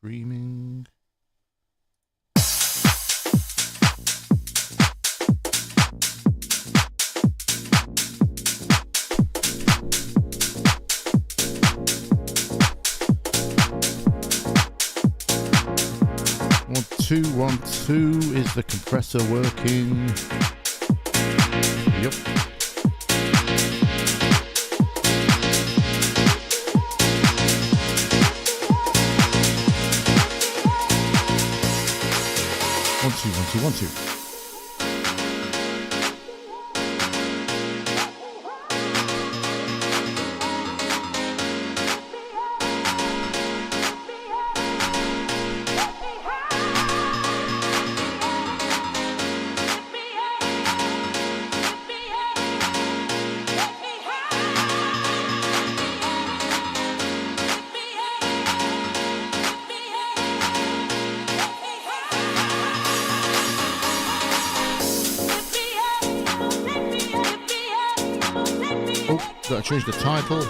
streaming. Two, 1, 2. Is the compressor working? Yep. One, two, 1, 2, 1, 2. Gotta change the title.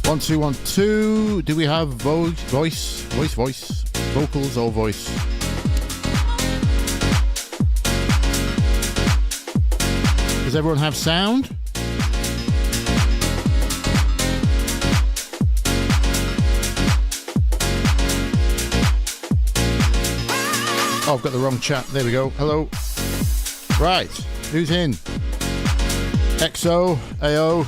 One, two, 1, 2. Do we have voice, vocals or voice? Does everyone have sound? Oh, I've got the wrong chat. There we go. Hello. Right. Who's in? XO, AO.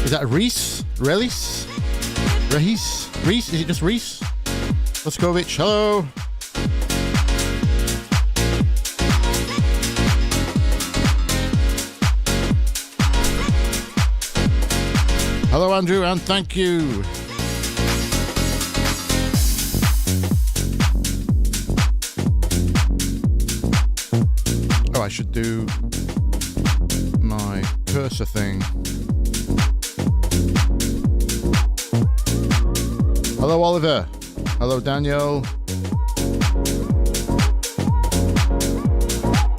Is that Reese? Reese? Is it just Reese? Leskovich, hello. Hello, Andrew, and thank you. Oh, I should do my cursor thing. Hello, Oliver. Hello, Daniel.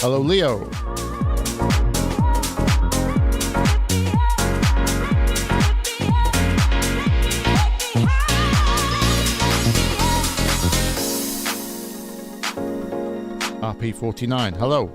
Hello, Leo. RP49. Hello.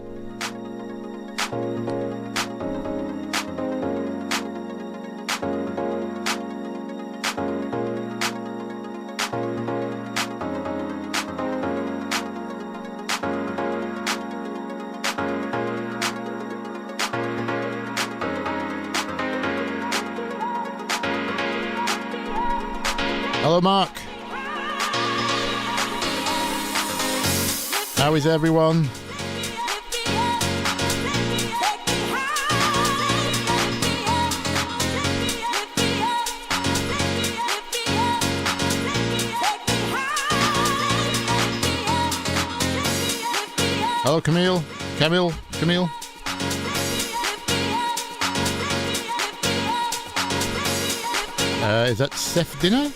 Hello, Mark. How is everyone? Hello, Camille. Camille. Is that Sefdina?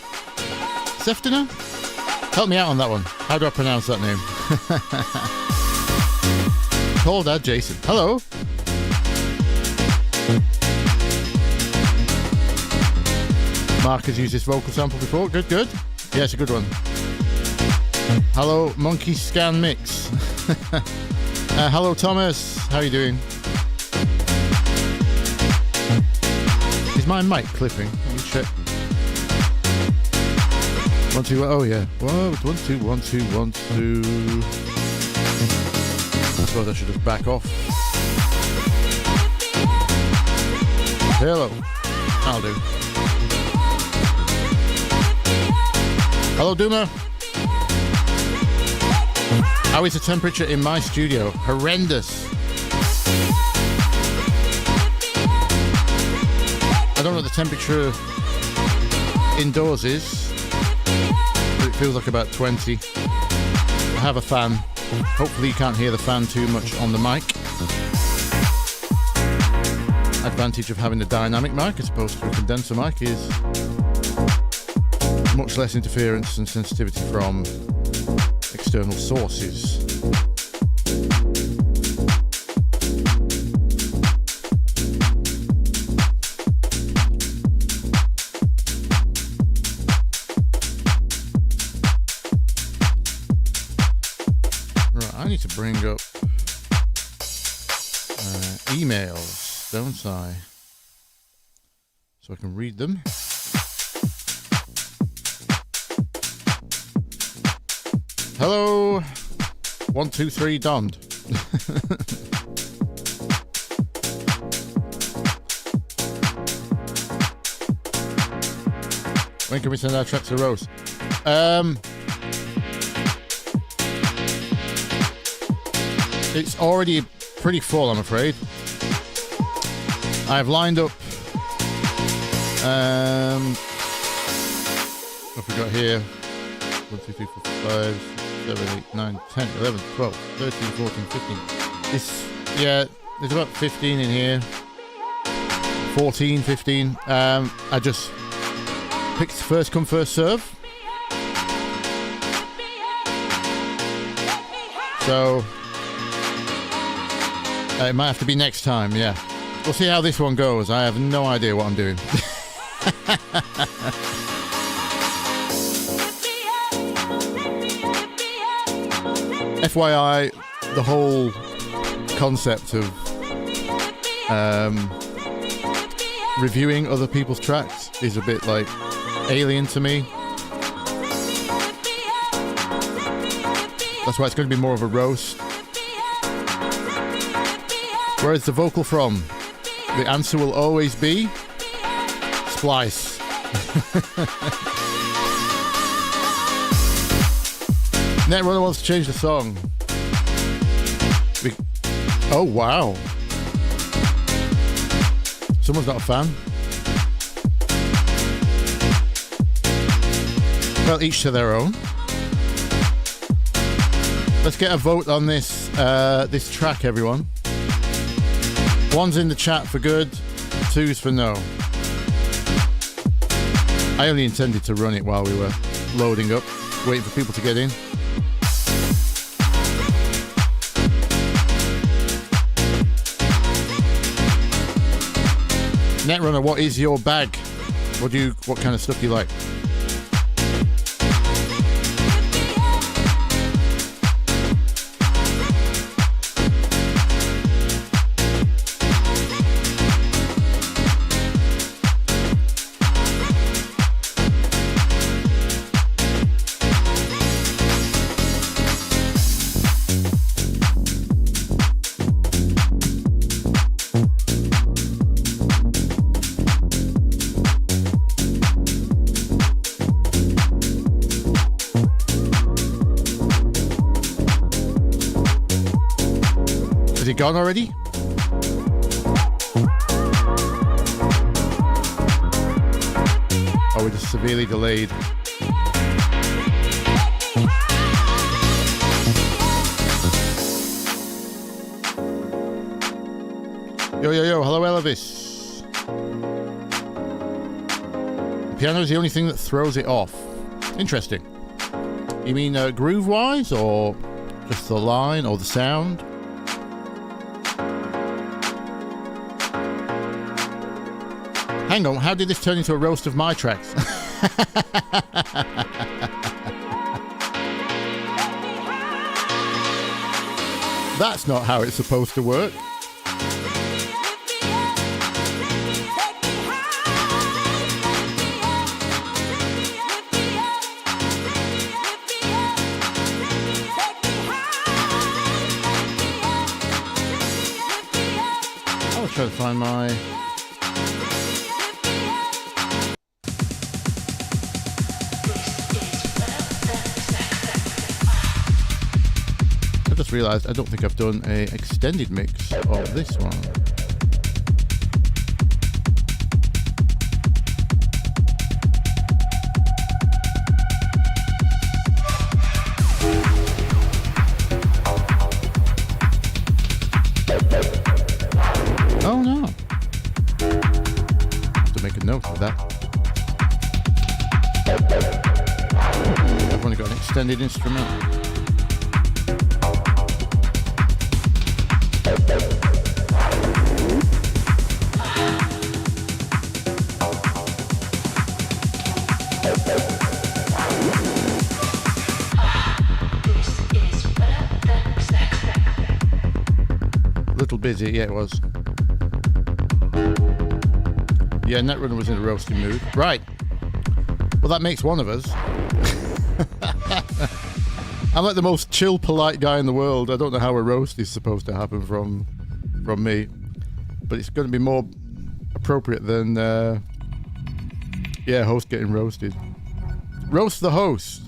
Sefdina? Help me out on that one. How do I pronounce that name? Call Dad Jason. Hello. Mark has used this vocal sample before. Good. Yeah, it's a good one. Hello, Monkey Scan Mix. Hello, Thomas. How are you doing? Is my mic clipping? Let me check. 1, 2, oh yeah. Whoa, 1, 2, 1, 2, 1, 2. I suppose I should just back off. Hello. I'll do. Hello, Duma. How is the temperature in my studio? Horrendous. I don't know what the temperature indoors is, but it feels like about 20. I have a fan. Hopefully you can't hear the fan too much on the mic. Advantage of having a dynamic mic as opposed to a condenser mic is much less interference and sensitivity from external sources. I need to bring up emails, don't I? So I can read them. Hello, 123 donned. When can we send our tracks to Rose? It's already pretty full, I'm afraid. I've lined up. What have we got here? 1, 2, 3, 4, 5, 7, 8, 9, 10, 11, 12, 13, 14, 15. There's about 15 in here. 14, 15. I just picked first come, first serve. So it might have to be next time, yeah. We'll see how this one goes. I have no idea what I'm doing. FYI, the whole concept of reviewing other people's tracks is a bit like alien to me. That's why it's going to be more of a roast. Where's the vocal from? The answer will always be Splice. Netrunner wants to change the song. Oh, wow. Someone's not a fan. Well, each to their own. Let's get a vote on this this track, everyone. 1's in the chat for good, 2's for no. I only intended to run it while we were loading up, waiting for people to get in. Netrunner, what is your bag? What kind of stuff do you like? Gone already? Oh, we're just severely delayed. Yo, hello Elvis. The piano is the only thing that throws it off. Interesting. You mean groove-wise, or just the line, or the sound? Hang on, how did this turn into a roast of my tracks? That's not how it's supposed to work. I'll try to find my... realised I don't think I've done a extended mix of this one. Oh no. Have to make a note of that. I've only got an extended instrument. A little busy, yeah, it was. Yeah, Netrunner was in a roasting mood. Right. Well, that makes one of us. I'm like the most chill, polite guy in the world. I don't know how a roast is supposed to happen from me, but it's going to be more appropriate than host getting roasted. Roast the host.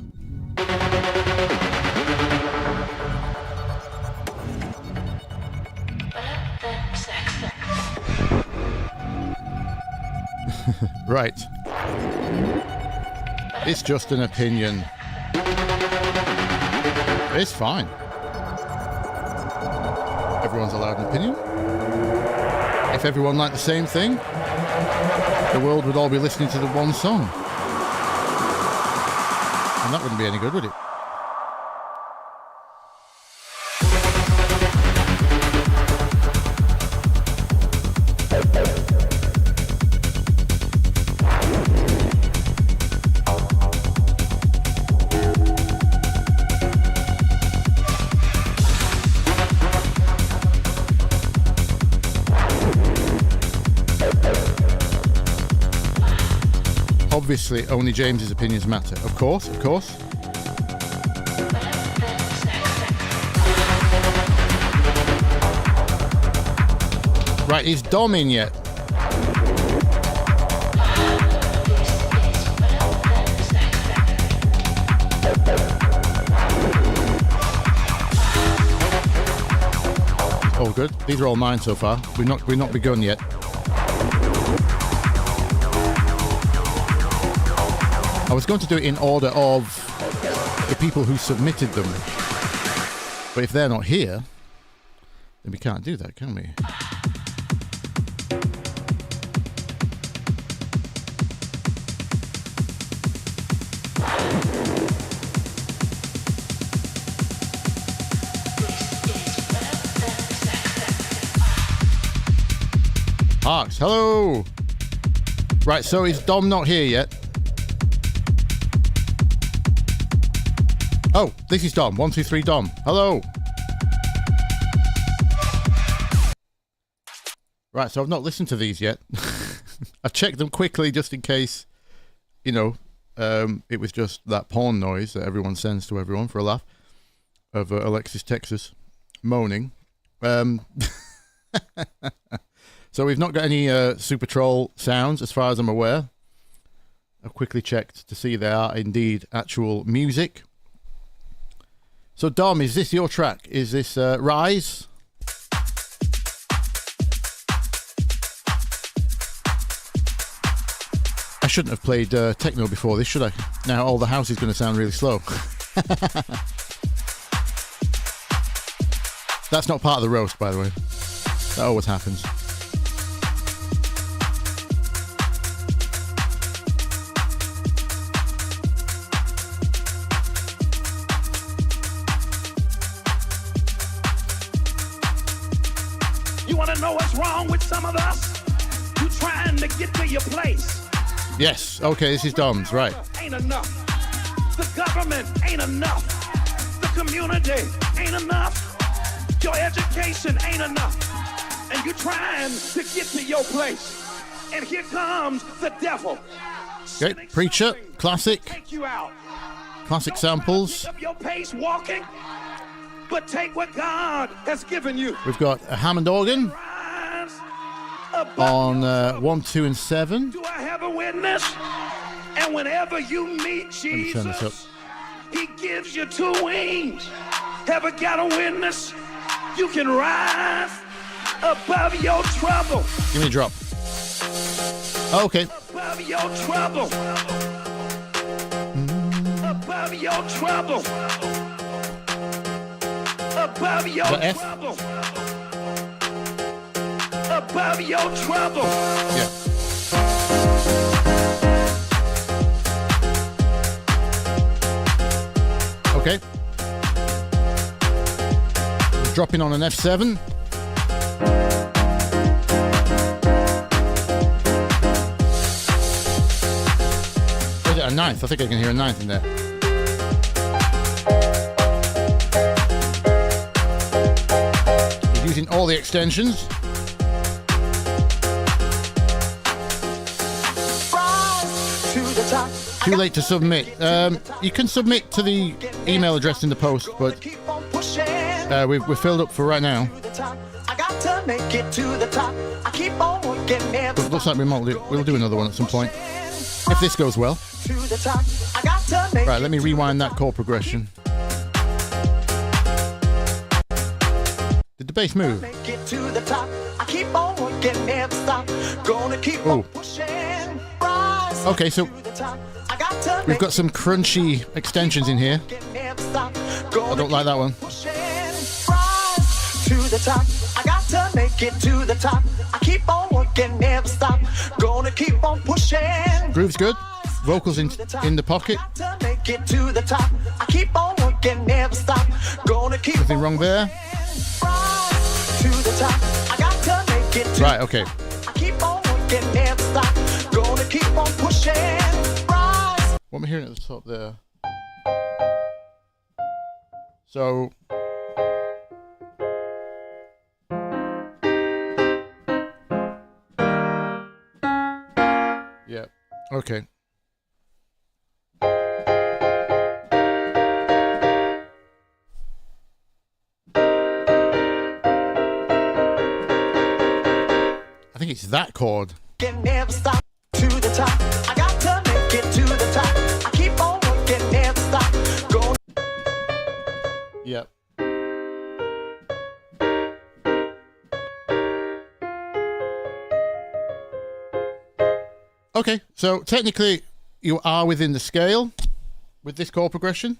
Right. It's just an opinion. It's fine. Everyone's allowed an opinion. If everyone liked the same thing, the world would all be listening to the one song. And that wouldn't be any good, would it? Obviously, only James's opinions matter. Of course, of course. Right, is Dom in yet? All good. These are all mine so far. We've not begun yet. I was going to do it in order of the people who submitted them, but if they're not here, then we can't do that, can we? Harks, hello! Right, so is Dom not here yet? Oh, this is Dom. 1, 2, 3, Dom. Hello. Right, so I've not listened to these yet. I checked them quickly just in case, you know, it was just that porn noise that everyone sends to everyone for a laugh of Alexis Texas moaning. So we've not got any Super Troll sounds as far as I'm aware. I've quickly checked to see they are indeed actual music. So Dom, is this your track? Is this Rise? I shouldn't have played techno before this, should I? Now all the house is going to sound really slow. That's not part of the roast, by the way. That always happens. You want to know what's wrong with some of us? You trying to get to your place. Yes, okay, this is Dom's, right. Ain't enough. The government ain't enough. The community ain't enough. Your education ain't enough. And you trying to get to your place. And here comes the devil. Okay, Preacher, classic. Take you out. Classic samples. Up your pace walking, but take what God has given you. We've got a Hammond organ on 1, 2, and 7. Do I have a witness? And whenever you meet Jesus, he gives you 2 wings. Ever got a witness? You can rise above your trouble. Give me a drop. Okay. Above your trouble. Above your trouble. Above your trouble. Above your trouble. Yeah. Okay. Dropping on an F7. Or is it a ninth? I think I can hear a ninth in there. We're using all the extensions. Too late to submit. You can submit to the email address in the post, but we're filled up for right now. But it looks like we'll do another one at some point, if this goes well. Right, let me rewind that chord progression. Did the bass move? Oh. Okay, so we've got some crunchy extensions in here. I don't like that one. Groove's good. Vocals in the pocket. Nothing wrong there. Right, okay. What am I hearing at the top there? So yeah, okay. I think it's that chord. Can never stop to the top. I got to make it to the top. I keep on working, never stop. Go. Yep. Okay, so technically you are within the scale with this chord progression.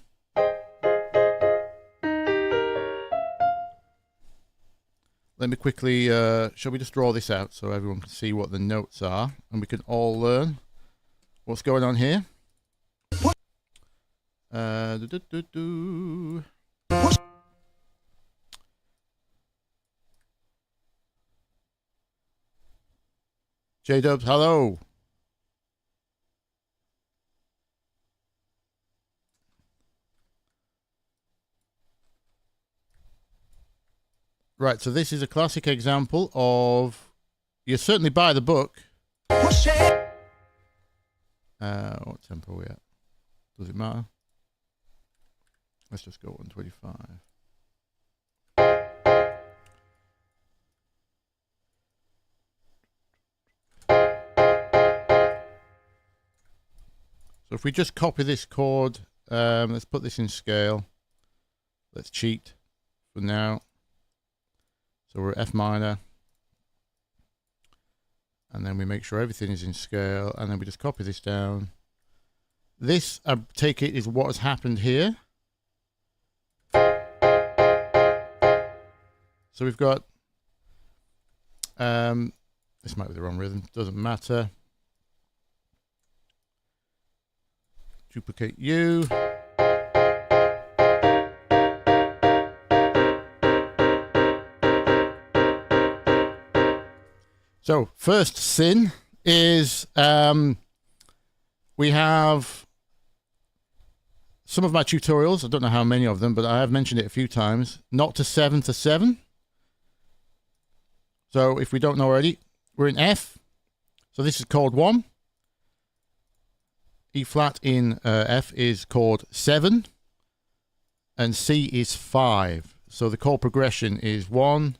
Let me quickly, shall we just draw this out so everyone can see what the notes are and we can all learn what's going on here. J-Dubs, hello. Right, so this is a classic example of, you certainly buy the book. What tempo are we at? Does it matter? Let's just go 125. So if we just copy this chord, let's put this in scale. Let's cheat for now. So we're at F minor, and then we make sure everything is in scale, and then we just copy this down. This, I take it, is what has happened here. So we've got, this might be the wrong rhythm, doesn't matter. Duplicate U. So first sin is we have some of my tutorials, I don't know how many of them, but I have mentioned it a few times, not to 7 to 7. So if we don't know already, we're in F. So this is chord 1. E flat in F is chord 7. And C is 5. So the chord progression is 1,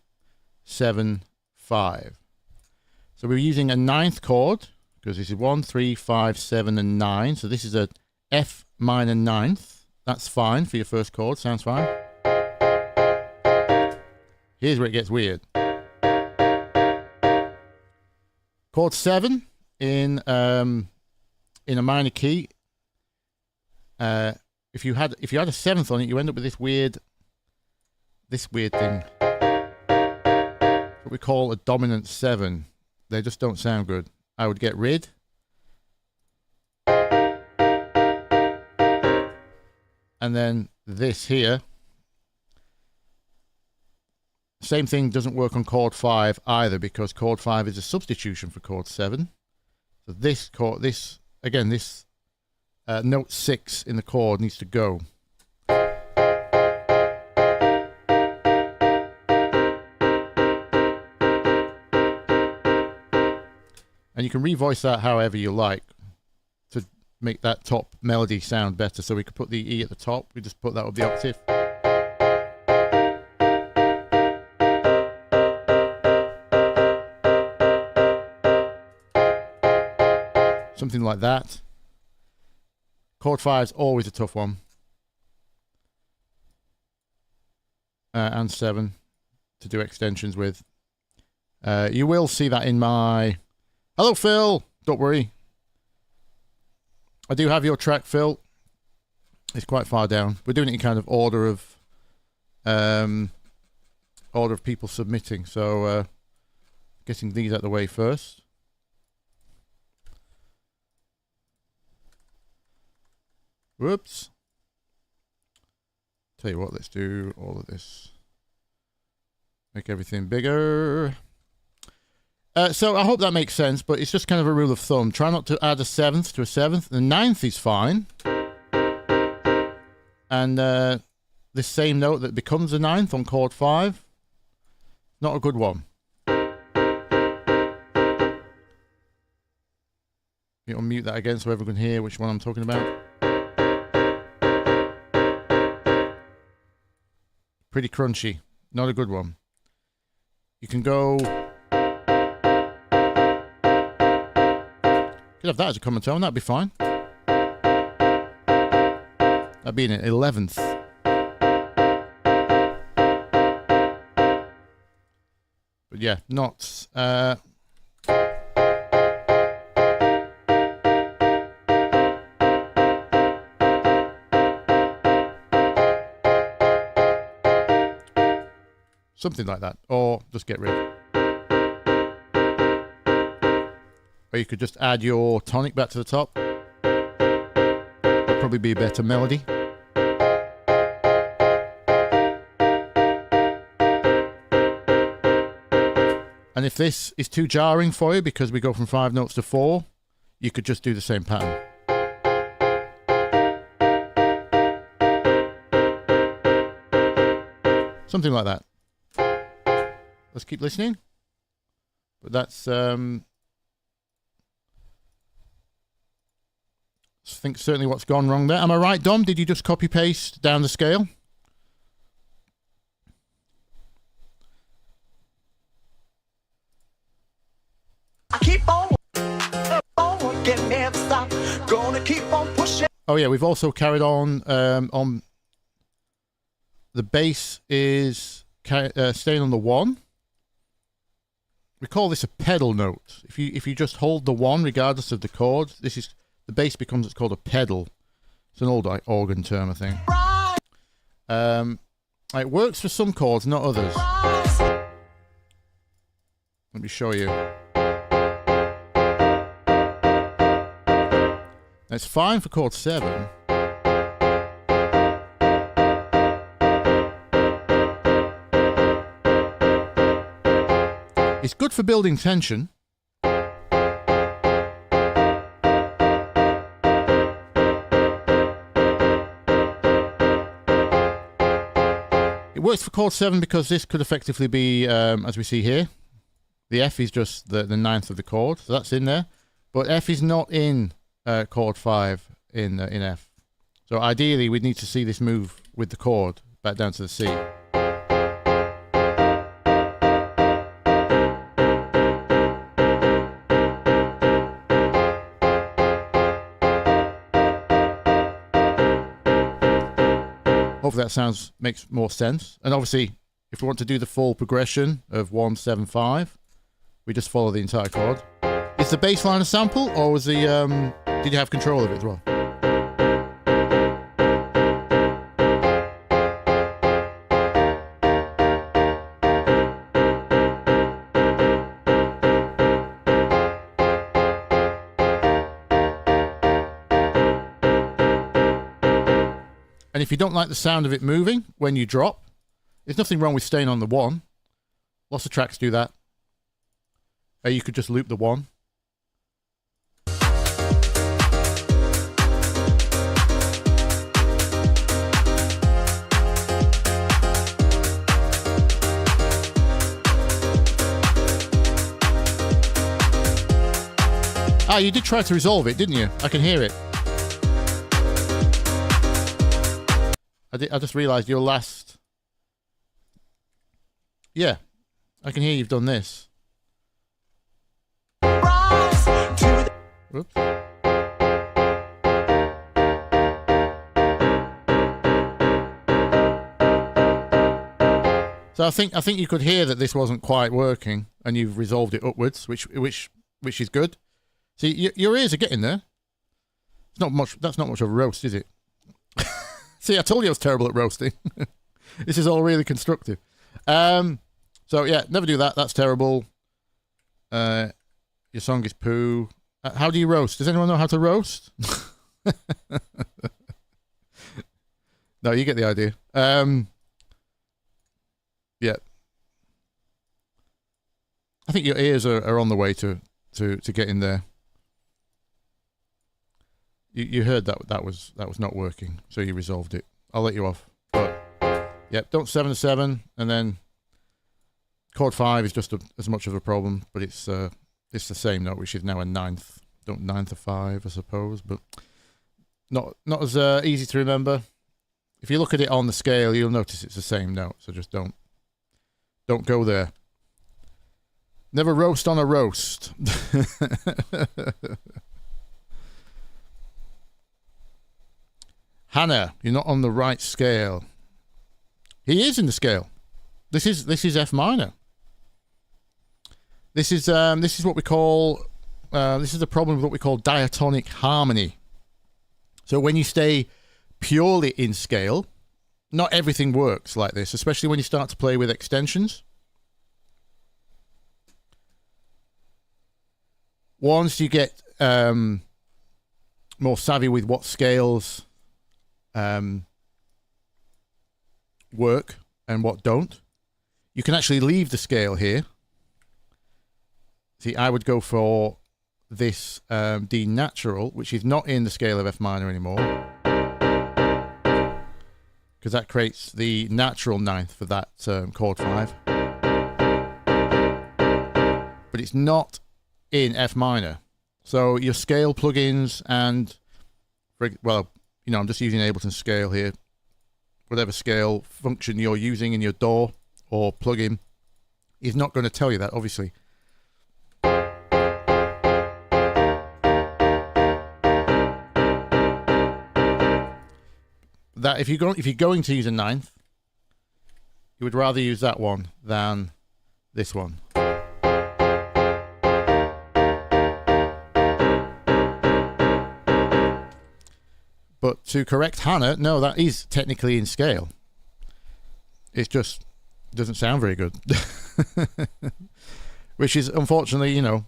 7, 5. So we're using a 9th chord, because this is 1, 3, 5, 7, and 9. So this is a F minor 9th. That's fine for your first chord, sounds fine. Here's where it gets weird. Chord 7 in a minor key. If you had a 7th on it, you end up with this weird thing. What we call a dominant 7. They just don't sound good. I would get rid. And then this here. Same thing doesn't work on chord 5 either, because chord 5 is a substitution for chord 7. So this chord, again, note 6 in the chord needs to go. And you can revoice that however you like to make that top melody sound better. So we could put the E at the top. We just put that up the octave. Something like that. Chord 5 is always a tough one. And 7 to do extensions with. You will see that in my... Hello, Phil. Don't worry. I do have your track, Phil. It's quite far down. We're doing it in kind of order of people submitting. So getting these out of the way first. Whoops. Tell you what, let's do all of this. Make everything bigger. So I hope that makes sense, but it's just kind of a rule of thumb. Try not to add a 7th to a 7th. The 9th is fine. And this same note that becomes a 9th on chord 5, not a good one. You unmute that again so everyone can hear which one I'm talking about. Pretty crunchy. Not a good one. You can go... Could have that as a common tone, that'd be fine. That'd be an 11th. But yeah, not... something like that. Or just get rid of it. Or you could just add your tonic back to the top. That'd probably be a better melody. And if this is too jarring for you because we go from 5 notes to 4, you could just do the same pattern. Something like that. Let's keep listening. But that's I think certainly what's gone wrong there. Am I right, Dom? Did you just copy paste down the scale? Keep on getting never stop. Gonna keep on pushing. Oh yeah, we've also carried on the bass is staying on the 1. We call this a pedal note. If you just hold the 1 regardless of the chord, this is the bass becomes what's called a pedal. It's an old organ term, I think. It works for some chords, not others. Let me show you. It's fine for chord 7. It's good for building tension. It works for chord 7 because this could effectively be, as we see here, the F is just the 9th of the chord, so that's in there. But F is not in chord 5 in F. So ideally, we'd need to see this move with the chord back down to the C. Hopefully that makes more sense. And obviously, if we want to do the full progression of 175, we just follow the entire chord. Is the bass line a sample, or was the did you have control of it as well? And if you don't like the sound of it moving when you drop, there's nothing wrong with staying on the 1. Lots of tracks do that. Or you could just loop the 1. Ah, you did try to resolve it, didn't you? I can hear it. I just realised your last... Yeah, I can hear you've done this. Whoops. So I think you could hear that this wasn't quite working, and you've resolved it upwards, which is good. See, your ears are getting there. It's not much. That's not much of a roast, is it? See, I told you I was terrible at roasting. This is all really constructive. So yeah, never do that. That's terrible. Your song is poo. How do you roast? Does anyone know how to roast? No, you get the idea. Yeah. I think your ears are on the way to get in there. You heard that was not working, so you resolved it. I'll let you off. But yeah, don't 7-7, and then chord 5 is just as much of a problem, but it's the same note, which is now a 9th. Don't 9th of 5, I suppose, but not as easy to remember. If you look at it on the scale, you'll notice it's the same note. So just don't go there. Never roast on a roast. Hannah, you're not on the right scale. He is in the scale. This is F minor. This is what we call this is the problem with what we call diatonic harmony. So when you stay purely in scale, not everything works like this, especially when you start to play with extensions. Once you get more savvy with what scales work and what don't, you can actually leave the scale here. See, I would go for this D natural, which is not in the scale of F minor anymore, because that creates the natural 9th for that chord 5. But it's not in F minor. So your scale plugins and, well, you know, I'm just using Ableton scale here. Whatever scale function you're using in your DAW or plugin is not going to tell you that, obviously. That if you're going to use a 9th, you would rather use that one than this one. But to correct Hannah, no, that is technically in scale. It just doesn't sound very good. Which is, unfortunately, you know,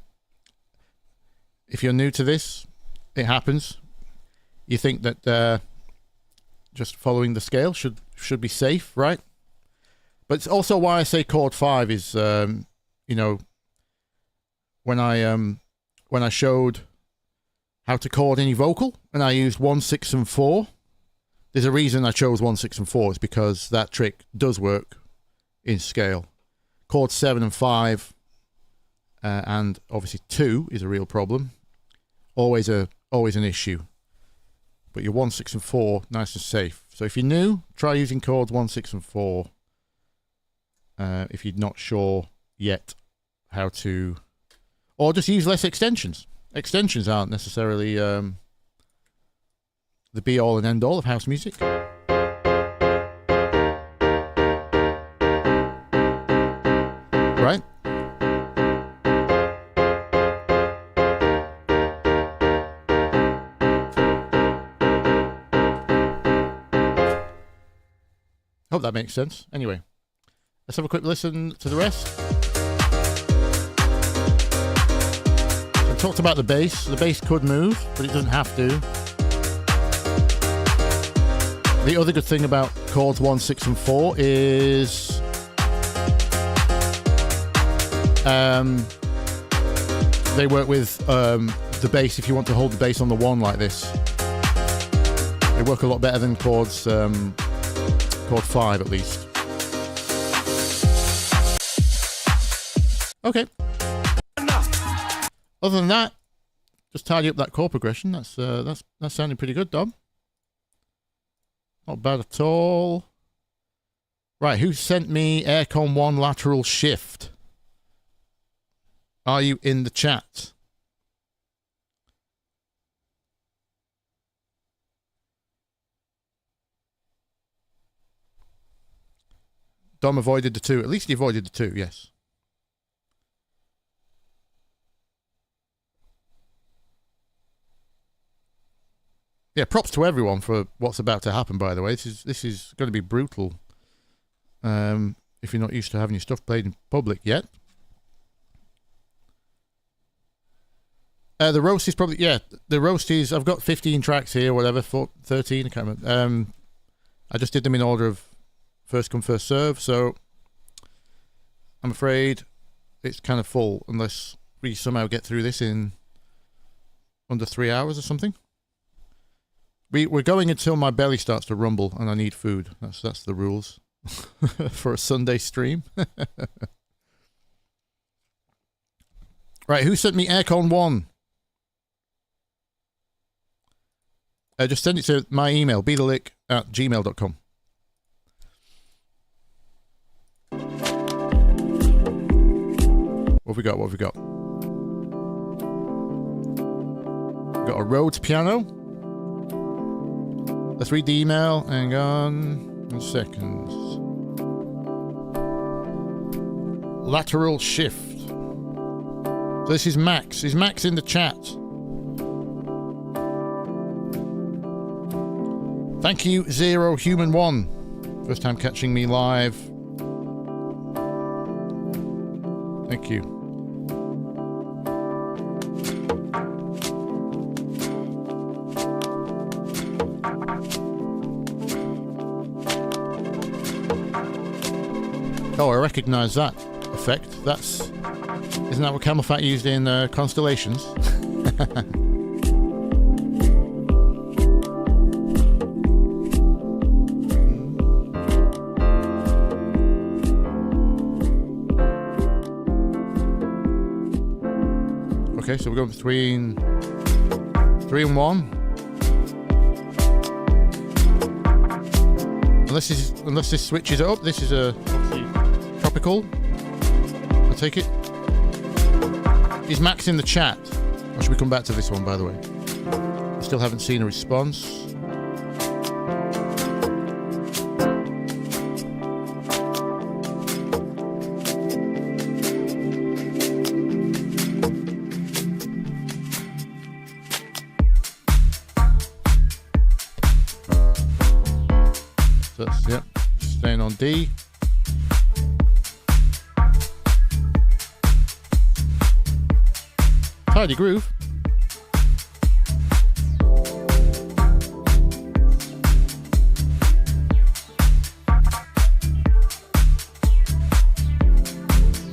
if you're new to this, it happens. You think that just following the scale should be safe, right? But it's also why I say chord 5 is, you know, when I showed how to chord any vocal, and I used 1, 6, and 4. There's a reason I chose 1, 6, and 4. It's because that trick does work in scale. Chords 7 and 5, and obviously 2 is a real problem. Always an issue. But your 1, 6, and 4, nice and safe. So if you're new, try using chords 1, 6, and 4. If you're not sure yet how to, or just use less extensions. Extensions aren't necessarily the be-all and end-all of house music. Hope that makes sense. Anyway, let's have a quick listen to the rest. So I talked about the bass. The bass could move, but it doesn't have to. The other good thing about chords 1, 6, and 4 is they work with the bass. If you want to hold the bass on the 1 like this, they work a lot better than chords chord 5 at least. Okay. Other than that, just tidy up that chord progression. That's sounding pretty good, Dom. Not bad at all. Right, who sent me Aircon 1 lateral shift? Are you in the chat? Dom avoided the 2. At least he avoided the 2, yes. Yeah, props to everyone for what's about to happen, by the way. This is going to be brutal. If you're not used to having your stuff played in public yet. The roast is probably, yeah, the roast is, I've got 15 tracks here, whatever, 13, I can't remember. I just did them in order of first come, first serve, so I'm afraid it's kind of full unless we somehow get through this in under 3 hours or something. We're going until my belly starts to rumble and I need food. That's the rules for a Sunday stream. Right, who sent me Aircon 1? Just send it to my email, bthelick@gmail.com. What have we got? What have we got? We've got a Rhodes piano. Let's read the email. Hang on. 1 second. Lateral shift. So this is Max. Is Max in the chat? Thank you, Zero Human One. First time catching me live. Thank you. Oh, I recognise that effect. Isn't that what Camel Fat used in Constellations? Okay, so we're going between 3 and 1. Unless this switches it up, this is a tropical. I'll take it. Is Max in the chat? Or should we come back to this one, by the way? I still haven't seen a response. So that's, yep, staying on D. Tidy groove.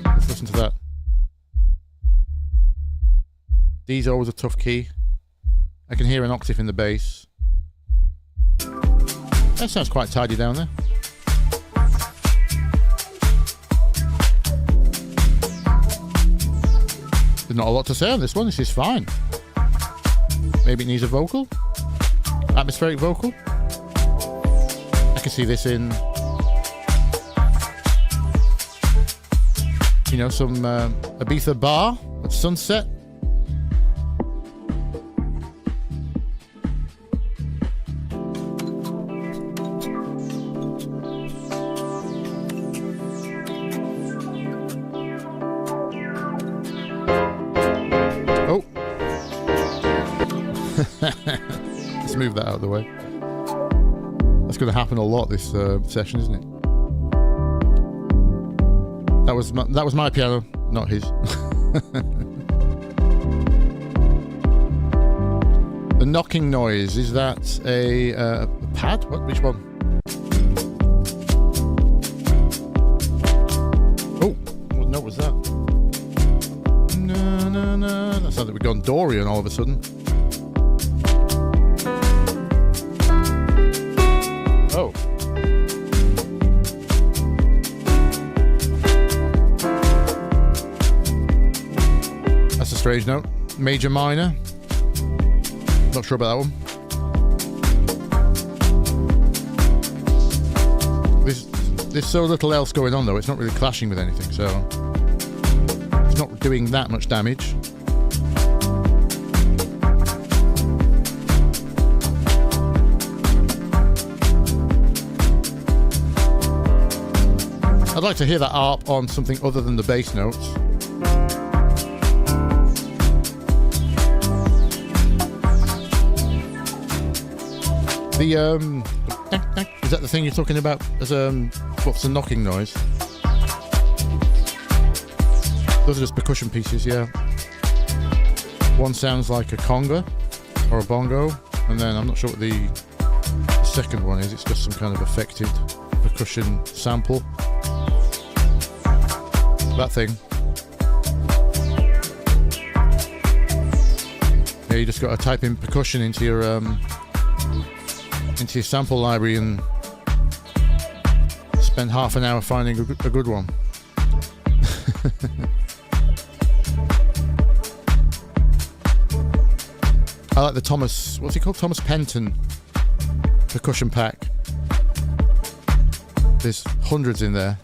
Let's listen to that. D's always a tough key. I can hear an octave in the bass. That sounds quite tidy down there. There's not a lot to say on this one. This is fine. Maybe it needs a vocal. Atmospheric vocal. I can see this in, you know, some Ibiza bar at sunset. Let's move that out of the way. That's going to happen a lot this session, isn't it? That was my piano, not his. The knocking noise, is that a pad? What? Which one? Oh, what note was that? No, no, no. That sounded like we've gone Dorian all of a sudden. Oh. That's a strange note. Major, minor. Not sure about that one. There's so little else going on though, it's not really clashing with anything, so it's not doing that much damage. I'd like to hear that ARP on something other than the bass notes. Is that the thing you're talking about as what's the knocking noise? Those are just percussion pieces, yeah. One sounds like a conga or a bongo, and then I'm not sure what the second one is. It's just some kind of affected percussion sample. That thing. Yeah, you just got to type in percussion into your sample library and spend half an hour finding a good one. I like the Thomas, what's he called? Thomas Penton percussion pack. There's hundreds in there.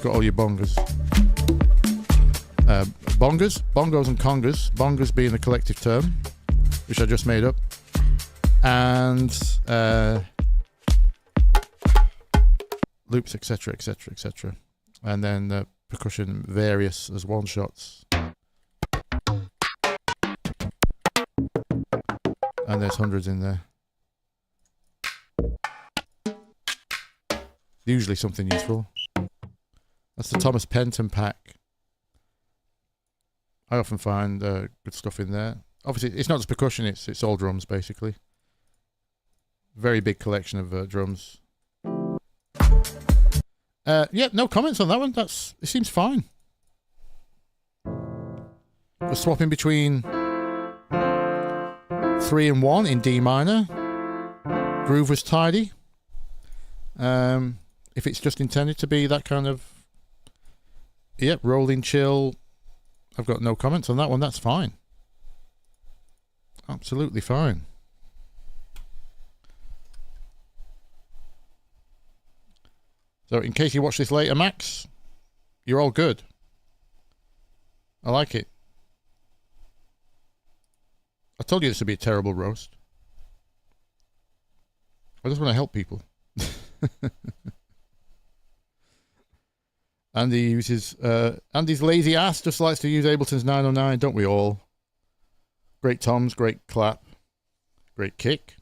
Got all your bongos. Bongos and congas. Bongos being a collective term, which I just made up. And loops, etc., etc., etc. And then percussion various as one shots. And there's hundreds in there. Usually something useful. That's the Thomas Penton pack. I often find good stuff in there. Obviously, it's not just percussion, it's all drums, basically. Very big collection of drums. Yeah, no comments on that one. It seems fine. We're swapping between 3 and 1 in D minor. Groove was tidy. If it's just intended to be that kind of, yep, rolling chill, I've got no comments on that one. That's fine. Absolutely fine. So in case you watch this later, Max, you're all good. I like it. I told you this would be a terrible roast. I just want to help people. Andy uses Andy's lazy ass just likes to use Ableton's 909, don't we all? Great toms, great clap, great kick.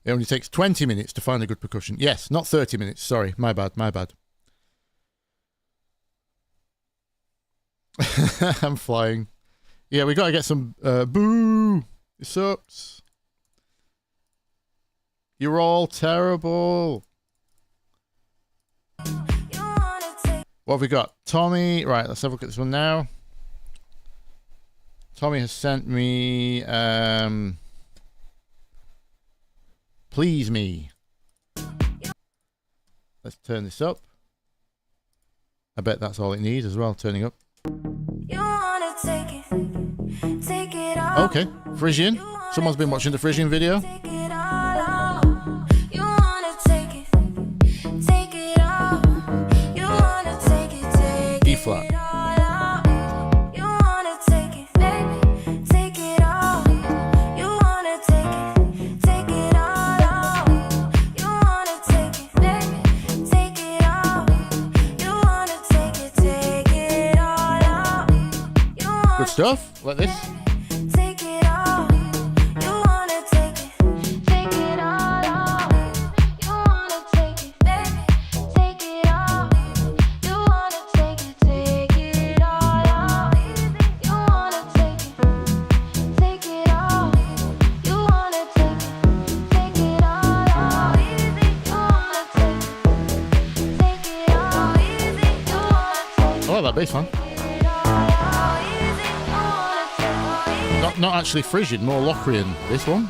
It only takes 20 minutes to find a good percussion. Yes, not 30 minutes. Sorry, my bad, my bad. I'm flying. Yeah, we got to get some boo. It sucks. You're all terrible. What have we got? Tommy. Right, let's have a look at this one now. Tommy has sent me Please Me. Let's turn this up. I bet that's all it needs as well, turning up. Okay, Frisian. Someone's been watching the Frisian video. E flat. Good stuff, like this. bass line. Not actually Frisian, more Locrian, this one.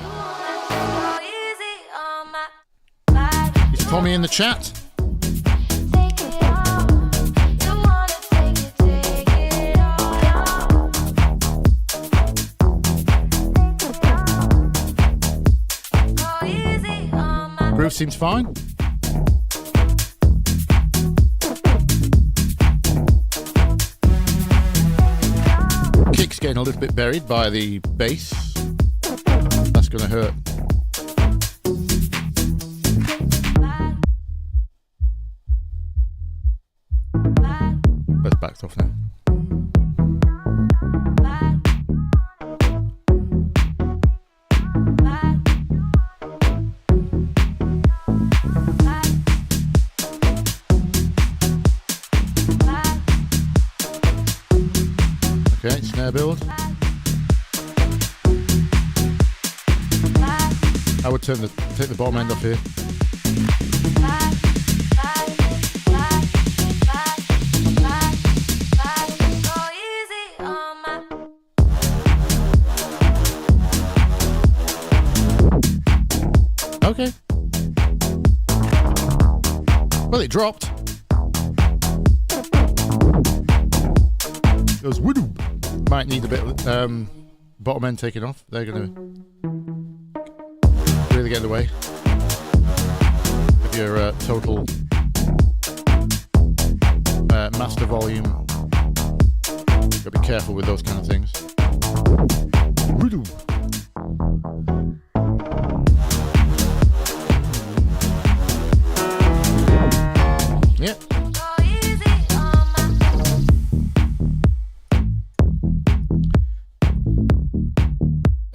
Is Tommy in the chat? Groove seems fine. Kick's getting a little bit buried by the bass. That's going to hurt. That's backed off now. Okay, snare build. I would take the bottom end off here. Okay. Well, it dropped. It goes woo. Might need a bit of bottom end taken off. They're going to really get in the way of your total master volume. Gotta be careful with those kind of things. Woo. Yep.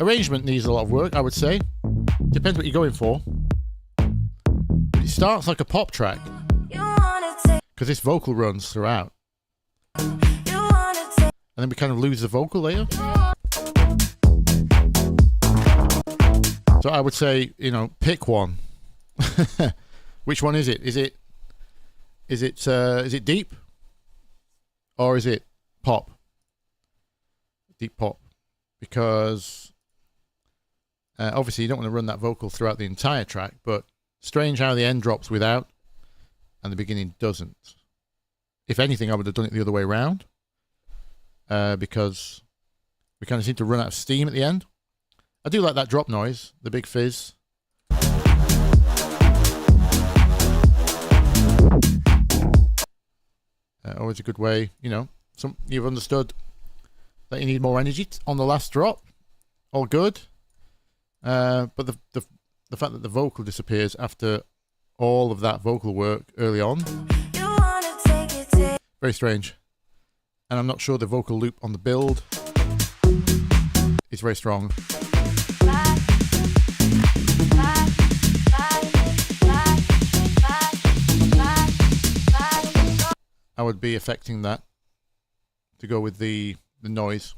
Arrangement needs a lot of work, I would say. Depends what you're going for. It starts like a pop track because this vocal runs throughout, and then we kind of lose the vocal later. So I would say, you know, pick one. Which one is it? Is it deep, or is it pop? Deep pop, because obviously you don't want to run that vocal throughout the entire track, but strange how the end drops without and the beginning doesn't. If anything, I would have done it the other way around, because we kind of seem to run out of steam at the end. I do like that drop noise, the big fizz. Always a good way, you know. You've understood that you need more energy on the last drop. All good. But the fact that the vocal disappears after all of that vocal work early on, very strange. And I'm not sure the vocal loop on the build is very strong. I would be affecting that to go with the noise.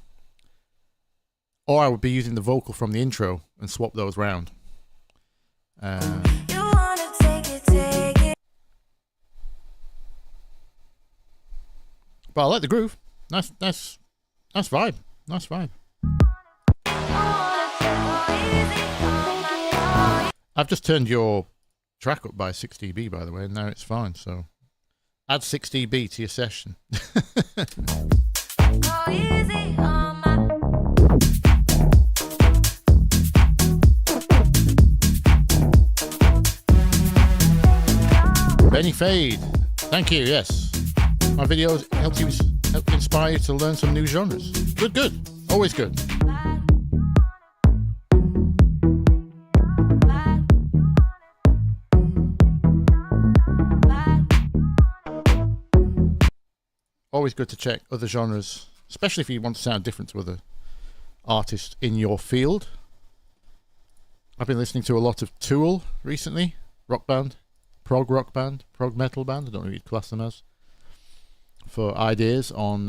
Or I would be using the vocal from the intro and swap those round. But I like the groove. Nice vibe. Nice vibe. I've just turned your track up by 6 dB, by the way, and now it's fine. So add 6 dB to your session. Benny Fade, thank you. Yes, my videos help inspire you to learn some new genres. Good, always good. Always good to check other genres, especially if you want to sound different to other artists in your field. I've been listening to a lot of Tool recently, rock band. Prog rock band, prog metal band, I don't know what you'd class them as, for ideas on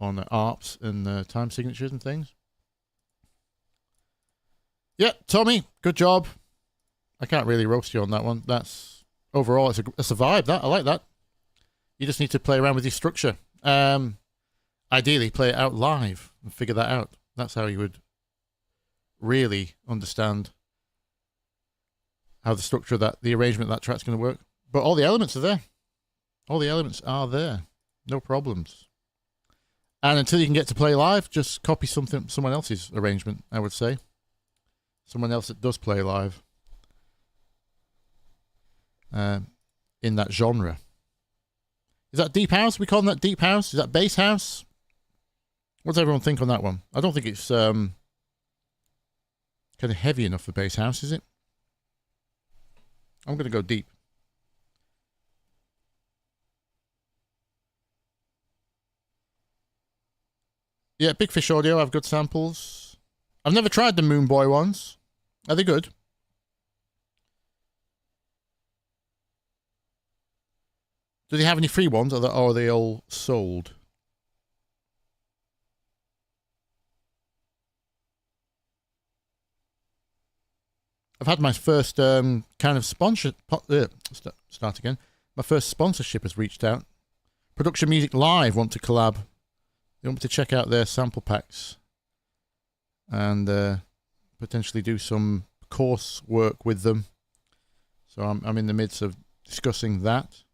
ARPs and time signatures and things. Yeah, Tommy, good job. I can't really roast you on that one. That's overall, it's a vibe. That I like that. You just need to play around with your structure. Ideally, play it out live and figure that out. That's how you would really understand how the structure of the arrangement of that track's going to work. But all the elements are there. All the elements are there. No problems. And until you can get to play live, just copy someone else's arrangement, I would say. Someone else that does play live. In that genre. Is that deep house? We call that deep house? Is that bass house? What does everyone think on that one? I don't think it's kind of heavy enough for bass house, is it? I'm going to go deep. Yeah, Big Fish Audio have good samples. I've never tried the Moon Boy ones. Are they good? Do they have any free ones, or are they all sold? I've had my first kind of sponsorship. Start again. My first sponsorship has reached out. Production Music Live want to collab. They want me to check out their sample packs and potentially do some course work with them. So I'm in the midst of discussing that.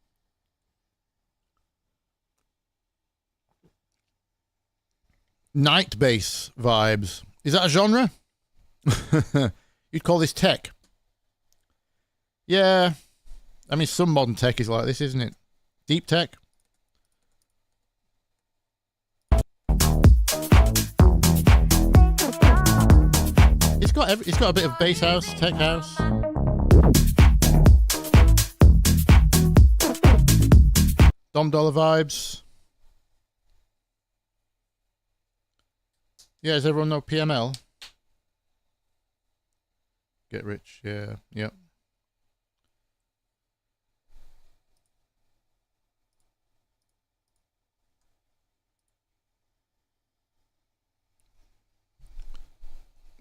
Night bass vibes. Is that a genre? You'd call this tech. Yeah. I mean, some modern tech is like this, isn't it? Deep tech. It's got a bit of bass house, tech house. Dom Dollar vibes. Yeah, does everyone know PML? Get Rich, yeah, yep.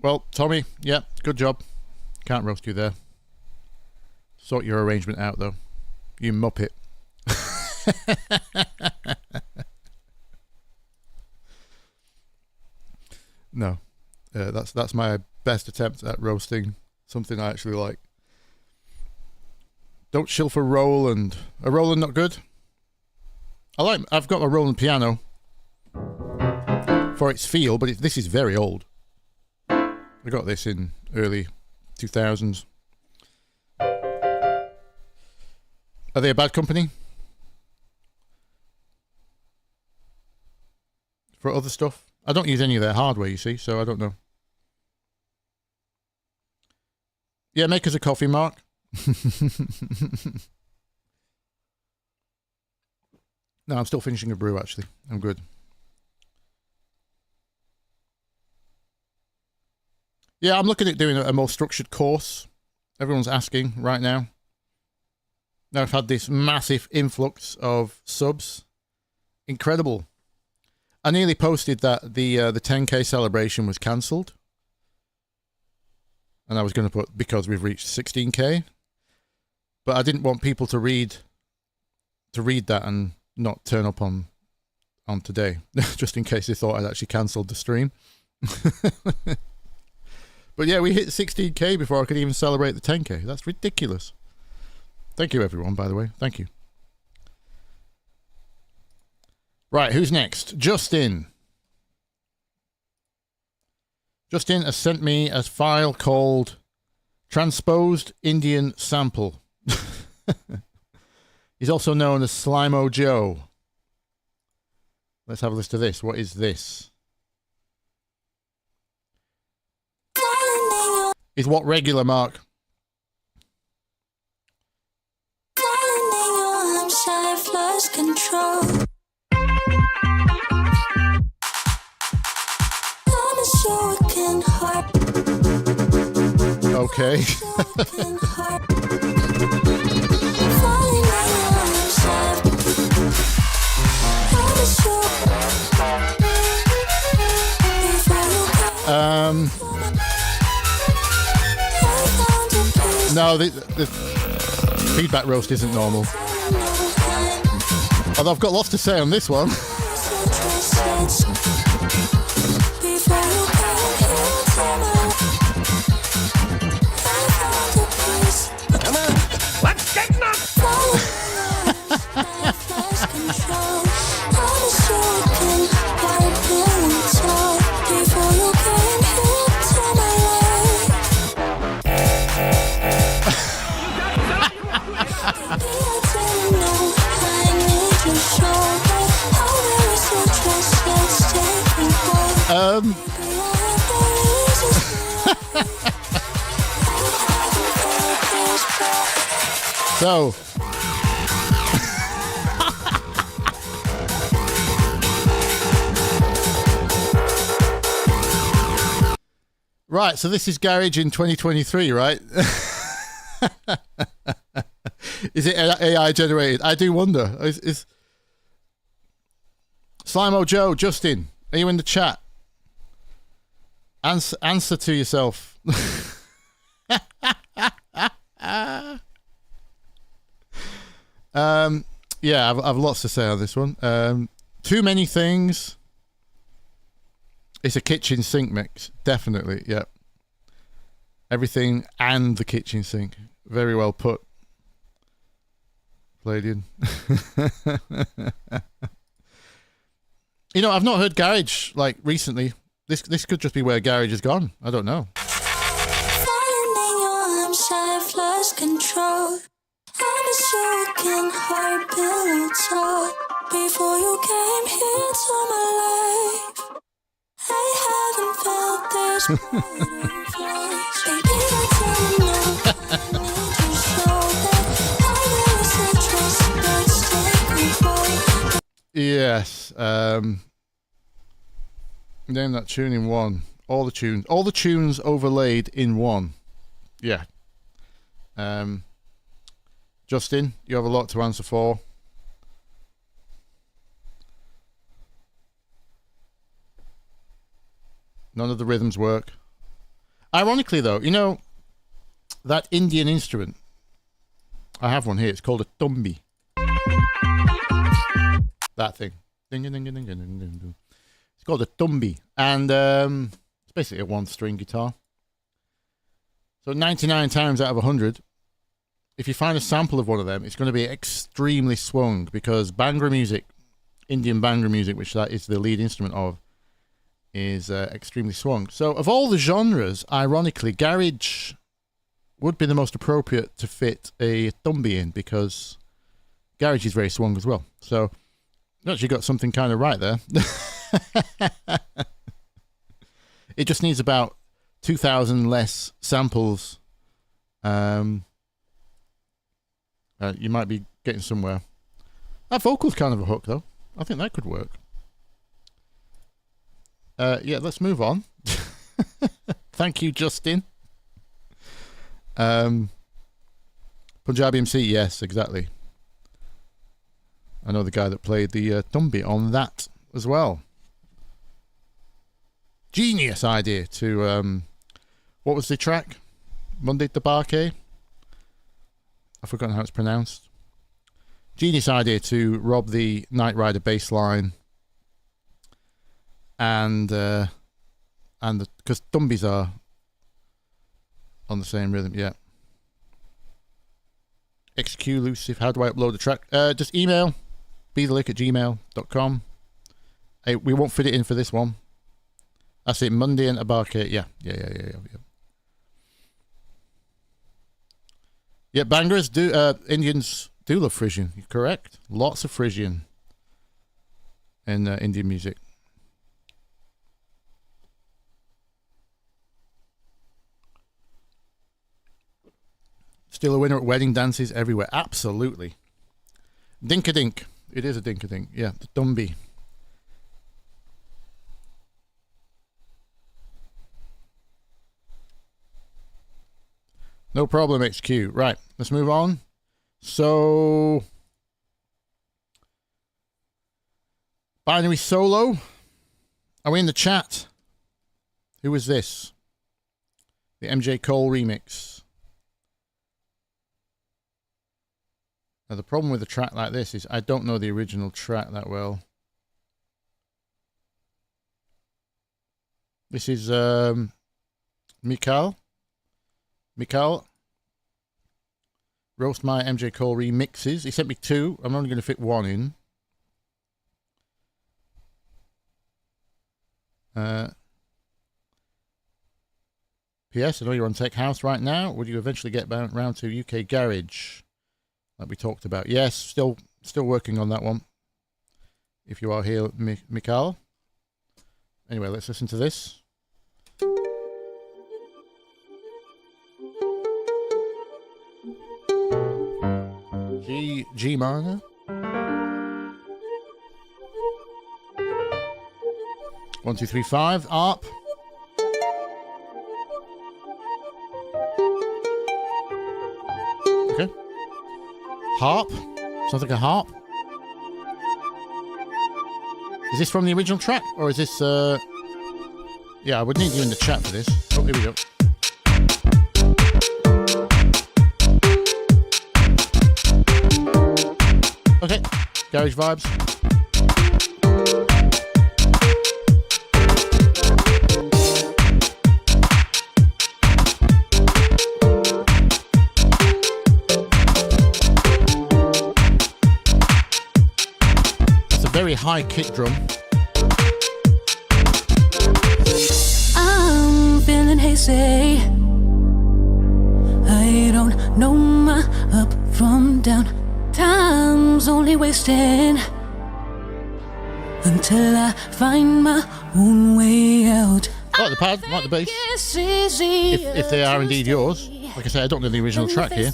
Well, Tommy, yeah, good job. Can't roast you there. Sort your arrangement out, though. You muppet. No, that's my best attempt at roasting something I actually like. Don't shill for Roland. A Roland not good? I've got a Roland piano for its feel, but this is very old. I got this in early 2000s. Are they a bad company? For other stuff? I don't use any of their hardware, you see, so I don't know. Yeah, make us a coffee, Mark. No, I'm still finishing a brew, actually. I'm good. Yeah, I'm looking at doing a more structured course. Everyone's asking right now. Now I've had this massive influx of subs. Incredible. I nearly posted that the 10K celebration was cancelled. And I was going to put, because we've reached 16K. But I didn't want people to read that and not turn up on today. Just in case they thought I'd actually cancelled the stream. But yeah, we hit 16K before I could even celebrate the 10K. That's ridiculous. Thank you, everyone, by the way. Thank you. Right, who's next? Justin. Justin has sent me a file called Transposed Indian Sample. He's also known as Slimo Joe. Let's have a listen to this. What is this? Is what regular, Mark? Okay. No, the feedback roast isn't normal. Although I've got lots to say on this one. Come on, let's get nuts. So right, so this is Garage in 2023, right? Is it AI generated? I do wonder. Is Slimo Joe, Justin, are you in the chat? Answer to yourself. Yeah, I've lots to say on this one. Too many things. It's a kitchen sink mix, definitely. Yep. Everything and the kitchen sink. Very well put. Palladian. You know, I've not heard Garage like recently. This could just be where Garage has gone. I don't know. Control. I was joking, heart pillow talk before you came here to my life. I haven't felt this butterflies. Baby, I don't know. I need to show that I really said trust, let's take control. Yes. Name that tune in one. All the tunes overlaid in one. Yeah. Justin, you have a lot to answer for. None of the rhythms work. Ironically, though, you know, that Indian instrument, I have one here. It's called a tumbi. That thing. Ding, ding, ding, ding, ding, ding, ding, ding. It's called a tumbi. And it's basically a one-string guitar. So 99 times out of 100, if you find a sample of one of them, it's going to be extremely swung because Bhangra music, Indian Bhangra music, which that is the lead instrument of, is extremely swung. So of all the genres, ironically, Garage would be the most appropriate to fit a tumbi in because Garage is very swung as well. So you actually got something kind of right there. It just needs about 2,000 less samples. You might be getting somewhere. That vocal's kind of a hook, though. I think that could work. Yeah, let's move on. Thank you, Justin. Punjabi MC, yes, exactly. I know the guy that played the tumbi on that as well. Genius idea to... what was the track? Monday to Barke? I've forgotten how it's pronounced. Genius idea to rob the Knight Rider bass line. And because tumbis are on the same rhythm, yeah. Exclusive, how do I upload the track? Just email bthelick@gmail.com. Hey, we won't fit it in for this one. That's it, Monday and Abarca. Yeah. Yeah, Bangras do, Indians do love Frisian. You're correct. Lots of Frisian in Indian music. Still a winner at wedding dances everywhere. Absolutely. Dink-a-dink. It is a dink-a-dink. Yeah, the tumbi. No problem, XQ. Right, let's move on. So, Binary Solo. Are we in the chat? Who is this? The MJ Cole remix. Now, the problem with a track like this is I don't know the original track that well. This is Mikal. Roast My MJ Cole remixes. He sent me 2. I'm only going to fit 1 in. P.S. I know you're on Tech House right now. Would you eventually get round to UK Garage, like we talked about? Yes, still working on that one. If you are here, Mikal. Anyway, let's listen to this. G minor. One, two, three, five. Arp. Okay. Harp. Sounds like a harp. Is this from the original track, or is this? Yeah, I would need you in the chat for this. Oh, here we go. Okay, garage vibes. That's a very high kick drum. I'm feeling hazy. I don't know my up from down. Time's only wasting until I find my own way out. I like the pad, I like the bass. If they are indeed yours. Like I say, I don't know the original track here.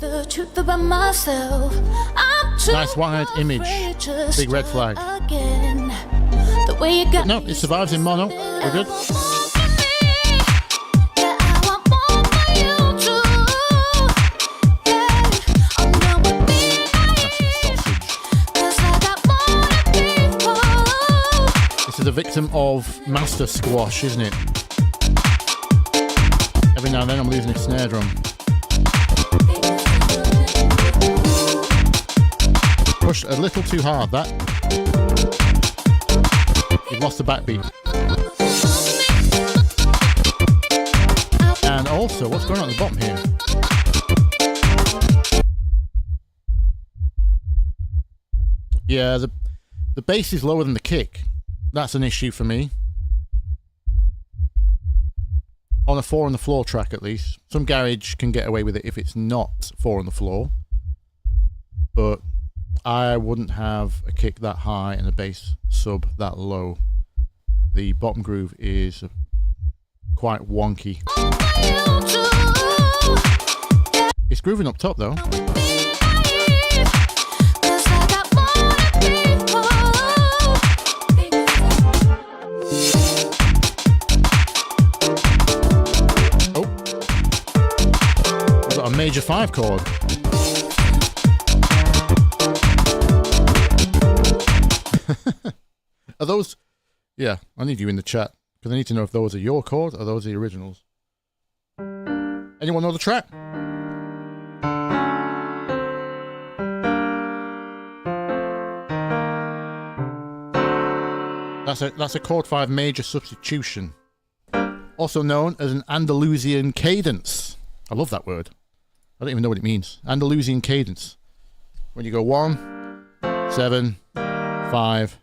Nice wide image. Big red flag. But no, it survives in mono. We're good. The victim of master squash, isn't it? Every now and then I'm losing a snare drum. Pushed a little too hard, that. You've lost the backbeat. And also, what's going on at the bottom here? Yeah, the bass is lower than the kick. That's an issue for me. On a 4 on the floor track, at least. Some garage can get away with it if it's not 4 on the floor. But I wouldn't have a kick that high and a bass sub that low. The bottom groove is quite wonky. It's grooving up top though. A major 5 chord. Are those? Yeah, I need you in the chat because I need to know if those are your chords or those are the originals. Anyone know the track? That's a chord 5 major substitution, also known as an Andalusian cadence. I love that word. I don't even know what it means. Andalusian cadence. When you go 1, 7, 5.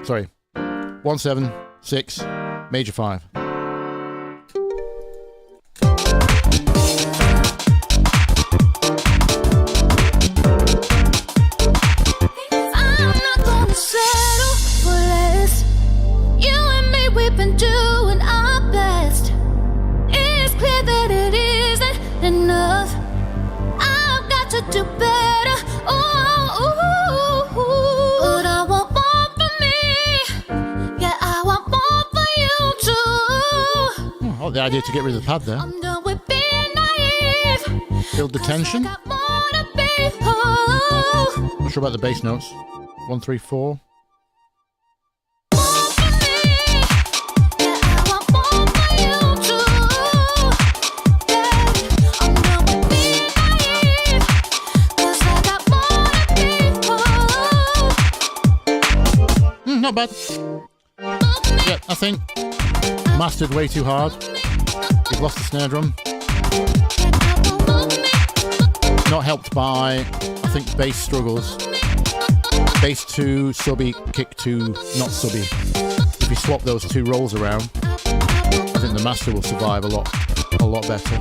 Sorry. 1, 7, 6, major 5. Do better, but I want more for me. Yeah, I want more for you too. Oh, the idea to get rid of the pad there. I'm done with being naive. Build the tension. Not sure about the bass notes. 1, 3, 4. not bad. Yeah, I think mastered way too hard. We've lost the snare drum. Not helped by, I think, bass struggles. Bass to subby, kick to not subby. If you swap those two rolls around, I think the master will survive a lot better.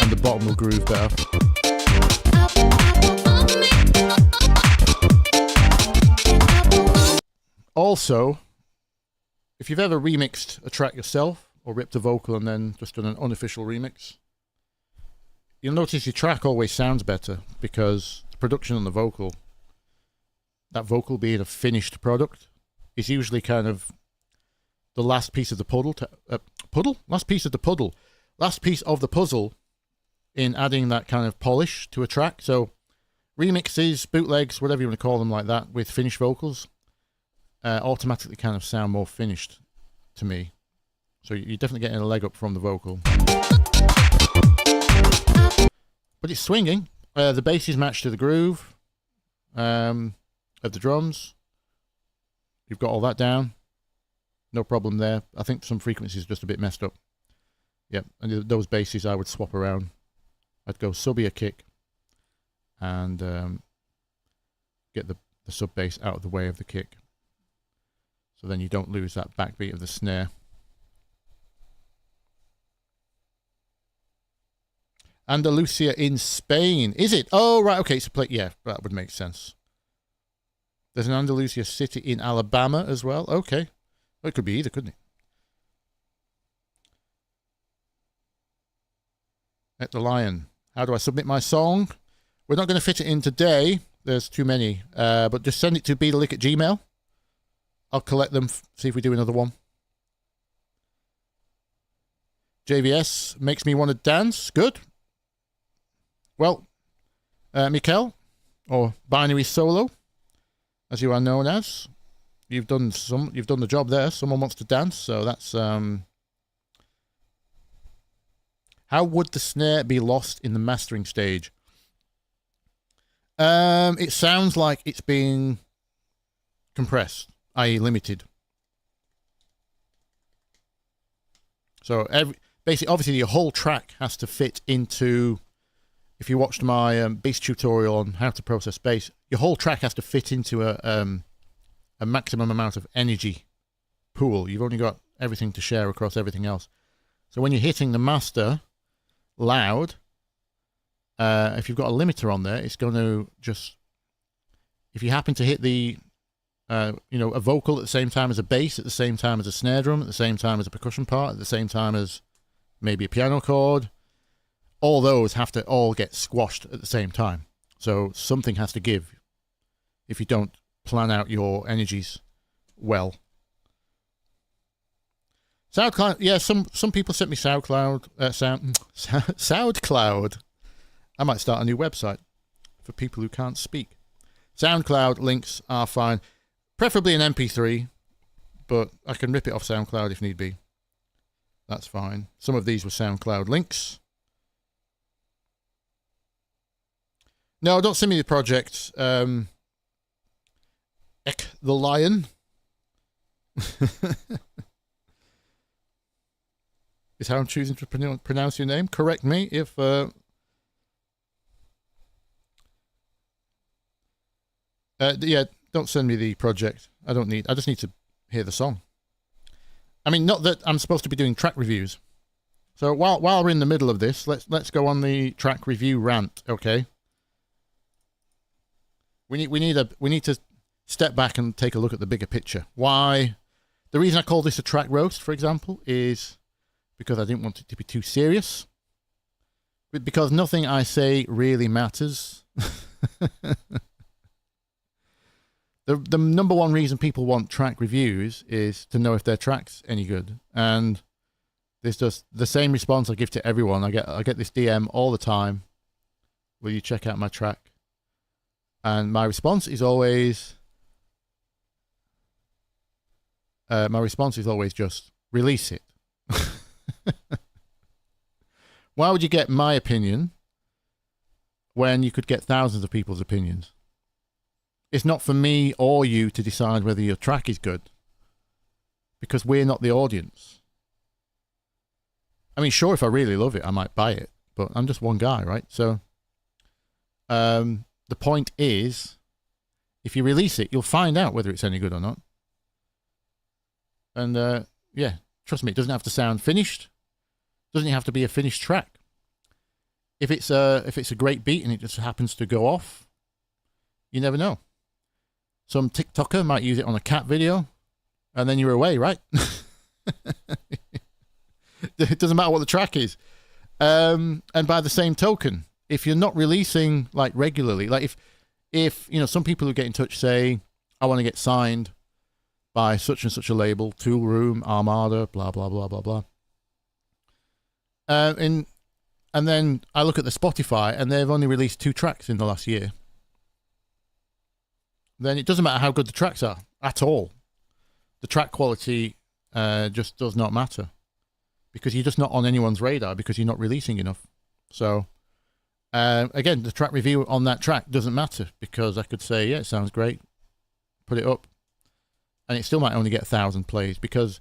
And the bottom will groove better. Also, if you've ever remixed a track yourself, or ripped a vocal and then just done an unofficial remix, you'll notice your track always sounds better because the production on the vocal, that vocal being a finished product, is usually kind of the last piece of the last piece of the puzzle in adding that kind of polish to a track. So remixes, bootlegs, whatever you want to call them like that, with finished vocals, automatically kind of sound more finished to me. So you're definitely getting a leg up from the vocal. But it's swinging. The bass is matched to the groove of the drums. You've got all that down. No problem there. I think some frequencies just a bit messed up. Yep, and those basses I would swap around. I'd go subby a kick and get the sub bass out of the way of the kick. So then you don't lose that backbeat of the snare. Andalusia in Spain. Is it? Oh, right. Okay. So yeah, that would make sense. There's an Andalusia city in Alabama as well. Okay. Well, it could be either, couldn't it? At the Lion. How do I submit my song? We're not going to fit it in today. There's too many. But just send it to Bthelick at Gmail. I'll collect them, see if we do another one. JVS makes me want to dance. Good. Well, Mikel, or Binary Solo, as you are known as, you've done the job there. Someone wants to dance, so that's how would the snare be lost in the mastering stage? It sounds like it's being compressed, i.e. limited. So basically, obviously, your whole track has to fit into. If you watched my bass tutorial on how to process bass, your whole track has to fit into a maximum amount of energy pool. You've only got everything to share across everything else. So when you're hitting the master loud, if you've got a limiter on there, it's going to just. If you happen to hit the, a vocal at the same time as a bass, at the same time as a snare drum, at the same time as a percussion part, at the same time as maybe a piano chord. All those have to all get squashed at the same time. So something has to give if you don't plan out your energies well. SoundCloud, yeah, some people sent me SoundCloud. SoundCloud. I might start a new website for people who can't speak. SoundCloud links are fine. Preferably an MP3, but I can rip it off SoundCloud if need be. That's fine. Some of these were SoundCloud links. No, don't send me the project. Ek the Lion. Is how I'm choosing to pronounce your name. Correct me if... yeah, don't send me the project. I just need to hear the song. I mean, not that I'm supposed to be doing track reviews. So while we're in the middle of this, let's go on the track review rant, okay? We need to step back and take a look at the bigger picture. Why? The reason I call this a track roast, for example, is because I didn't want it to be too serious. But because nothing I say really matters. The number one reason people want track reviews is to know if their track's any good. And there's just the same response I give to everyone. I get this DM all the time. Will you check out my track? And my response is always just release it. Why would you get my opinion when you could get thousands of people's opinions? it's not for me or you to decide whether your track is good, because we're not the audience. I mean, sure, if I really love it, I might buy it, but I'm just one guy, right? So the point is, if you release it, you'll find out whether it's any good or not. And yeah, trust me, it doesn't have to sound finished. It doesn't have to be a finished track. If it's a great beat and it just happens to go off, you never know. Some TikToker might use it on a cat video, and then you're away, right? It doesn't matter what the track is. And by the same token, if you're not releasing like regularly, like if you know, some people who get in touch say, I want to get signed by such and such a label, Tool Room, Armada, blah blah blah blah blah. And then I look at the Spotify and they've only released 2 tracks in the last year. Then it doesn't matter how good the tracks are at all. The track quality just does not matter, because you're just not on anyone's radar because you're not releasing enough. So again, the track review on that track doesn't matter, because I could say, yeah, it sounds great, put it up, and it still might only get 1,000 plays, because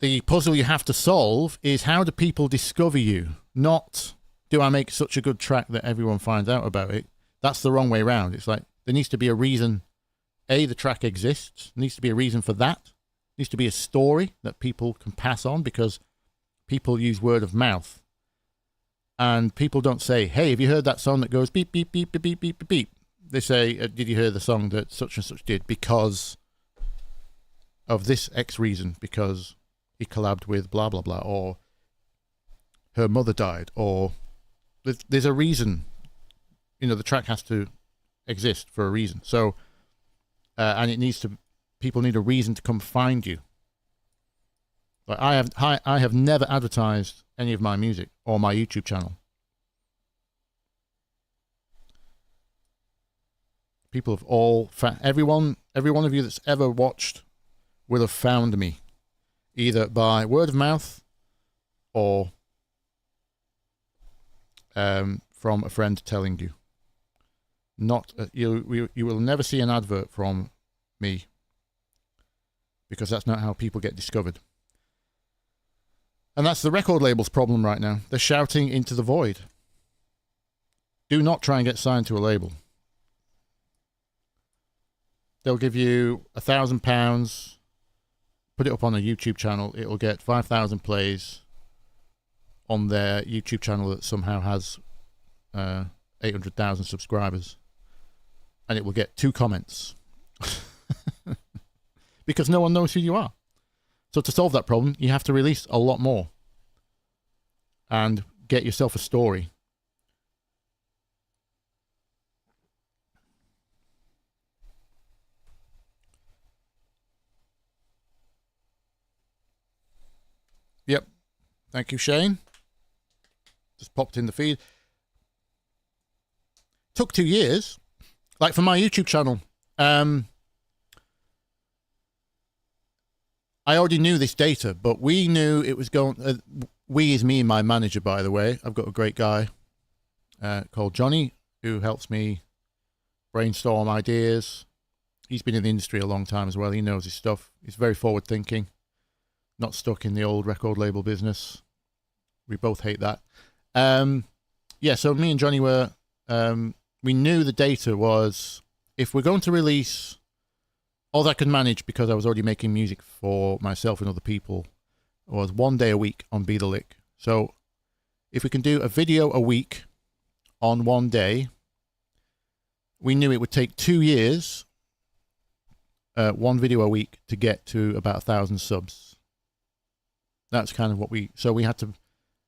the puzzle you have to solve is, how do people discover you? Not, do I make such a good track that everyone finds out about it? That's the wrong way around. It's like, there needs to be a reason. A, the track exists. There needs to be a reason for that. There needs to be a story that people can pass on, because people use word of mouth. And people don't say, hey, have you heard that song that goes beep, beep, beep, beep, beep, beep, beep? They say, did you hear the song that such and such did because of this X reason? Because he collabed with blah, blah, blah, or her mother died, or there's a reason. You know, the track has to exist for a reason. So, and it needs to, people need a reason to come find you. Like I have never advertised any of my music or my YouTube channel. People have all, every one of you that's ever watched will have found me either by word of mouth or from a friend telling you. Not you will never see an advert from me, because that's not how people get discovered. And that's the record label's problem right now. They're shouting into the void. Do not try and get signed to a label. They'll give you £1,000, put it up on a YouTube channel. It'll get 5,000 plays on their YouTube channel that somehow has 800,000 subscribers. And it will get 2 comments. Because no one knows who you are. So to solve that problem, you have to release a lot more and get yourself a story. Yep. Thank you, Shane. Just popped in the feed. Took 2 years. Like for my YouTube channel, I already knew this data, but we knew it was going, we is me and my manager, by the way. I've got a great guy called Johnny who helps me brainstorm ideas. He's been in the industry a long time as well. He knows his stuff. He's very forward thinking, not stuck in the old record label business. We both hate that. Yeah, so me and Johnny were, we knew the data was, if we're going to release, all that I could manage, because I was already making music for myself and other people, was 1 day a week on Bthelick. So if we can do a video a week on 1 day, we knew it would take 2 years, 1 video a week, to get to about 1,000 subs. That's kind of what so we had to,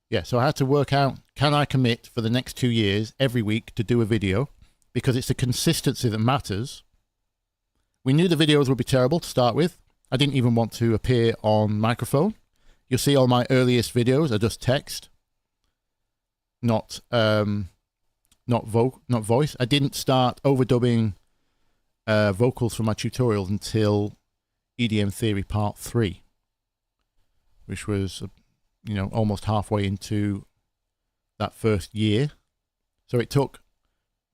yeah, so I had to work out, can I commit for the next 2 years every week to do a video? Because it's the consistency that matters. We knew the videos would be terrible to start with. I didn't even want to appear on microphone. You'll see all my earliest videos are just text, not voice. I didn't start overdubbing vocals for my tutorials until EDM Theory Part 3, which was, you know, almost halfway into that first year. So it took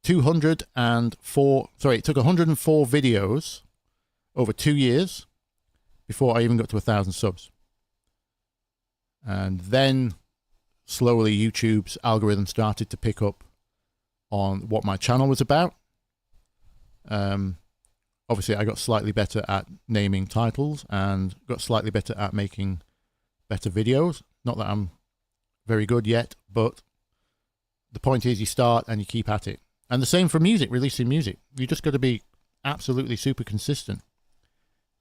204, sorry, it took 104 videos over 2 years before I even got to 1,000 subs. And then slowly YouTube's algorithm started to pick up on what my channel was about. Obviously, I got slightly better at naming titles and got slightly better at making better videos. Not that I'm very good yet, but the point is you start and you keep at it. And the same for music, releasing music. You just got to be absolutely super consistent.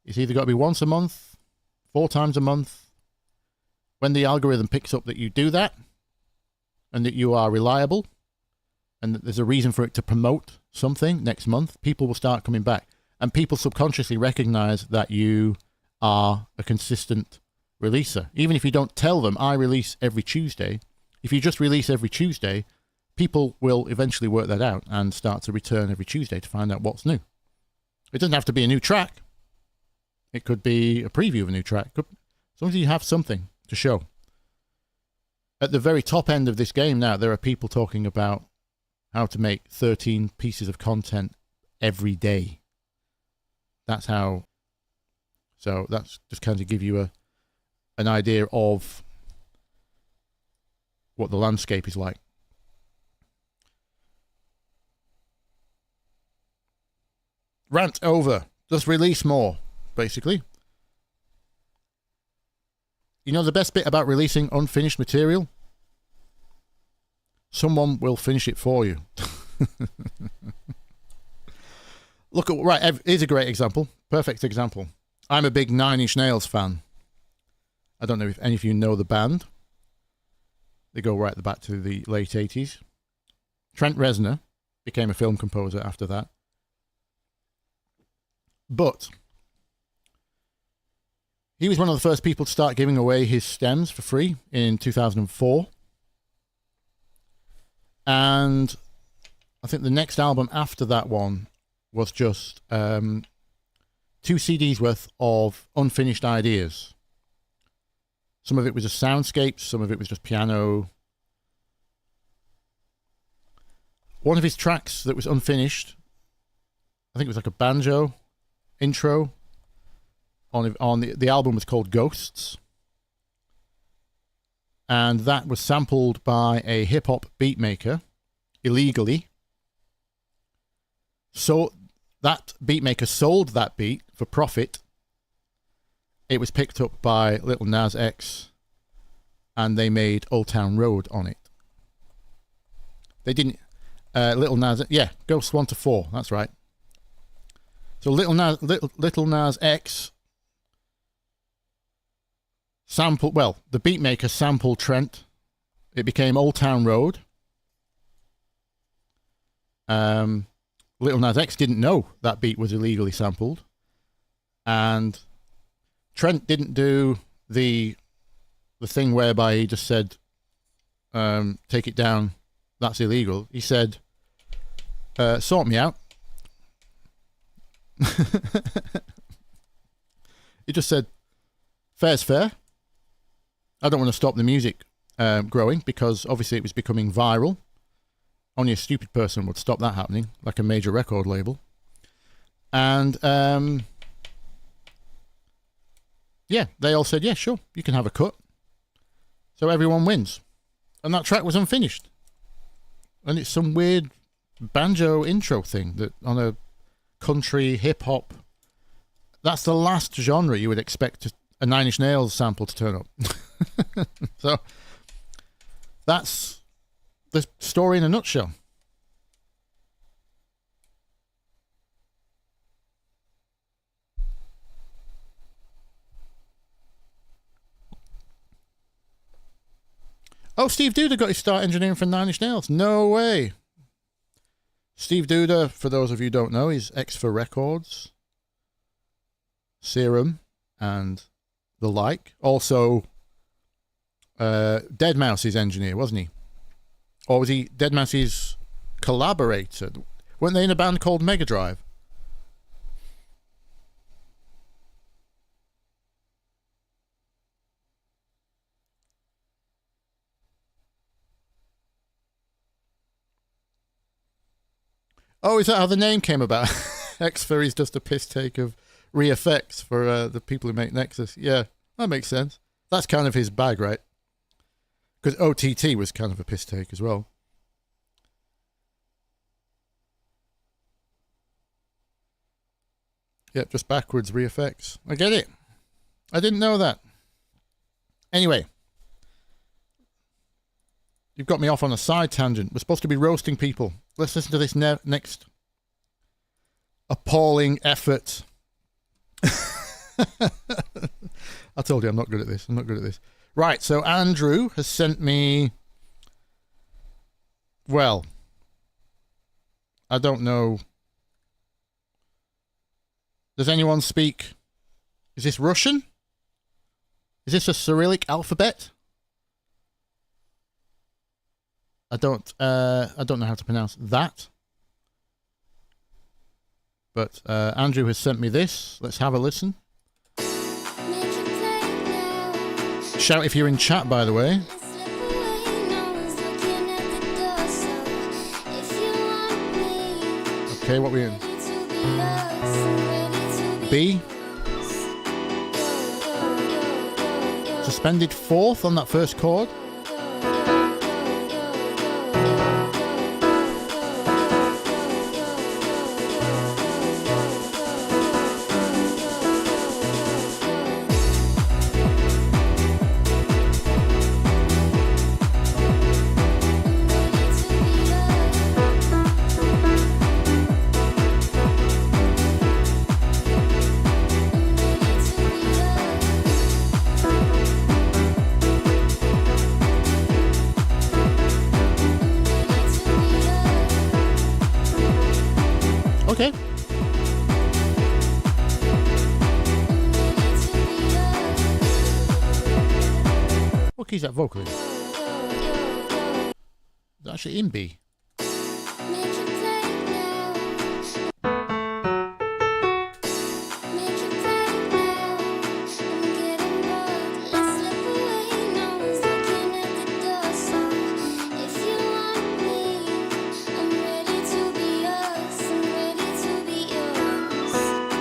It's either got to be once a month, 4 times a month. When the algorithm picks up that you do that and that you are reliable and that there's a reason for it to promote something next month, people will start coming back. And people subconsciously recognize that you are a consistent releaser. Even if you don't tell them, I release every Tuesday. If you just release every Tuesday, people will eventually work that out and start to return every Tuesday to find out what's new. It doesn't have to be a new track. It could be a preview of a new track. As long as you have something to show. At the very top end of this game now, there are people talking about how to make 13 pieces of content every day. That's how. So that's just kind of give you an idea of what the landscape is like. Rant over. Just release more, basically. You know the best bit about releasing unfinished material? Someone will finish it for you. Look at, right, here's a great example. Perfect example. I'm a big Nine Inch Nails fan. I don't know if any of you know the band. They go right back to the late 80s. Trent Reznor became a film composer after that. But he was one of the first people to start giving away his stems for free in 2004. And I think the next album after that one was just 2 CDs worth of unfinished ideas. Some of it was just soundscapes, some of it was just piano. One of his tracks that was unfinished, I think it was like a banjo intro on the album was called Ghosts. And that was sampled by a hip-hop beat maker illegally. So that beat maker sold that beat for profit. It was picked up by Lil Nas X and they made Old Town Road on it. They didn't... Lil Nas... Yeah, Ghosts 1 to 4, that's right. So Lil Nas X sampled... Well, the beat maker sampled Trent. It became Old Town Road. Lil Nas X didn't know that beat was illegally sampled. And Trent didn't do the thing whereby he just said, take it down, that's illegal. He said, sort me out. He just said, fair's fair. I don't want to stop the music growing because obviously it was becoming viral. Only a stupid person would stop that happening, like a major record label. And yeah, they all said, yeah, sure, you can have a cut. So everyone wins. And that track was unfinished. And it's some weird banjo intro thing that on a country hip-hop, that's the last genre you would expect a Nine Inch Nails sample to turn up. So that's the story in a nutshell. Oh, Steve Duda got his start engineering for Nine Inch Nails. No way. Steve Duda, for those of you who don't know, is X4 Records, Serum, and the like. Also, deadmau5's engineer, wasn't he? Or was he deadmau5's collaborator? Weren't they in a band called Mega Drive? Oh, is that how the name came about? Xfer is just a piss take of re-effects for the people who make Nexus. Yeah, that makes sense. That's kind of his bag, right? Because OTT was kind of a piss take as well. Yep, just backwards re-effects. I get it. I didn't know that. Anyway. You've got me off on a side tangent. We're supposed to be roasting people. Let's listen to this next appalling effort. I told you I'm not good at this. I'm not good at this. Right, so Andrew has sent me... Well, I don't know... Does anyone speak... Is this Russian? Is this a Cyrillic alphabet? I don't know how to pronounce that. But Andrew has sent me this. Let's have a listen. Shout if you're in chat, by the way. Okay, what are we in? B. Suspended fourth on that first chord. Okay. What key's that vocal in? It's actually in B.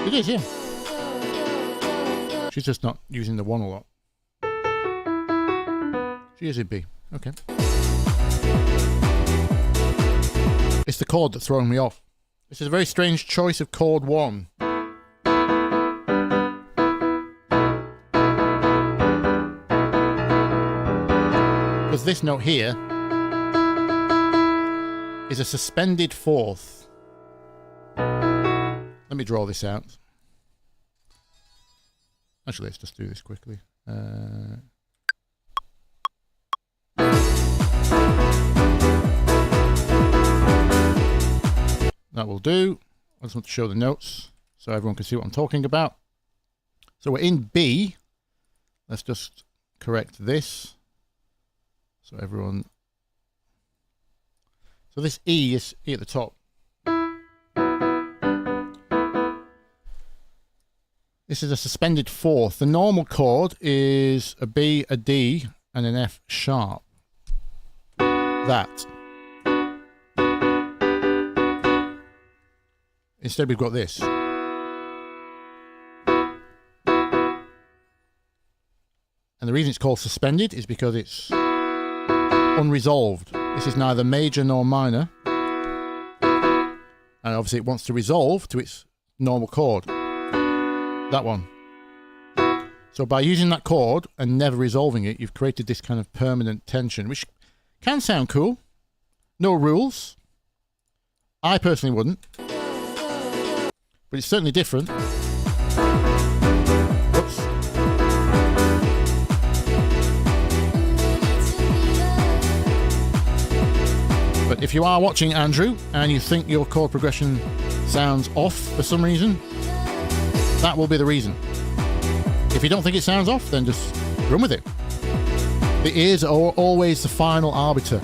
It is, yeah. She's just not using the one a lot. She is in B. Okay. It's the chord that's throwing me off. This is a very strange choice of chord 1. Because this note here is a suspended fourth. Let me draw this out. Actually, let's just do this quickly. That will do. I just want to show the notes so everyone can see what I'm talking about. So we're in B. Let's just correct this. So everyone... So this E is E at the top. This is a suspended fourth. The normal chord is a B, a D, and an F sharp. That. Instead we've got this. And the reason it's called suspended is because it's unresolved. This is neither major nor minor. And obviously it wants to resolve to its normal chord. That one. So by using that chord and never resolving it, you've created this kind of permanent tension, which can sound cool. No rules. I personally wouldn't. But it's certainly different. Oops. But if you are watching, Andrew, and you think your chord progression sounds off for some reason, that will be the reason. If you don't think it sounds off, then just run with it. The ears are always the final arbiter.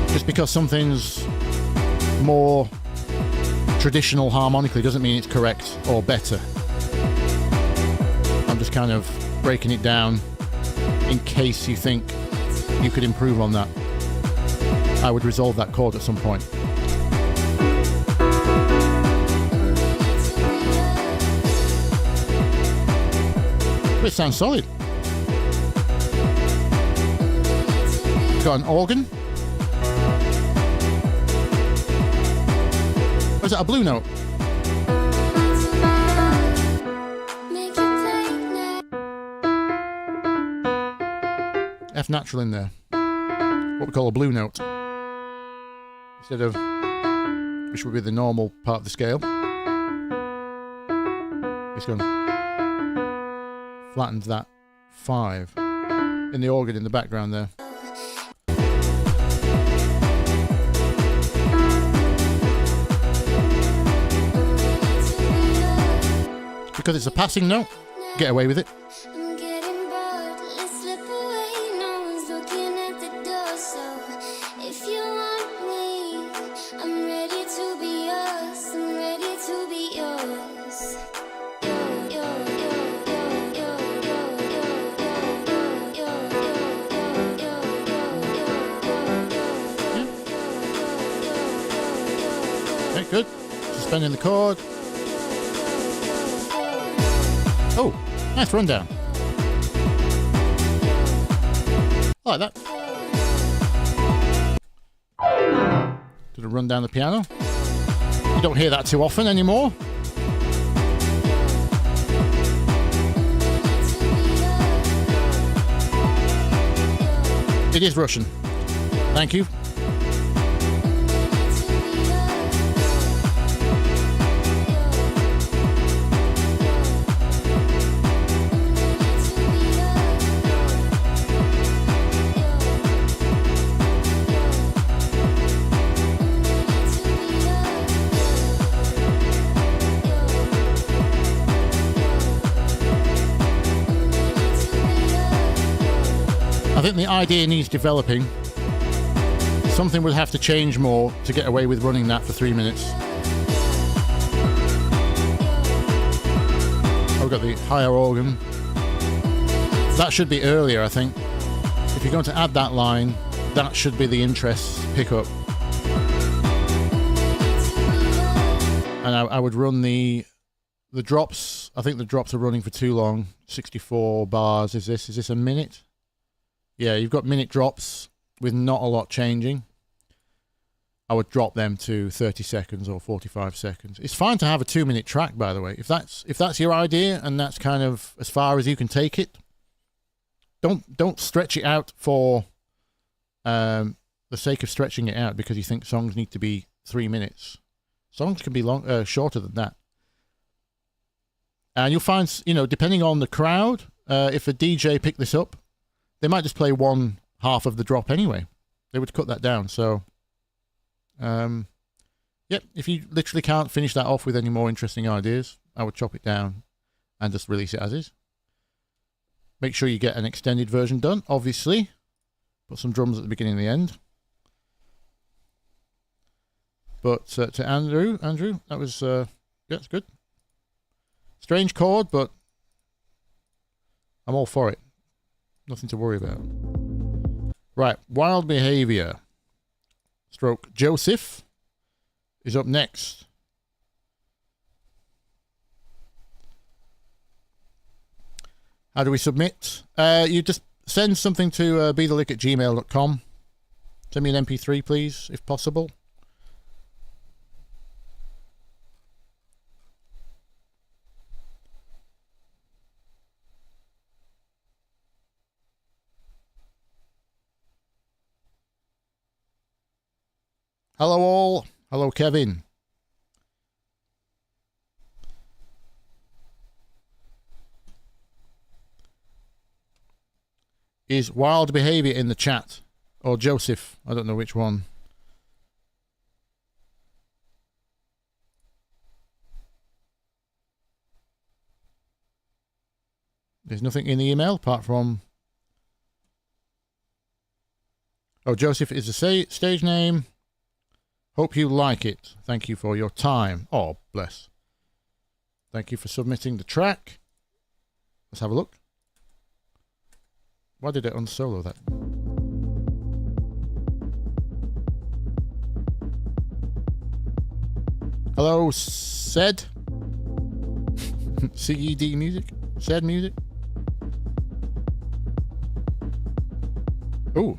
Just because something's more traditional harmonically doesn't mean it's correct or better. I'm just kind of breaking it down in case you think you could improve on that. I would resolve that chord at some point. But it sounds solid. It's got an organ. Or is that a blue note? F natural in there. What we call a blue note. Instead of, which would be the normal part of the scale. It's gone. Flattens that 5 in the organ in the background there. Because it's a passing note, get away with it. Okay, good. Suspending the chord. Oh, nice rundown. I like that. Did a run down the piano. You don't hear that too often anymore. It is Russian. Thank you. I think the idea needs developing. Something would have to change more to get away with running that for 3 minutes. I've got the higher organ. That should be earlier, I think. If you're going to add that line, that should be the interest pickup. And I would run the drops. I think the drops are running for too long. 64 bars. Is this a minute? Yeah, you've got minute drops with not a lot changing. I would drop them to 30 seconds or 45 seconds. It's fine to have a 2-minute track, by the way. If that's your idea and that's kind of as far as you can take it, don't stretch it out for the sake of stretching it out because you think songs need to be 3 minutes. Songs can be shorter than that. And you'll find, depending on the crowd, if a DJ picked this up, they might just play 1/2 of the drop anyway. They would cut that down. So, if you literally can't finish that off with any more interesting ideas, I would chop it down and just release it as is. Make sure you get an extended version done, obviously. Put some drums at the beginning and the end. But to Andrew, that was, it's good. Strange chord, but I'm all for it. Nothing to worry about. Right, Wild Behavior / Joseph is up next. How do we submit? You just send something to bthelick@gmail.com. Send me an MP3, please, if possible. Hello all. Hello Kevin. Is Wild Behavior in the chat? Or Joseph? I don't know which one. There's nothing in the email apart from... Oh, Joseph is the stage name. Hope you like it. Thank you for your time. Oh, bless. Thank you for submitting the track. Let's have a look. Why did it unsolo that? Hello, Ced. CED Music? Ced Music? Ooh.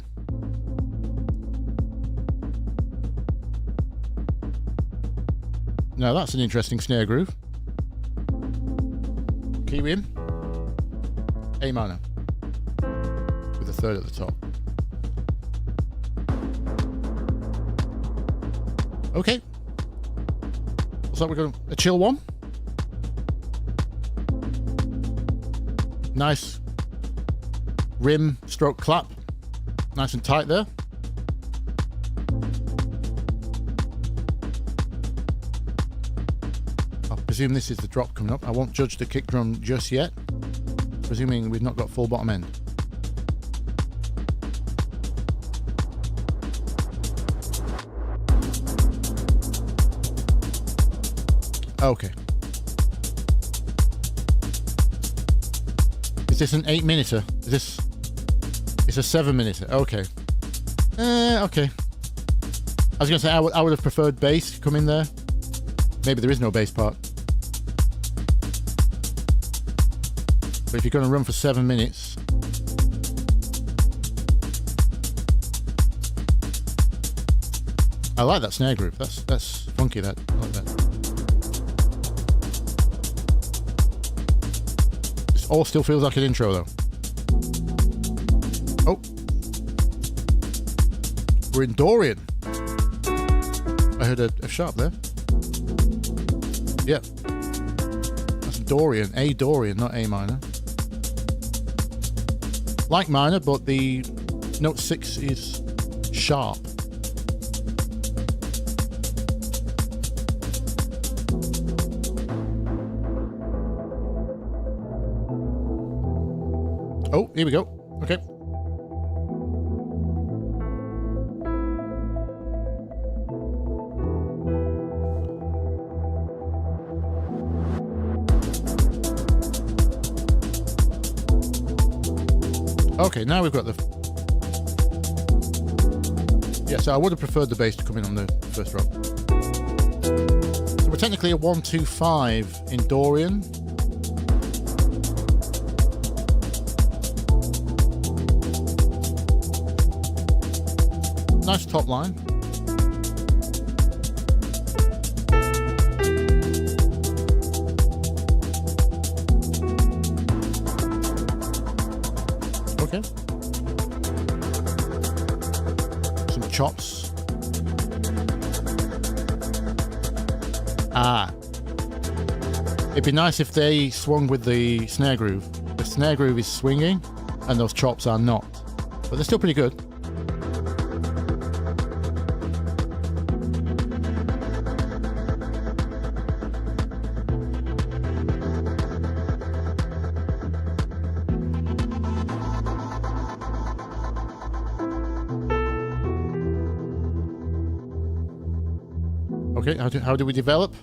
Now that's an interesting snare groove. Key in. A minor. With a third at the top. Okay. Looks like we're going a chill one. Nice rim stroke clap. Nice and tight there. I presume this is the drop coming up. I won't judge the kick drum just yet, presuming we've not got full bottom end. Okay. Is this an 8-minuter? Is this... It's a 7-minuter. Okay. Okay. I was going to say, I would have preferred bass to come in there. Maybe there is no bass part. But if you're going to run for 7 minutes... I like that snare groove. That's funky, that. I like that. This all still feels like an intro, though. Oh. We're in Dorian. I heard a F sharp there. Yeah. That's Dorian. A Dorian, not A minor. Like minor, but the note 6 is sharp. Oh, here we go. Okay. Okay, now we've got the... Yeah, so I would have preferred the bass to come in on the first drop. So we're technically a 1-2-5 in Dorian. Nice top line. Okay. Some chops. Ah. It'd be nice if they swung with the snare groove. The snare groove is swinging and those chops are not. But they're still pretty good. Okay, how do we develop?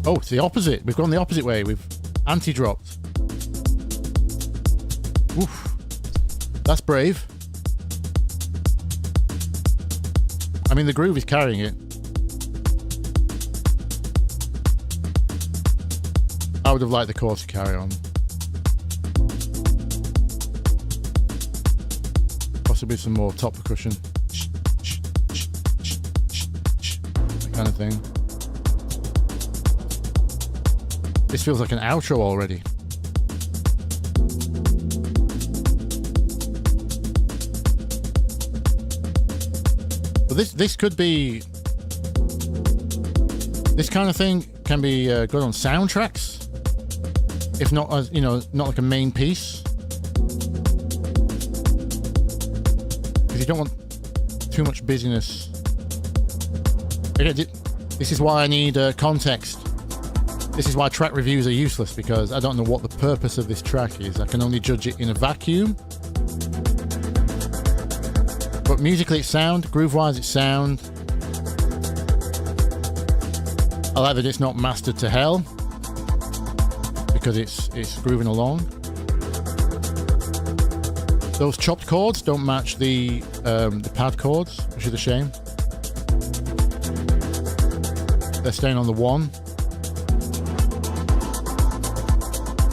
Oh, it's the opposite. We've gone the opposite way. We've anti-dropped. Oof. That's brave. I mean, the groove is carrying it. I would have liked the chorus to carry on. Possibly some more top percussion. That kind of thing. This feels like an outro already. But this could be... This kind of thing can be good on soundtracks. If not, as you know, not like a main piece, because you don't want too much busyness. Again, this is why I need context. This is why track reviews are useless, because I don't know what the purpose of this track is. I can only judge it in a vacuum. But musically it's sound, groove-wise it's sound. I like that it's not mastered to hell, because it's grooving along. Those chopped chords don't match the pad chords, which is a shame. They're staying on the 1.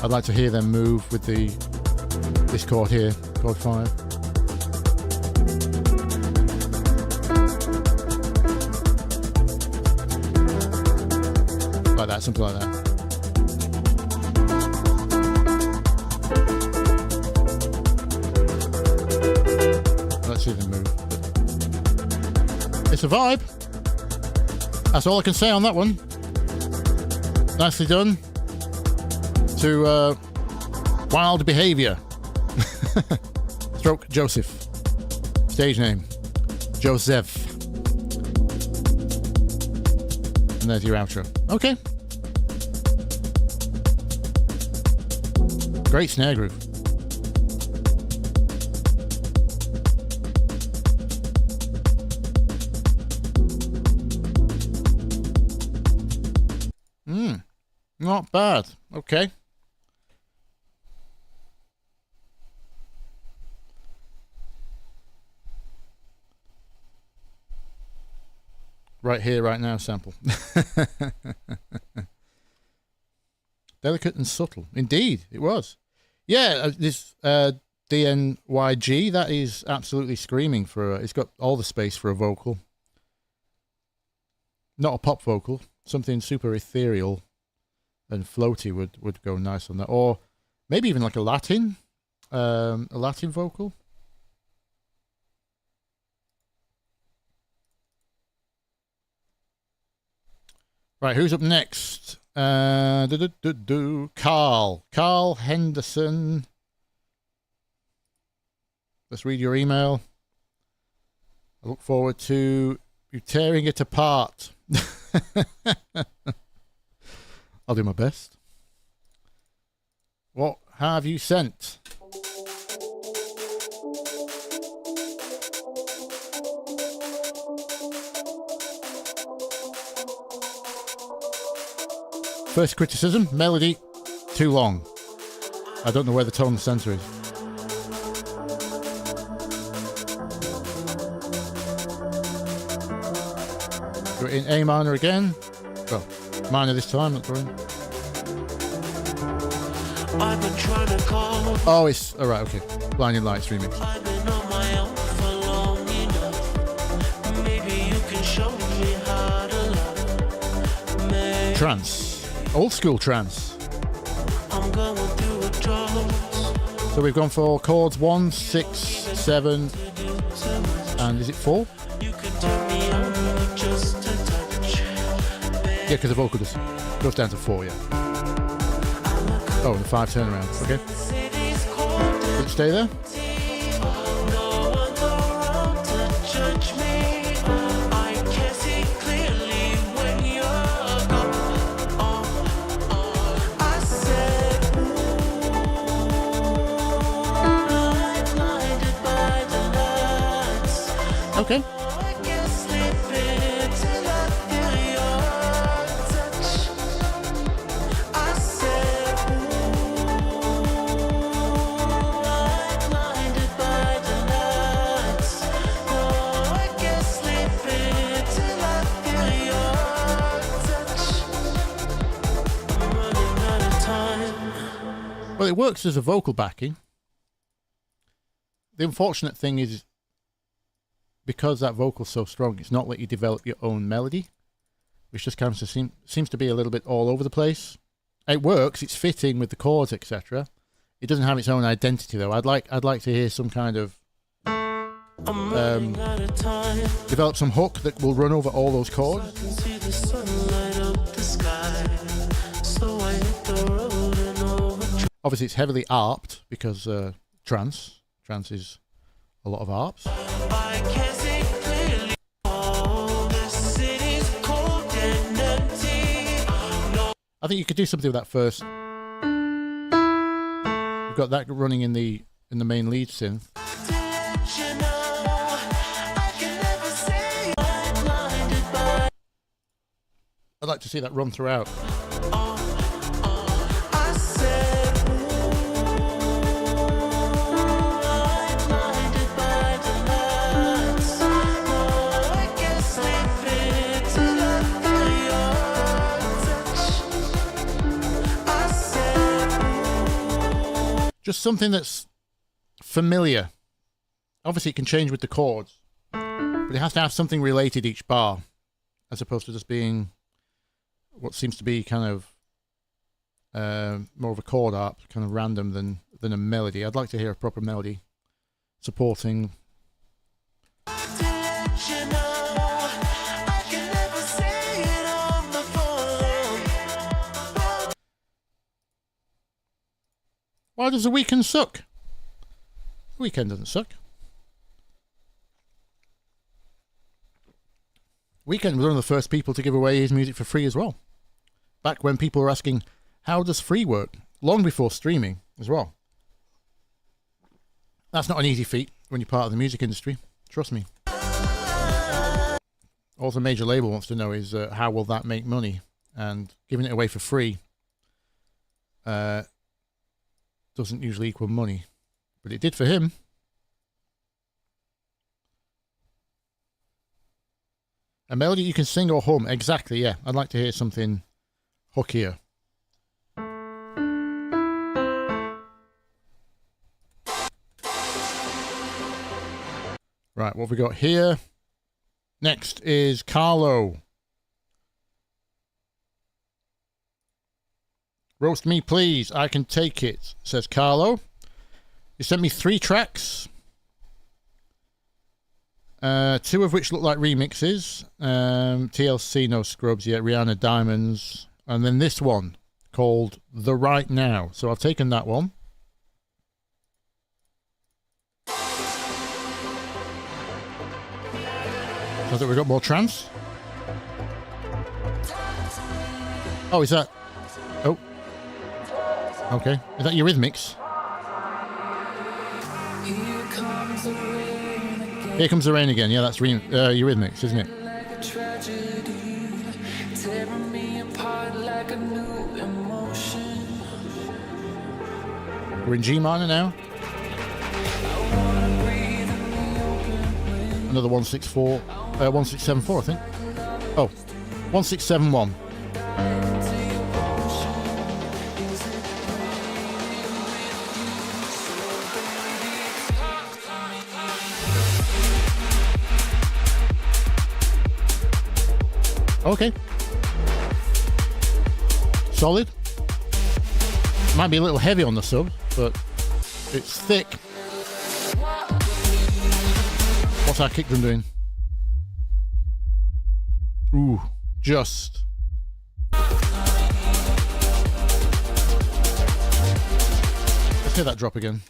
I'd like to hear them move with this chord here, chord 5. Like that, something like that. Let's see them move. It's a vibe. That's all I can say on that one. Nicely done. To Wild Behaviour. Stroke Joseph. Stage name Joseph. And there's your outro. Okay. Great snare groove. Not bad. Okay. Right here, right now sample. Delicate and subtle. Indeed, it was. Yeah, this DNYG, that is absolutely screaming for it's got all the space for a vocal. Not a pop vocal. Something super ethereal and floaty would go nice on that. Or maybe even like a Latin vocal. Right, who's up next? Carl Henderson. Let's read your email. I look forward to you tearing it apart. I'll do my best. What have you sent? First criticism, melody, too long. I don't know where the tone center is. Go in A minor again. Well, minor this time, not going. I've been trying to call. Oh, it's alright, okay. Blinding Lights remix. I've been on my own for long enough. Maybe you can show me how to love. Maybe Trance. Old school trance. I'm going through a drought. So we've gone for chords 1, 6, 7, and is it 4? You can turn me on with just a touch. Yeah, because the vocal just goes down to 4, yeah. Oh, and 5 turnarounds, okay. City's cold. Did it stay there? No one's around to judge me. I can see clearly when you're gone. I said, I'm blinded by the lights. Okay. I can't sleep till I feel your touch. I said, I'm blinded by the lights. Oh, I can't sleep till I feel your touch. I'm running out of time. Well, it works as a vocal backing. The unfortunate thing is, because that vocal's so strong, it's not let you develop your own melody, which just kind of seems to be a little bit all over the place. It works, it's fitting with the chords, etc. It doesn't have its own identity, though. I'd like to hear some kind of I'm running out of time. develop some hook that will run over all those I chords. can see the sun light up the sky. So I hit the road and overdrive. Obviously, it's heavily arped because trance is a lot of arps. I can't see clearly. Oh, the city's cold and empty. No, I think you could do something with that first. We've got that running in the main lead synth. to let you know, I can never say I'm blinded by. I'd like to see that run throughout. I said, I'm blinded by the lights. Oh, I can't sleep till I feel your Just something that's familiar. Obviously, it can change with the chords, but it has to have something related each bar, as opposed to just being what seems to be kind of more of a chord art, kind of random than a melody. I'd like to hear a proper melody supporting. Why does the weekend suck? The weekend doesn't suck. Weekend was one of the first people to give away his music for free as well. Back when people were asking, how does free work? Long before streaming as well. That's not an easy feat when you're part of the music industry. Trust me. All the major label wants to know is how will that make money? And giving it away for free doesn't usually equal money. But it did for him. A melody you can sing or hum. Exactly, yeah. I'd like to hear something hookier. Right, what have we got here? Next is Carlo. Roast me, please. I can take it, says Carlo. You sent me 3 tracks. 2 of which look like remixes. TLC, No Scrubs yet. Rihanna, Diamonds. And then this one called The Right Now. So I've taken that one. I think we've got more trance. Oh, is that... Oh. Okay. Is that Eurythmics? Here Comes the Rain Again. Yeah, that's Eurythmics, isn't it? We're in G minor now. Another 1674, I think. Oh, 1671. Okay. Solid. Might be a little heavy on the sub, but it's thick. What's our kick drum doing? Ooh, just. Let's hear that drop again.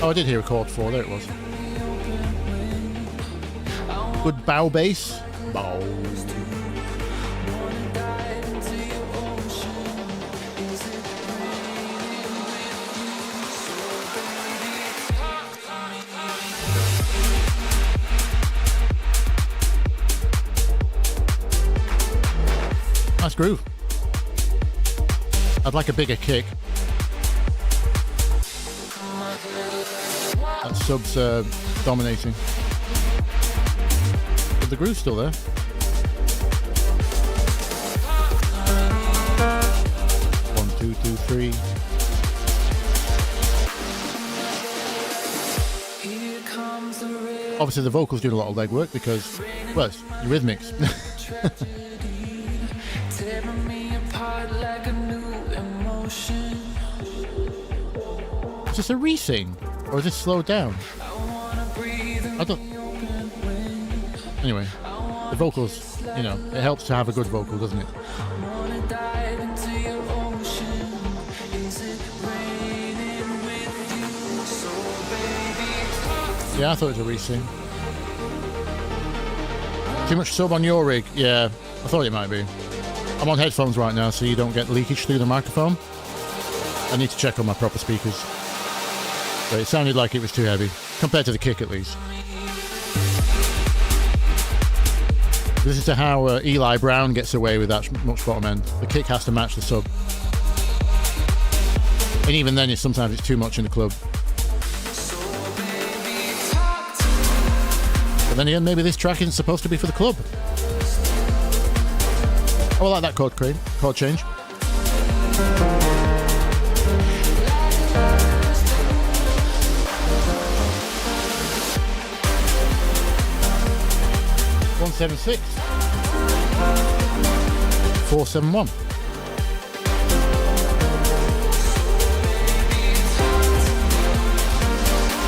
Oh, I did hear a chord 4. There it was. Good bow bass. Bow. Nice groove. I'd like a bigger kick. That sub's dominating. But the groove's still there. One, two, two, three. Obviously the vocal's doing a lot of legwork because, well, it's Eurythmics. Is this a re-sing? Or is this slowed down? I don't... Anyway, the vocals, you know, it helps to have a good vocal, doesn't it? Yeah, I thought it was a re-sing. Too much sub on your rig? Yeah, I thought it might be. I'm on headphones right now, so you don't get leakage through the microphone. I need to check on my proper speakers. But it sounded like it was too heavy, compared to the kick at least. Listen to how Eli Brown gets away with that much bottom end. The kick has to match the sub. And even then, sometimes it's too much in the club. But then again, maybe this track isn't supposed to be for the club. Oh, I like that chord change. 176. 471.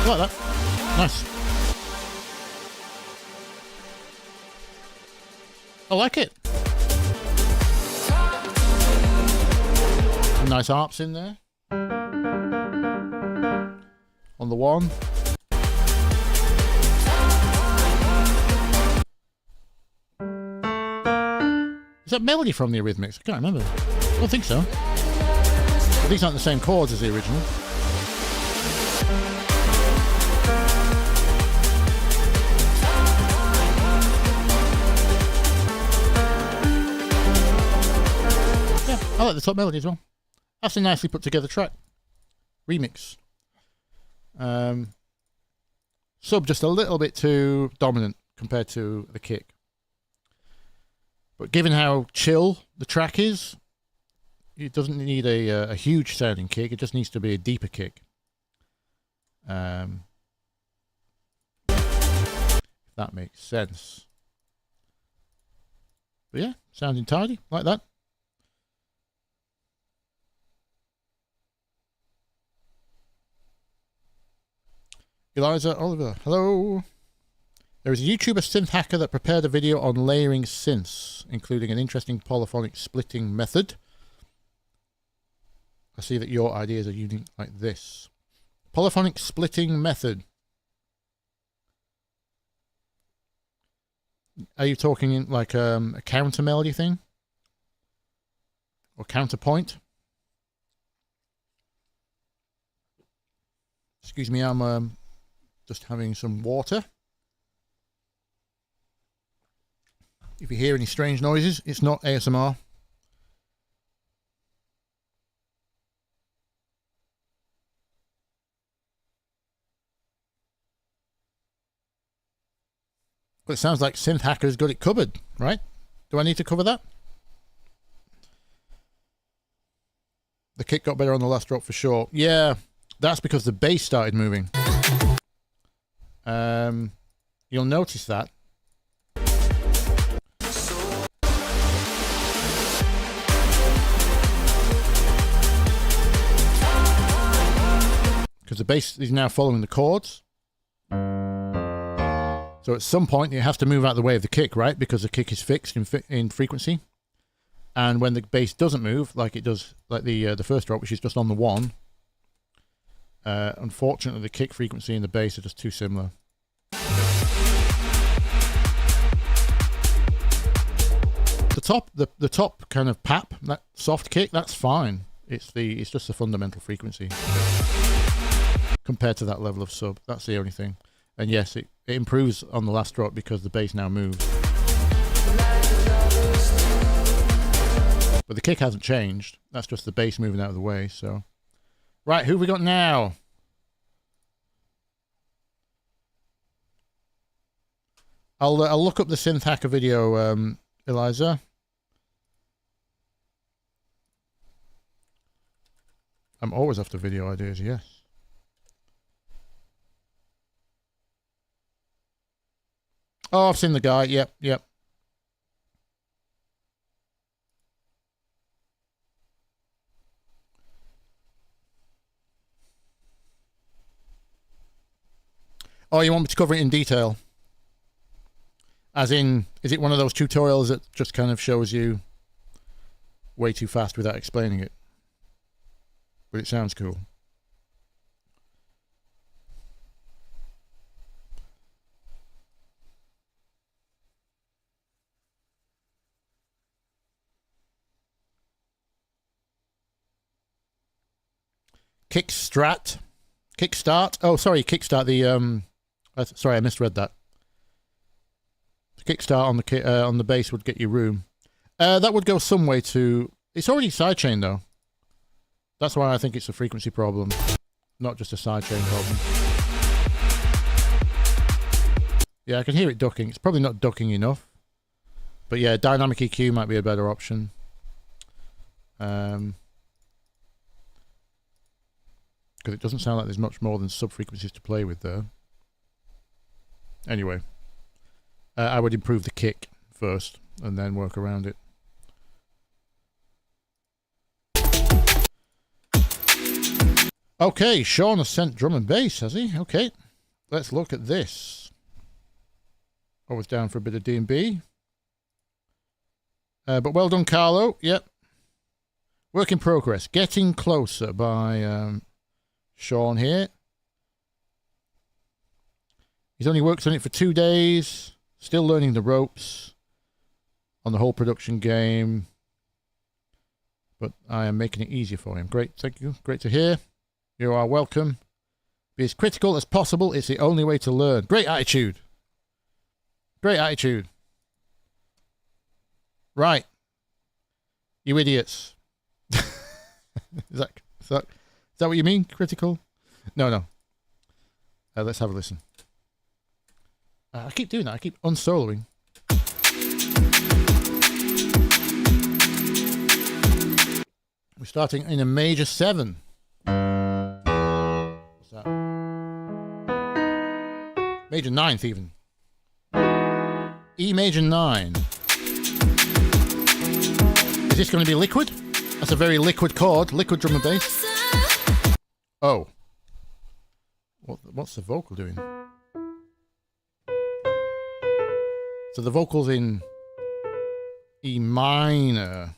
I like that. Nice. I like it. Some nice harps in there. On the one. Is that melody from the Eurythmics? I can't remember. I don't think so. But these aren't the same chords as the original. Yeah, I like the top melody as well. That's a nicely put together track. Remix. Sub just a little bit too dominant compared to the kick. But given how chill the track is, it doesn't need a huge sounding kick. It just needs to be a deeper kick. If that makes sense. But yeah, sounding tidy like that. Eliza Oliver, hello. There is a YouTuber synth hacker that prepared a video on layering synths, including an interesting polyphonic splitting method. I see that your ideas are unique like this. Polyphonic splitting method. Are you talking in like a counter melody thing? Or counterpoint? Excuse me, I'm just having some water. If you hear any strange noises, it's not ASMR. But it sounds like Synth Hacker's got it covered, right? Do I need to cover that? The kick got better on the last drop for sure. Yeah, that's because the bass started moving. You'll notice that. Because the bass is now following the chords. So at some point you have to move out of the way of the kick, right? Because the kick is fixed in frequency. And when the bass doesn't move, like it does, like the first drop, which is just on the one, unfortunately the kick frequency and the bass are just too similar. The top kind of pap, that soft kick, that's fine. It's just the fundamental frequency compared to that level of sub. That's the only thing. And yes, it improves on the last drop because the bass now moves. But the kick hasn't changed. That's just the bass moving out of the way. So, right, who have we got now? I'll look up the Synth Hacker video, Eliza. I'm always after video ideas, yes. Oh, I've seen the guy. Yep, yep. Oh, you want me to cover it in detail? As in, is it one of those tutorials that just kind of shows you way too fast without explaining it? But it sounds cool. Kickstart. Oh, sorry, kickstart. Sorry, I misread that. Kickstart on the bass would get you room. That would go some way to. It's already sidechain though. That's why I think it's a frequency problem, not just a sidechain problem. Yeah, I can hear it ducking. It's probably not ducking enough, but yeah, dynamic EQ might be a better option. Because it doesn't sound like there's much more than sub frequencies to play with there. Anyway, I would improve the kick first and then work around it. Okay, Sean has sent drum and bass, has he? Okay, let's look at this. Always down for a bit of D&B. But well done, Carlo. Yep. Work in progress. Getting Closer by Sean here. He's only worked on it for 2 days. Still learning the ropes on the whole production game. But I am making it easier for him. Great, thank you. Great to hear. You are welcome. Be as critical as possible. It's the only way to learn. Great attitude. Great attitude. Right. You idiots. Is that what you mean? Critical? No. Let's have a listen. I keep doing that. I keep unsoloing. We're starting in a major 7. What's that? Major 9th even. E major 9. Is this going to be liquid? That's a very liquid chord. Liquid drum and bass. Oh. What's the vocal doing? So the vocal's in E minor.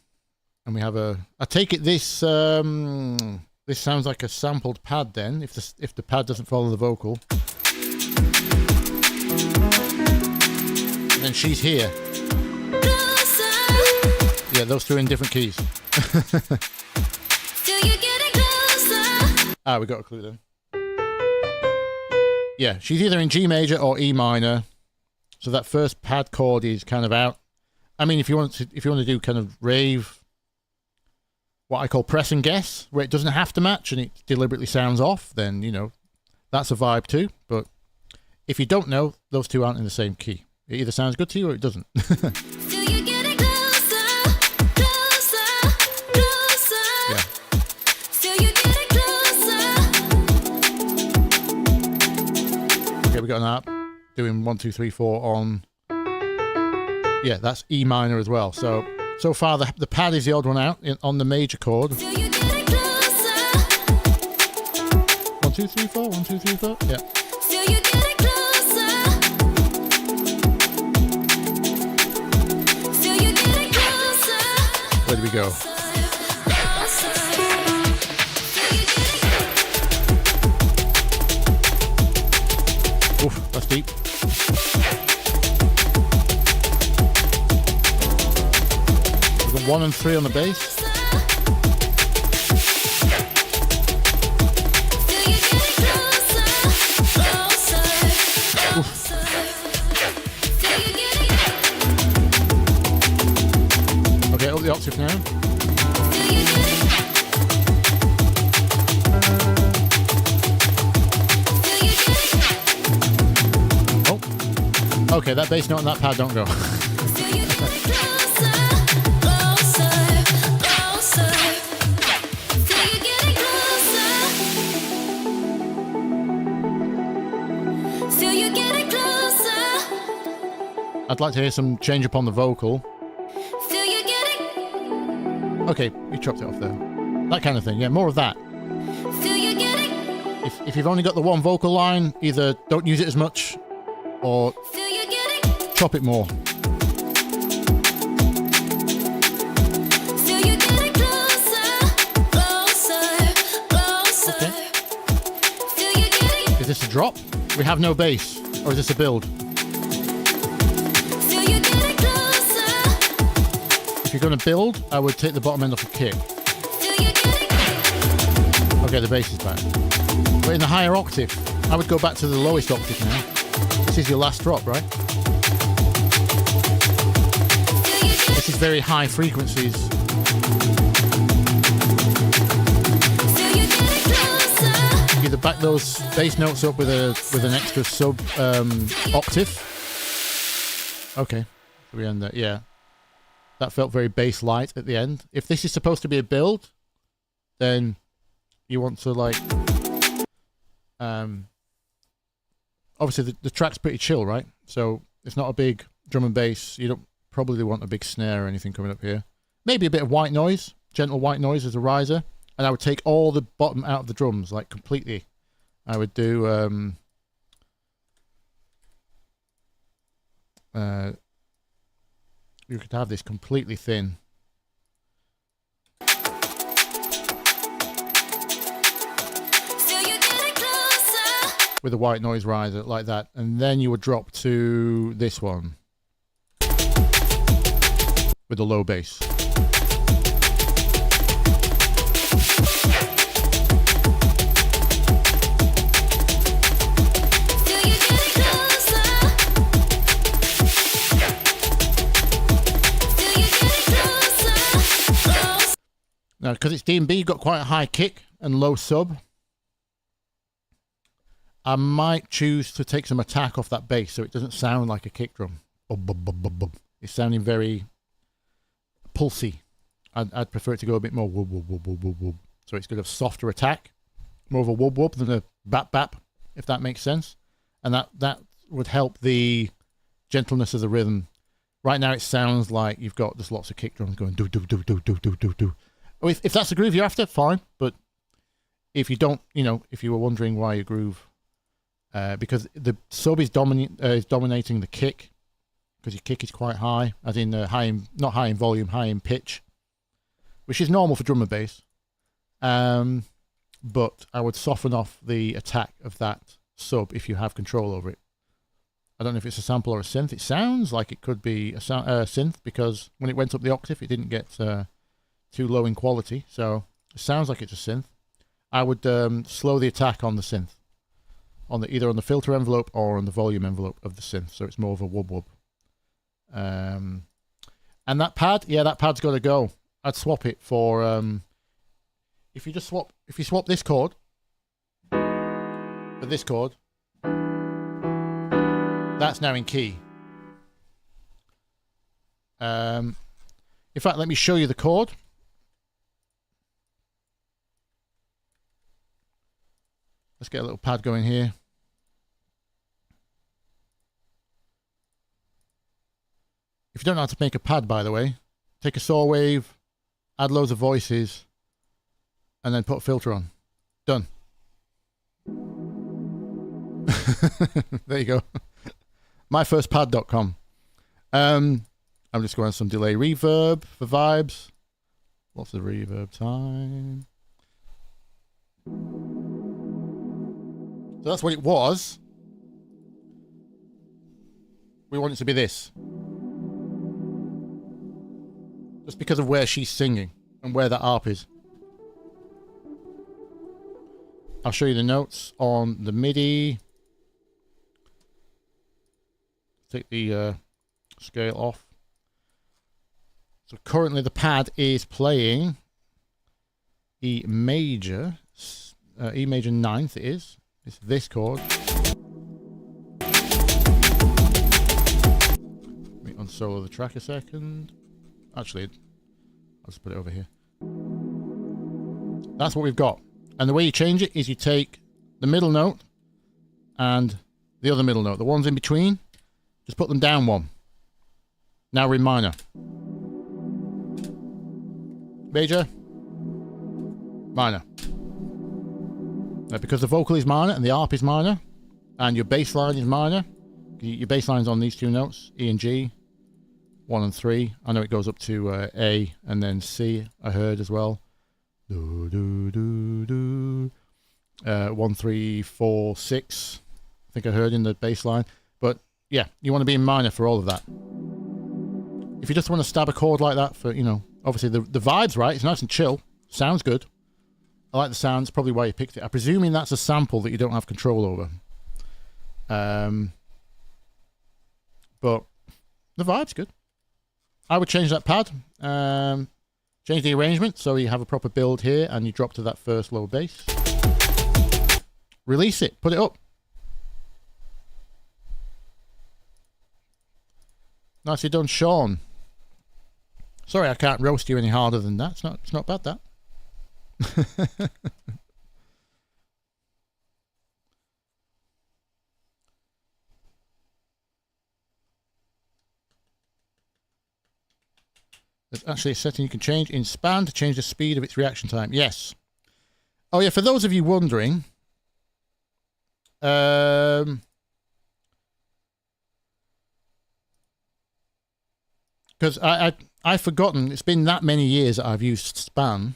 And we have a... I take it this... this sounds like a sampled pad then, if the pad doesn't follow the vocal. And then she's here. Yeah, those two are in different keys. Ah, we got a clue then. Yeah, she's either in G major or E minor. So that first pad chord is kind of out. I mean, if you want to do kind of rave, what I call press and guess, where it doesn't have to match and it deliberately sounds off, then, you know, that's a vibe too. But if you don't know, those two aren't in the same key. It either sounds good to you or it doesn't. Yeah. Okay, we got an app doing 1, 2, 3, 4 on. Yeah, that's E minor as well. So far the pad is the odd one out on the major chord. 1, 2, 3, 4. 1, 2, 3, 4. Yeah. Where do we go? Oof, that's deep. We've got 1 and 3 on the bass. Oof. Okay, up the octave now. Oh. Okay, that bass note and that pad don't go. I'd like to hear some change up on the vocal. Okay, you chopped it off there. That kind of thing, yeah, more of that. If you've only got the one vocal line, either don't use it as much or chop it more. Okay. Is this a drop? We have no bass. Or is this a build? If you're going to build, I would take the bottom end off the kick. Okay, the bass is back. But in the higher octave, I would go back to the lowest octave now. This is your last drop, right? This is very high frequencies. Either back those bass notes up with an extra sub octave. Okay, we end there. Yeah. That felt very bass light at the end. If this is supposed to be a build, then you want to like... obviously the track's pretty chill, right? So It's not a big drum and bass. You don't probably want a big snare or anything coming up here. Maybe a bit of white noise, gentle white noise as a riser. And I would take all the bottom out of the drums, like completely. I would do you could have this completely thin. With a white noise riser like that, and then you would drop to this one with a low bass. Now, because it's D&B, you've got quite a high kick and low sub. I might choose to take some attack off that bass so it doesn't sound like a kick drum. It's sounding very pulsy. I'd prefer it to go a bit more whoop, whoop, whoop, whoop, whoop, whoop. So it's got a softer attack, more of a whoop whoop than a bap bap, if that makes sense. And that would help the gentleness of the rhythm. Right now it sounds like you've got just lots of kick drums going do do do do do do do do. If that's the groove you're after, fine. But if you don't, if you were wondering why you groove, because the sub is dominating the kick, because your kick is quite high, as in not high in volume, high in pitch, which is normal for drum and bass. But I would soften off the attack of that sub if you have control over it. I don't know if it's a sample or a synth. It sounds like it could be a synth, because when it went up the octave, it didn't get too low in quality. So it sounds like it's a synth. I would slow the attack on the synth, either on the filter envelope or on the volume envelope of the synth, so it's more of a wub wub. And that pad, that pad's got to go. I'd swap it for if you swap this chord for this chord, that's now in key. In fact, let me show you the chord. Let's get a little pad going here. If you don't know how to make a pad, by the way, take a saw wave, add loads of voices, and then put a filter on. Done. There you go. myfirstpad.com. I'm just going to some delay reverb for vibes. Lots of reverb time. So that's what it was. We want it to be this. Just because of where she's singing and where that harp is. I'll show you the notes on the MIDI. Take the scale off. So currently the pad is playing E major 9th it is. It's this chord. Let me unsolo the track a second. Actually, I'll just put it over here. That's what we've got. And the way you change it is you take the middle note and the other middle note. The ones in between, just put them down one. Now we're in minor. Major. Minor. Now, because the vocal is minor and the harp is minor, and your bass line is minor, your bass line's on these two notes, E and G, 1 and 3. I know it goes up to A and then C, I heard as well. Do, do, do, do. 1, 3, 4, 6, I think I heard in the bass line. But yeah, you want to be in minor for all of that. If you just want to stab a chord like that for, obviously the vibe's right, it's nice and chill, sounds good. I like the sound, it's probably why you picked it. I'm presuming that's a sample that you don't have control over. But the vibe's good. I would change that pad. Change the arrangement so you have a proper build here and you drop to that first low bass. Release it, put it up. Nicely done, Sean. Sorry I can't roast you any harder than that. It's not bad, that. There's actually a setting you can change in span to change the speed of its reaction time. Yes. Oh yeah, for those of you wondering, because I've forgotten, it's been that many years that I've used span.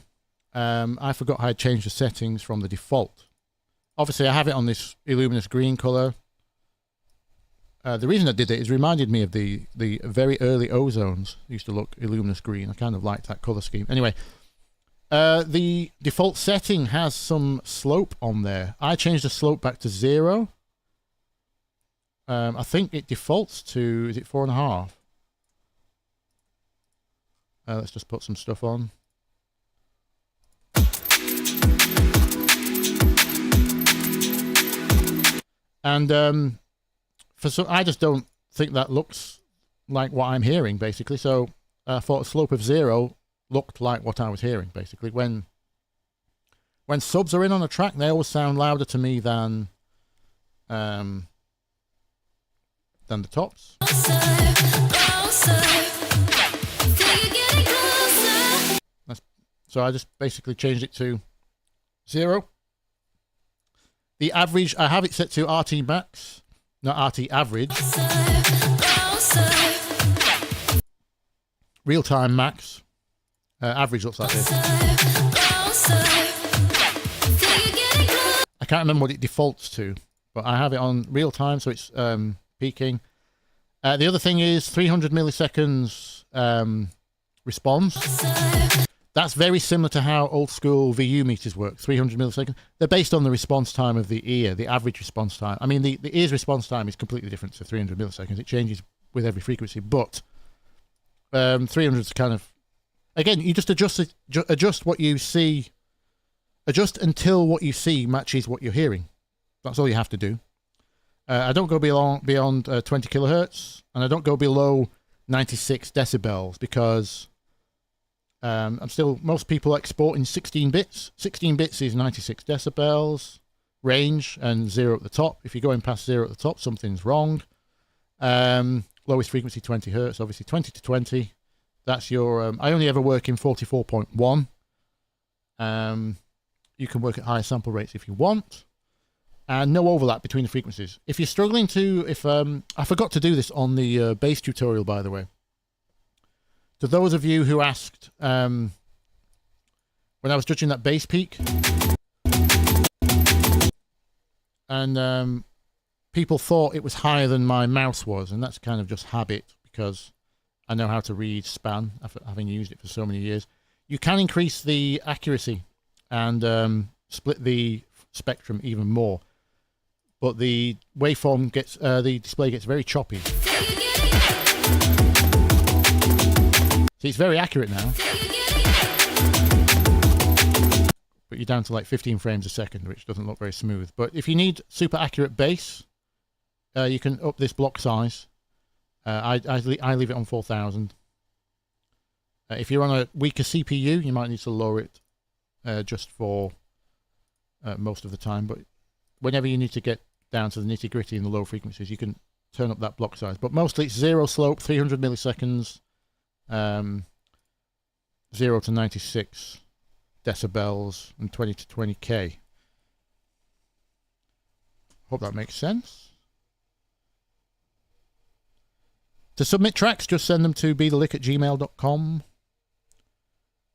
I forgot how to change the settings from the default. Obviously, I have it on this Illuminous green color. The reason I did it is it reminded me of the very early Ozones. It used to look Illuminous green. I kind of liked that color scheme. Anyway, the default setting has some slope on there. I changed the slope back to 0. I think it defaults to, is it 4.5? Let's just put some stuff on. And I just don't think that looks like what I'm hearing, basically. So I thought a slope of 0 looked like what I was hearing, basically. When subs are in on a track, they always sound louder to me than the tops. So I just basically changed it to 0. The average, I have it set to RT max, not RT average. Real time max. Average looks like this. I can't remember what it defaults to, but I have it on real time, so it's peaking. The other thing is 300 milliseconds response. That's very similar to how old school VU meters work, 300 milliseconds. They're based on the response time of the ear, the average response time. I mean, the ear's response time is completely different to 300 milliseconds. It changes with every frequency, but 300 is kind of, again, you just adjust what you see, adjust until what you see matches what you're hearing. That's all you have to do. I don't go beyond 20 kilohertz, and I don't go below 96 decibels because most people export in 16 bits. 16 bits is 96 decibels range and 0 at the top. If you're going past 0 at the top, something's wrong. Lowest frequency 20 hertz, obviously 20 to 20. That's your, I only ever work in 44.1. You can work at higher sample rates if you want. And no overlap between the frequencies. If you're struggling to, I forgot to do this on the bass tutorial, by the way. To those of you who asked when I was judging that bass peak, and people thought it was higher than my mouse was, and that's kind of just habit because I know how to read span, having used it for so many years. You can increase the accuracy and split the spectrum even more, but the waveform gets, the display gets very choppy. See, it's very accurate now, but you're down to like 15 frames a second, which doesn't look very smooth. But if you need super accurate bass, you can up this block size. I leave it on 4000. If you're on a weaker CPU, you might need to lower it just for most of the time. But whenever you need to get down to the nitty gritty in the low frequencies, you can turn up that block size. But mostly it's 0 slope, 300 milliseconds. 0 to 96 decibels and 20 to 20k. Hope that makes sense. To submit tracks, just send them to bthelick@gmail.com.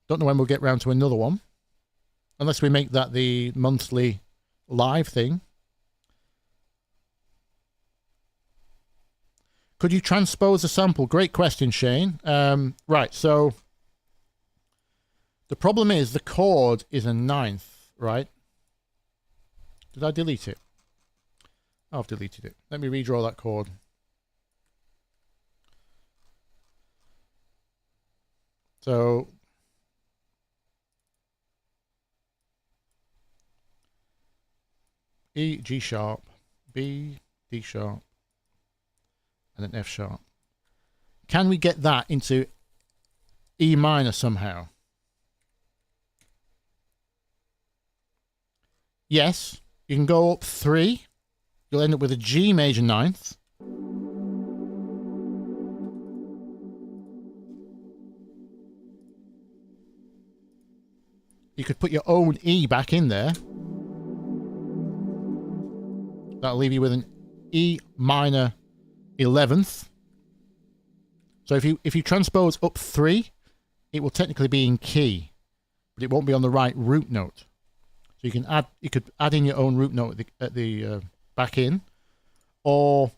Don't know when we'll get round to another one, unless we make that the monthly live thing. Could you transpose a sample? Great question, Shane. Right, so the problem is the chord is a 9th, right? Did I delete it? Oh, I've deleted it. Let me redraw that chord. So E, G sharp, B, D sharp, and then F sharp. Can we get that into E minor somehow? Yes, you can go up 3. You'll end up with a G major 9th. you could put your own E back in there. That'll leave you with an E minor 11th. So if you transpose up 3, it will technically be in key, but it won't be on the right root note. So you could add in your own root note at the back in, or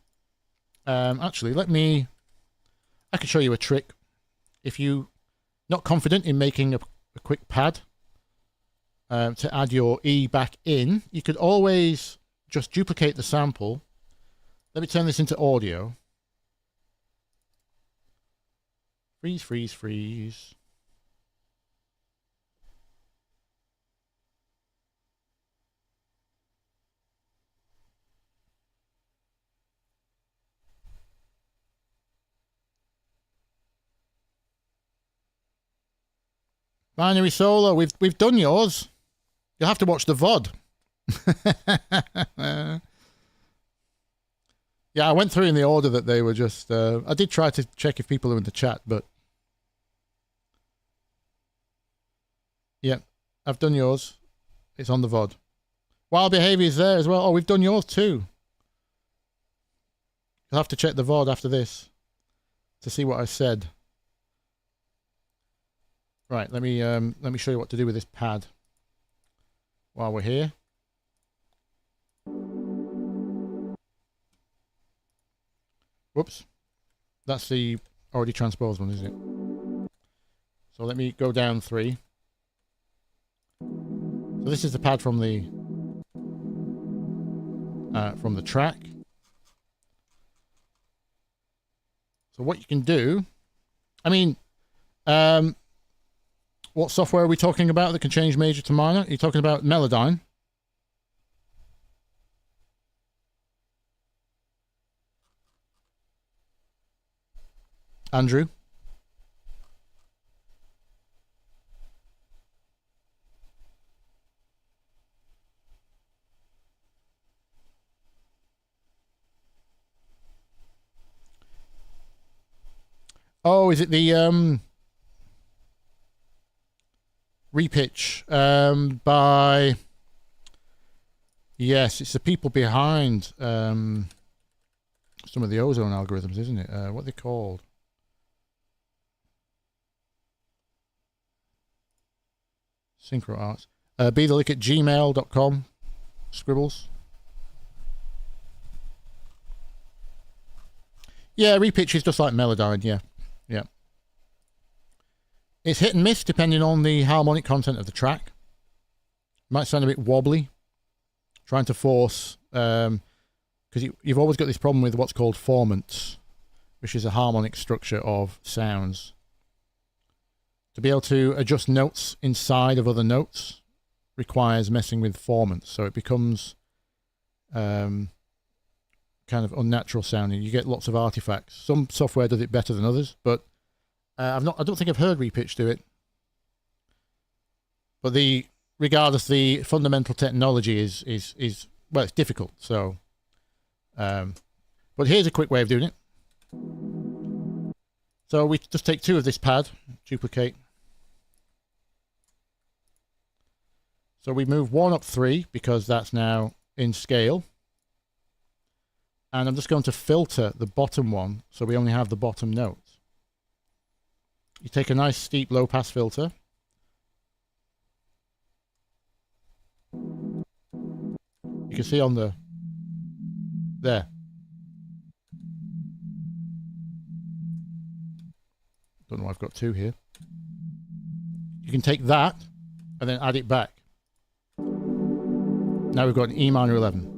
actually I could show you a trick. If you're not confident in making a quick pad to add your E back in, you could always just duplicate the sample. Let me turn this into audio. Freeze, freeze, freeze. Binary Solo, we've done yours. You'll have to watch the VOD. Yeah, I went through in the order that they were just... I did try to check if people are in the chat, but... Yeah, I've done yours. It's on the VOD. Wild Behaviour is there as well. Oh, we've done yours too. You'll have to check the VOD after this to see what I said. Right, let me show you what to do with this pad while we're here. Whoops. That's the already transposed one, isn't it? So let me go down 3. So this is the pad from the track. So what you can do, I mean, what software are we talking about that can change major to minor? Are you talking about Melodyne? Andrew? Oh, is it the repitch by... Yes, it's the people behind some of the ozone algorithms, isn't it? What are they called? Synchro Arts. Bthelick at gmail.com. Scribbles. Yeah, repitch is just like Melodyne, yeah. Yeah. It's hit and miss depending on the harmonic content of the track. Might sound a bit wobbly. Trying to force... because you've always got this problem with what's called formants, which is a harmonic structure of sounds. To be able to adjust notes inside of other notes requires messing with formants, so it becomes kind of unnatural sounding. You get lots of artifacts. Some software does it better than others, but I don't think I've heard repitch do it. But regardless, the fundamental technology is well, it's difficult. So, but here's a quick way of doing it. So we just take 2 of this pad, duplicate. So we move 1 up 3 because that's now in scale. And I'm just going to filter the bottom one so we only have the bottom notes. You take a nice steep low pass filter. You can see on there. Don't know why I've got 2 here. You can take that and then add it back. Now we've got an E minor 11.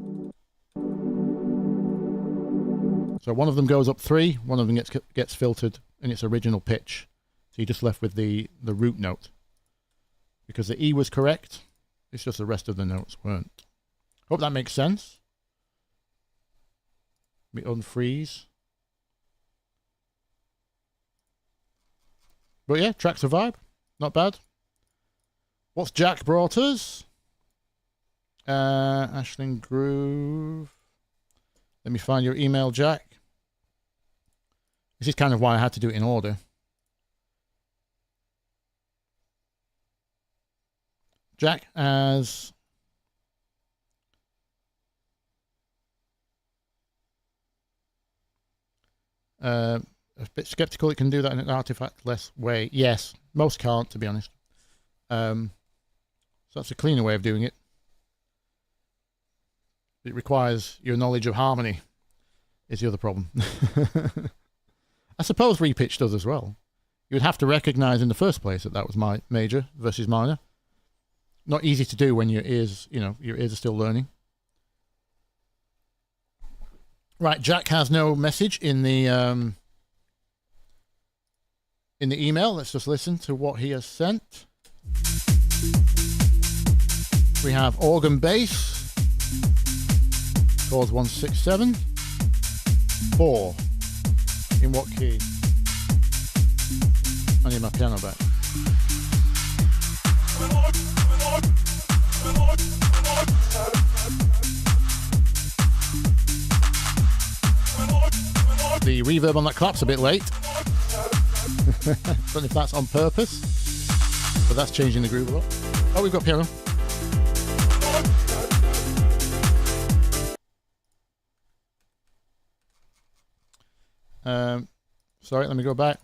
So one of them goes up 3, one of them gets filtered in its original pitch. So you're just left with the root note. Because the E was correct, it's just the rest of the notes weren't. Hope that makes sense. Let me unfreeze. But yeah, track's a vibe. Not bad. What's Jack brought us? Ashling Groove. Let me find your email, Jack. This is kind of why I had to do it in order. Jack as a bit skeptical it can do that in an artifact-less way. Yes, most can't, to be honest. So that's a cleaner way of doing it. It requires your knowledge of harmony, is the other problem. I suppose repitch does as well. You would have to recognize in the first place that that was my major versus minor. Not easy to do when your ears, your ears are still learning. Right, Jack has no message in the email. Let's just listen to what he has sent. We have organ bass, chords 1, 6, 7, 4. In what key? I need my piano back. The reverb on that clap's a bit late. Don't know if that's on purpose, but that's changing the groove a lot. Oh, we've got piano. Sorry, let me go back.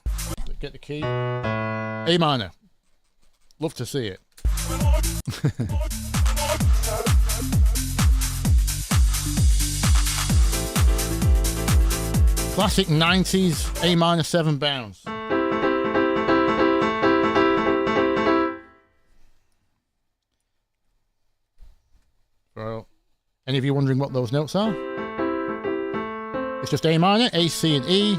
Get the key. A minor. Love to see it. Classic 90s A minor 7 bounce. Well, any of you wondering what those notes are? It's just A minor, A, C, and E.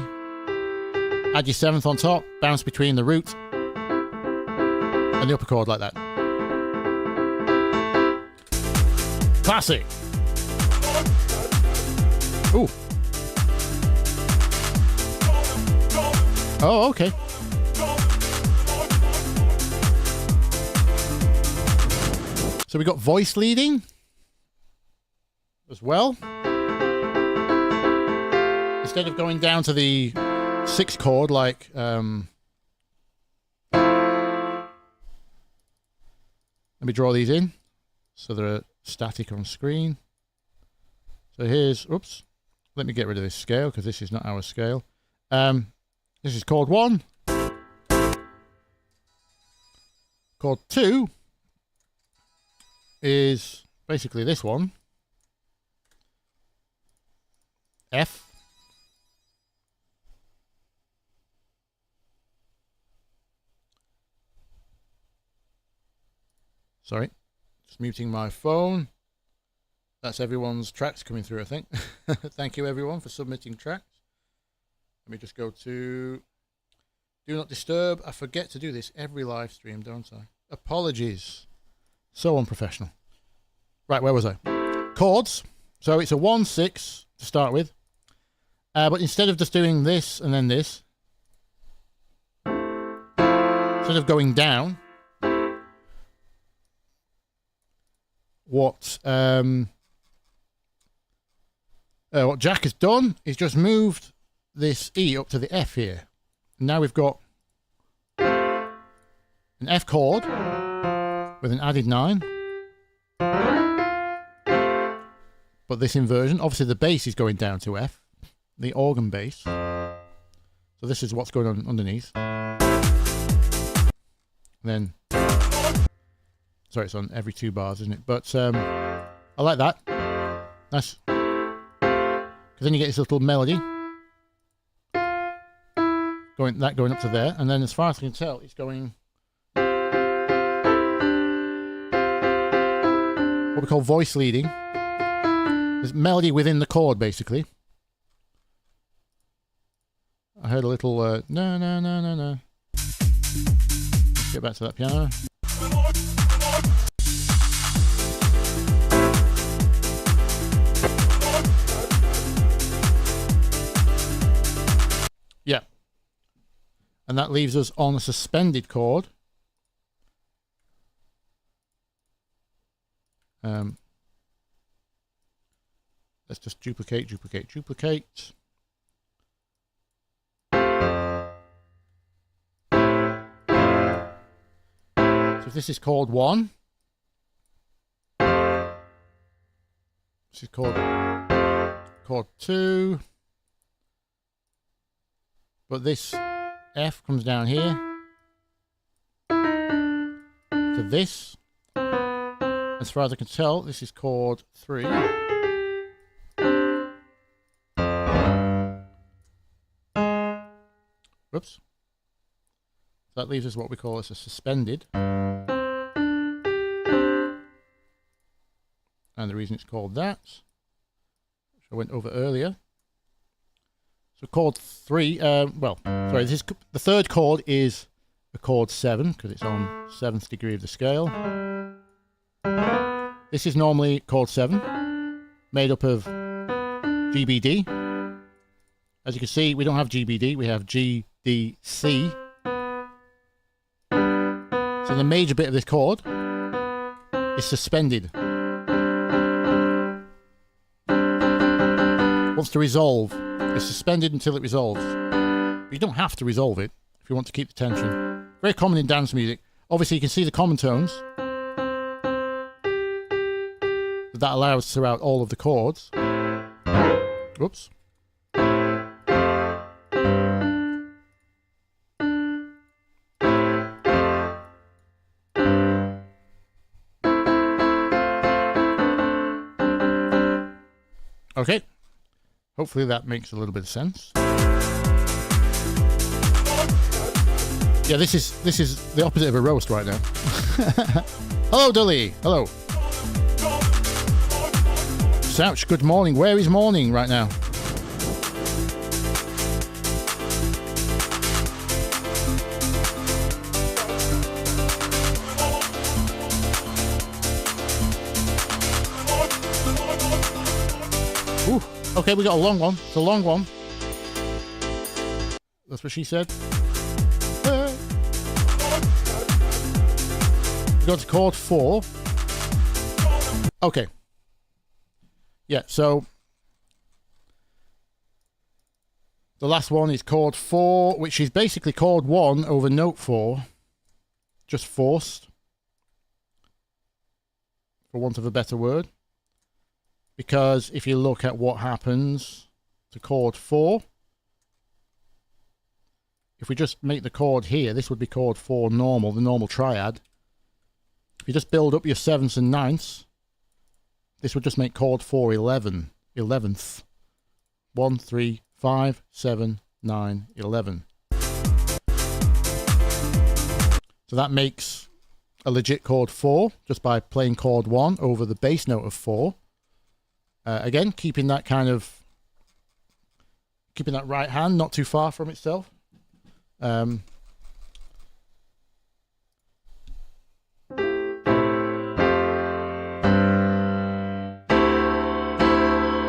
Add your 7th on top, bounce between the root and the upper chord like that. Classic. Ooh. Oh, okay. So we got voice leading as well. Instead of going down to the 6th chord like let me draw these in so they're static on screen. So here's, oops, let me get rid of this scale because this is not our scale. This is chord 1. Chord 2 is basically this one, F. Sorry, just muting my phone. That's everyone's tracks coming through, I think. Thank you, everyone, for submitting tracks. Let me just go to Do Not Disturb. I forget to do this every live stream, don't I? Apologies. So unprofessional. Right, where was I? Chords. So it's a 1, 6 to start with. But instead of just doing this and then this, instead of going down, what Jack has done is just moved this E up to the F here. Now we've got an F chord with an added 9. But this inversion, obviously the bass is going down to F, the organ bass. So this is what's going on underneath. Then, sorry, it's on every 2 bars, isn't it? But I like that. Nice. Because then you get this little melody going up to there, and then as far as I can tell, it's going what we call voice leading. There's melody within the chord, basically. I heard a little no, no, no, no, no. Let's get back to that piano. Yeah. And that leaves us on a suspended chord. Let's just duplicate. So if this is chord 1, This is chord 2. But this F comes down here to this. As far as I can tell, this is chord 3. Whoops. That leaves us what we call as a suspended. And the reason it's called that, which I went over earlier. So chord 3, the third chord is a chord 7 because it's on 7th degree of the scale. This is normally chord 7, made up of GBD. As you can see, we don't have GBD, we have G, D, C. So the major bit of this chord is suspended. Wants to resolve. It's suspended until it resolves. But you don't have to resolve it if you want to keep the tension. Very common in dance music. Obviously, you can see the common tones. That allows throughout all of the chords. Whoops. Okay. Hopefully that makes a little bit of sense. Yeah, this is the opposite of a roast right now. Hello, Dolly. Hello. Ouch, good morning. Where is morning right now? Ooh, okay, we got a long one. It's a long one. That's what she said. We got to chord 4. Okay. Yeah, so the last one is chord 4, which is basically chord 1 over note 4, just forced, for want of a better word. Because if you look at what happens to chord 4, if we just make the chord here, this would be chord 4 normal, the normal triad. If you just build up your 7ths and 9ths, this would just make chord 4 11, 11th. 1, 3, 5, 7, 9, 11. So that makes a legit chord 4 just by playing chord 1 over the bass note of 4. Again, keeping that right hand not too far from itself.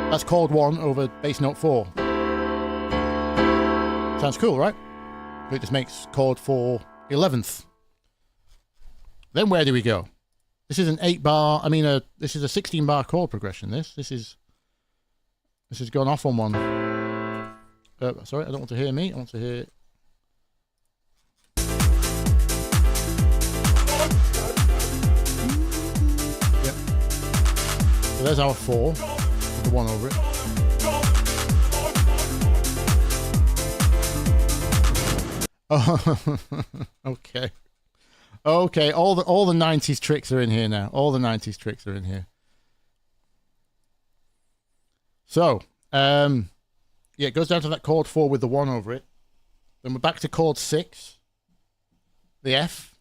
That's chord 1 over bass note 4. Sounds cool, right? It just makes chord 4 11th. Then where do we go? This is an 8-bar, this is a 16-bar chord progression, this has gone off on one. Sorry, I don't want to hear me, I want to hear... Yep. So there's our 4. The 1 over it. Oh, okay. Okay, all the 90s tricks are in here now. All the 90s tricks are in here. So, yeah, it goes down to that chord 4 with the 1 over it. Then we're back to chord 6, the F.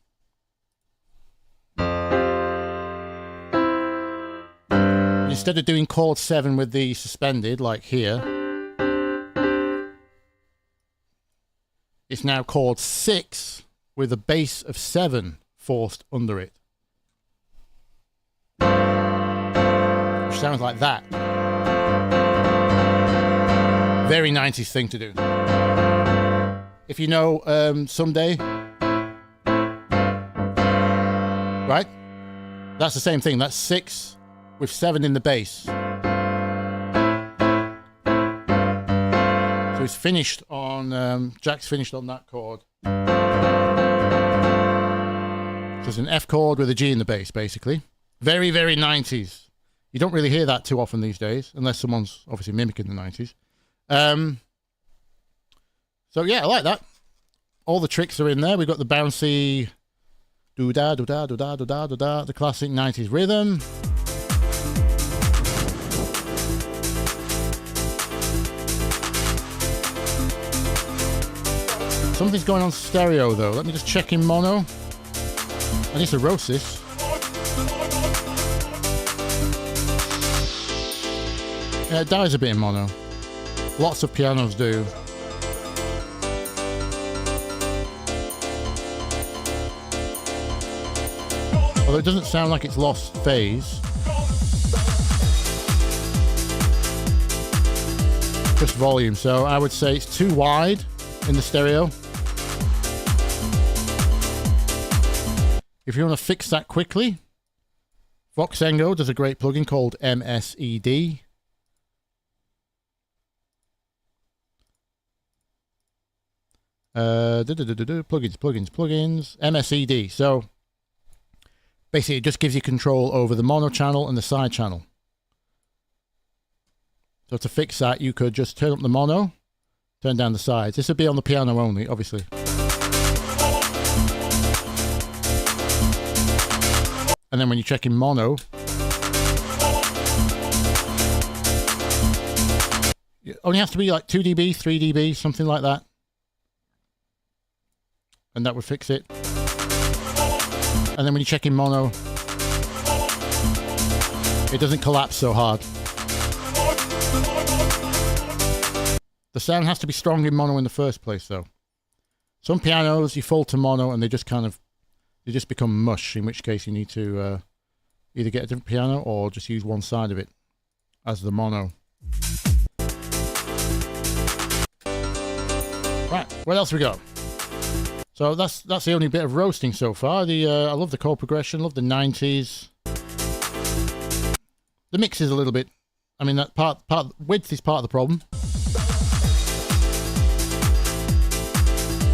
Instead of doing chord 7 with the suspended, like here, it's now chord 6 with a bass of 7 forced under it. Which sounds like that. Very 90s thing to do. If you know Someday, right? That's the same thing. That's 6 with 7 in the bass. So he's finished on, Jack's finished on that chord. So it's an F chord with a G in the bass, basically. Very, very 90s. You don't really hear that too often these days, unless someone's obviously mimicking the 90s. So yeah, I like that. All the tricks are in there. We've got the bouncy do-da, do-da, do-da, do-da, do-da, the classic 90s rhythm. Something's going on stereo though. Let me just check in mono. I need to roast this. Yeah, it dies a bit in mono. Lots of pianos do. Although it doesn't sound like it's lost phase. Just volume. So I would say it's too wide in the stereo. If you want to fix that quickly, Voxengo does a great plugin called MSED. Plugins, MSED. So basically it just gives you control over the mono channel and the side channel. So to fix that, you could just turn up the mono, turn down the sides. This would be on the piano only, obviously. And then when you check in mono, it only has to be like 2 dB, 3 dB, something like that. And that would fix it. And then when you check in mono, it doesn't collapse so hard. The sound has to be strong in mono in the first place though. Some pianos you fold to mono and they just become mush, in which case you need to either get a different piano or just use one side of it as the mono. Right, what else we got? So that's the only bit of roasting so far. I love the chord progression, love the 90s. The mix is a little bit, I mean, that part width is part of the problem.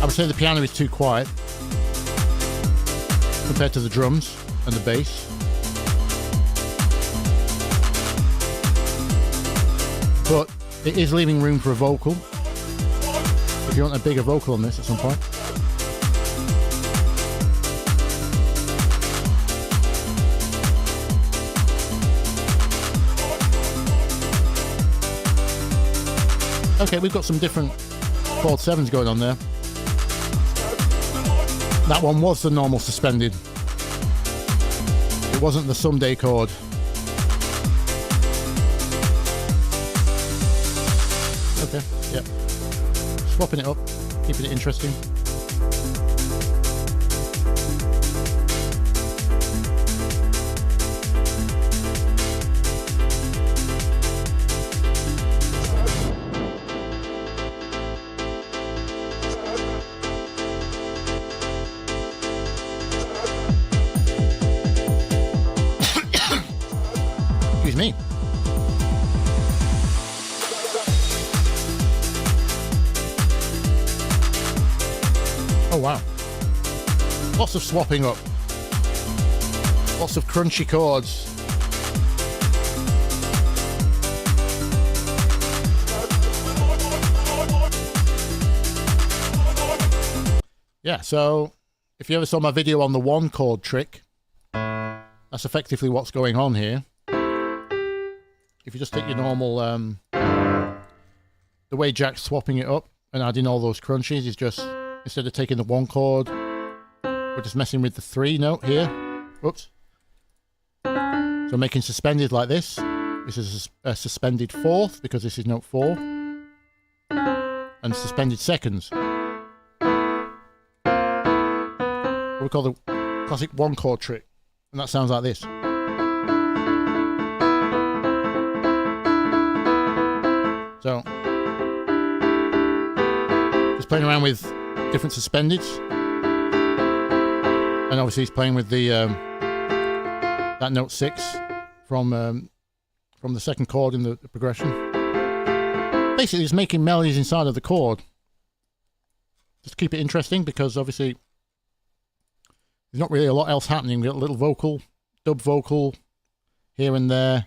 I would say the piano is too quiet compared to the drums and the bass. But it is leaving room for a vocal. If you want a bigger vocal on this at some point. Okay, we've got some different chord 7s going on there. That one was the normal suspended. It wasn't the someday chord. Okay, yep. Swapping it up, keeping it interesting. Excuse me. Oh wow. Lots of swapping up. Lots of crunchy chords. Yeah, so if you ever saw my video on the one chord trick, that's effectively what's going on here. If you just take your normal, the way Jack's swapping it up and adding all those crunchies is just, instead of taking the one chord, we're just messing with the 3 note here. Oops. So making suspended like this. This is a suspended 4th because this is note 4. And suspended seconds. What we call the classic one chord trick. And that sounds like this. So, just playing around with different suspendeds, and obviously he's playing with the that note 6 from the second chord in the progression. Basically, he's making melodies inside of the chord. Just keep it interesting because obviously there's not really a lot else happening. We've got a little vocal, dub vocal here and there.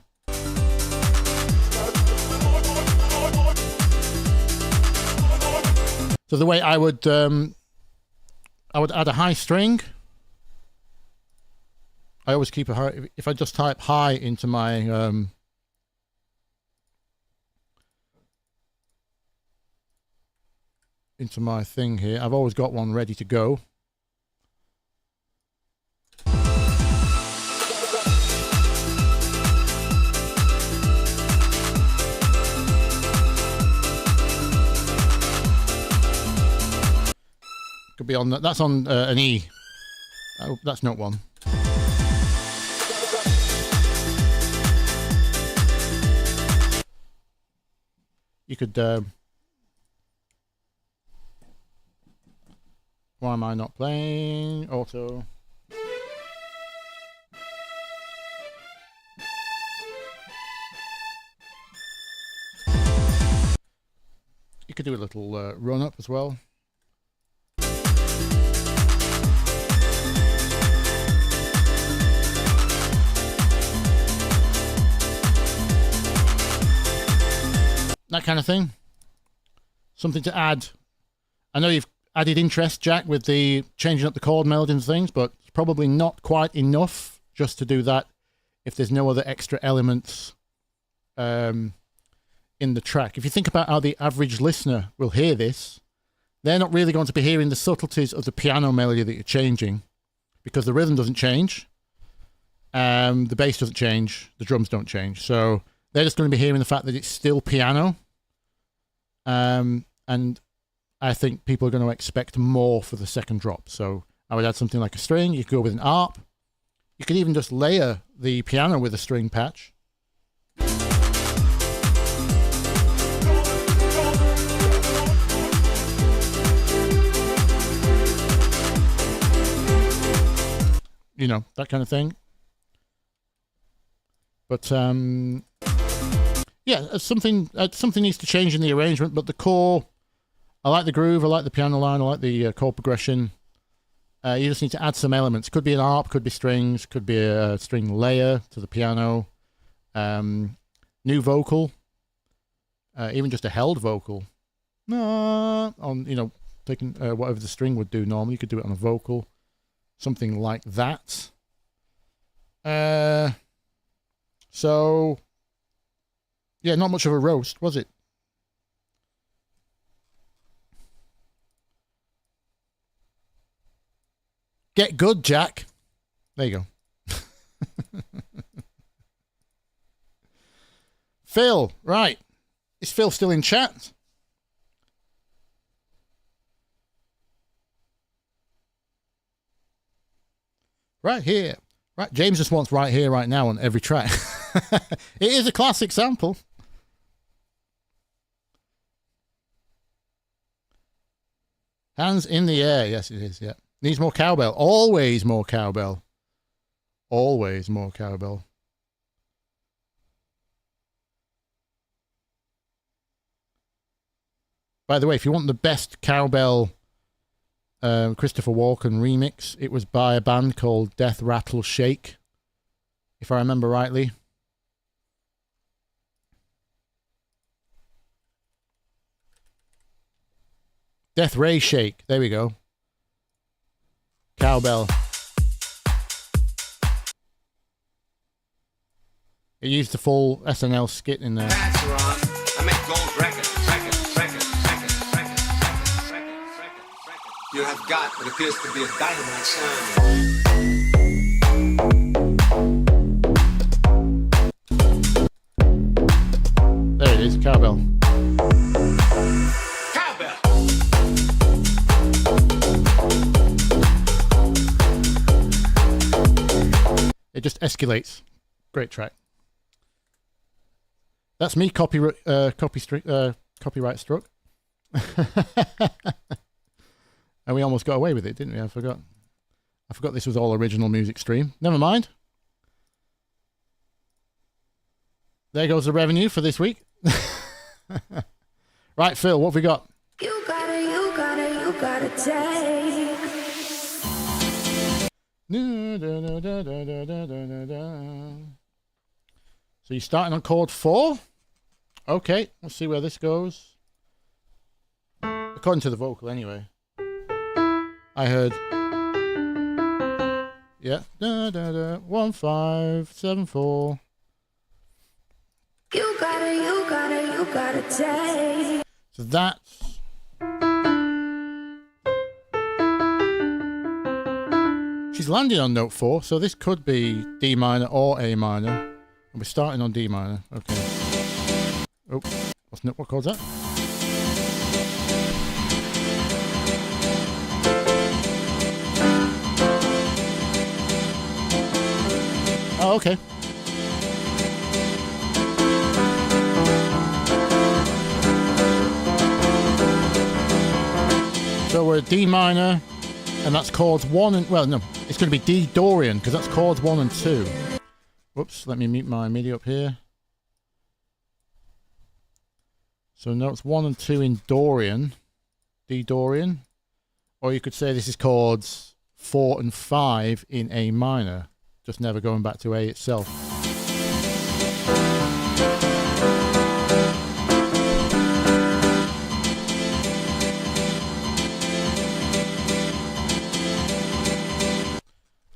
So the way I would add a high string. I always keep a high. If I just type high into my thing here, I've always got one ready to go. Could be on that. That's on an E. Oh, that's not one. You could. Why am I not playing? Auto. You could do a little run up as well. That kind of thing. Something to add. I know you've added interest, Jack, with the changing up the chord melody and things, but it's probably not quite enough just to do that if there's no other extra elements in the track. If you think about how the average listener will hear this, they're not really going to be hearing the subtleties of the piano melody that you're changing, because the rhythm doesn't change, the bass doesn't change, the drums don't change. So they're just going to be hearing the fact that it's still piano. And I think people are going to expect more for the second drop. So I would add something like a string. You could go with an ARP. You could even just layer the piano with a string patch. You know, that kind of thing. But yeah, something needs to change in the arrangement, but the core, I like the groove, I like the piano line, I like the chord progression. You just need to add some elements. Could be an ARP, could be strings, could be a string layer to the piano. New vocal, even just a held vocal. On, you know, taking whatever the string would do normally, you could do it on a vocal. Something like that. So, yeah, not much of a roast, was it? Get good, Jack. There you go. Phil, right. Is Phil still in chat? Right here. Right, James just wants right here, right now on every track. It is a classic sample. Hands in the air. Yes, it is, yeah. Needs more cowbell. Always more cowbell. Always more cowbell. By the way, if you want the best cowbell Christopher Walken remix, it was by a band called Death Rattle Shake, if I remember rightly. Death Ray Shake, there we go. Cowbell. It used the full SNL skit in there. That's right. I make gold records. You have got what appears to be a dynamite sound. There it is, cowbell. Cowbell. It just escalates. Great track. That's me copyright struck. And we almost got away with it, didn't we? I forgot this was all original music stream. Never mind. There goes the revenue for this week. Right, Phil, what have we got? You gotta take. So you're starting on chord 4. Okay, let's see where this goes. The according to the vocal anyway. I heard, yeah, da da da, 1 5 7 4. You gotta take. So that's she's landing on note 4, so this could be D minor or A minor, and we're starting on D minor. Okay. Oh, what chord's that? Oh, okay. So we're D minor, and that's chords 1 and, well, no, it's going to be D Dorian, because that's chords 1 and 2. Whoops, let me mute my MIDI up here. So notes 1 and 2 in Dorian, D Dorian, or you could say this is chords 4 and 5 in A minor, just never going back to A itself.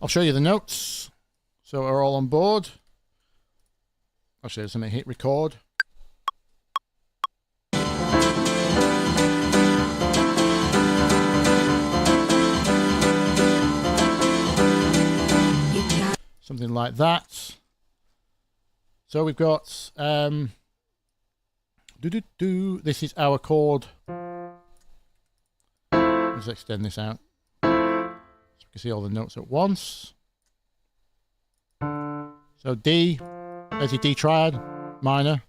I'll show you the notes, so we're all on board. I'll show you something. Hit record. Something like that. So we've got this is our chord. Let's extend this out. You can see all the notes at once. So D, there's your D triad, minor.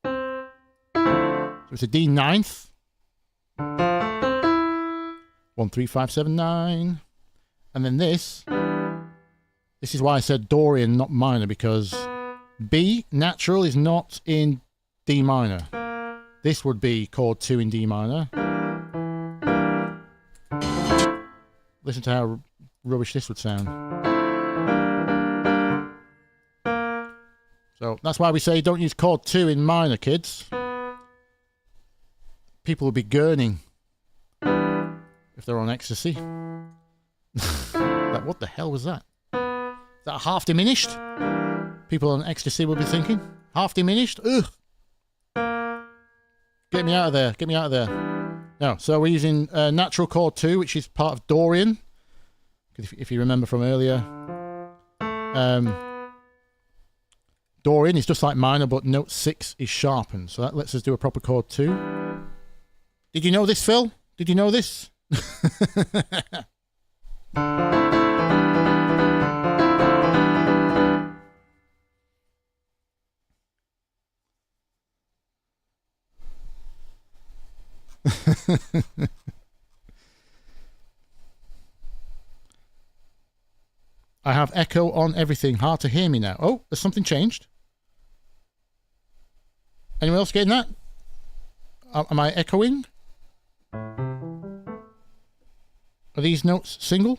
So it's a D ninth. 1 3 5 7 9. And then this is why I said Dorian, not minor, because B natural is not in D minor. This would be chord 2 in D minor. Listen to how rubbish this would sound. So that's why we say don't use chord 2 in minor, kids. People will be gurning if they're on ecstasy. Like, what the hell was that? Is that half diminished? People on ecstasy will be thinking. Half diminished? Ugh. Get me out of there. Get me out of there. No, so we're using natural chord 2, which is part of Dorian. If you remember from earlier, Dorian is just like minor, but note 6 is sharpened. So that lets us do a proper chord 2. Did you know this, Phil? Did you know this? I have echo on everything. Hard to hear me now. Oh, there's something changed. Anyone else getting that? Am I echoing? Are these notes single?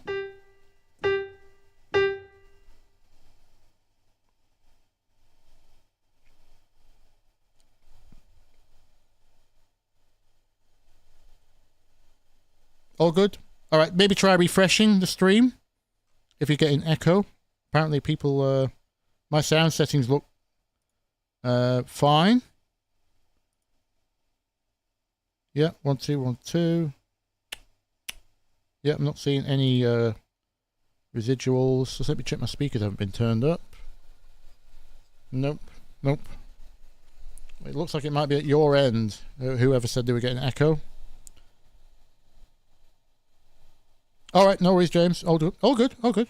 All good? All right, maybe try refreshing the stream. If you're getting echo, apparently people, my sound settings look fine. Yeah, 1 2 1 2. Yeah, I'm not seeing any residuals. Just let me check my speakers haven't been turned up. Nope, nope. It looks like it might be at your end. Whoever said they were getting echo. All right, no worries, James. All good. All good. All good.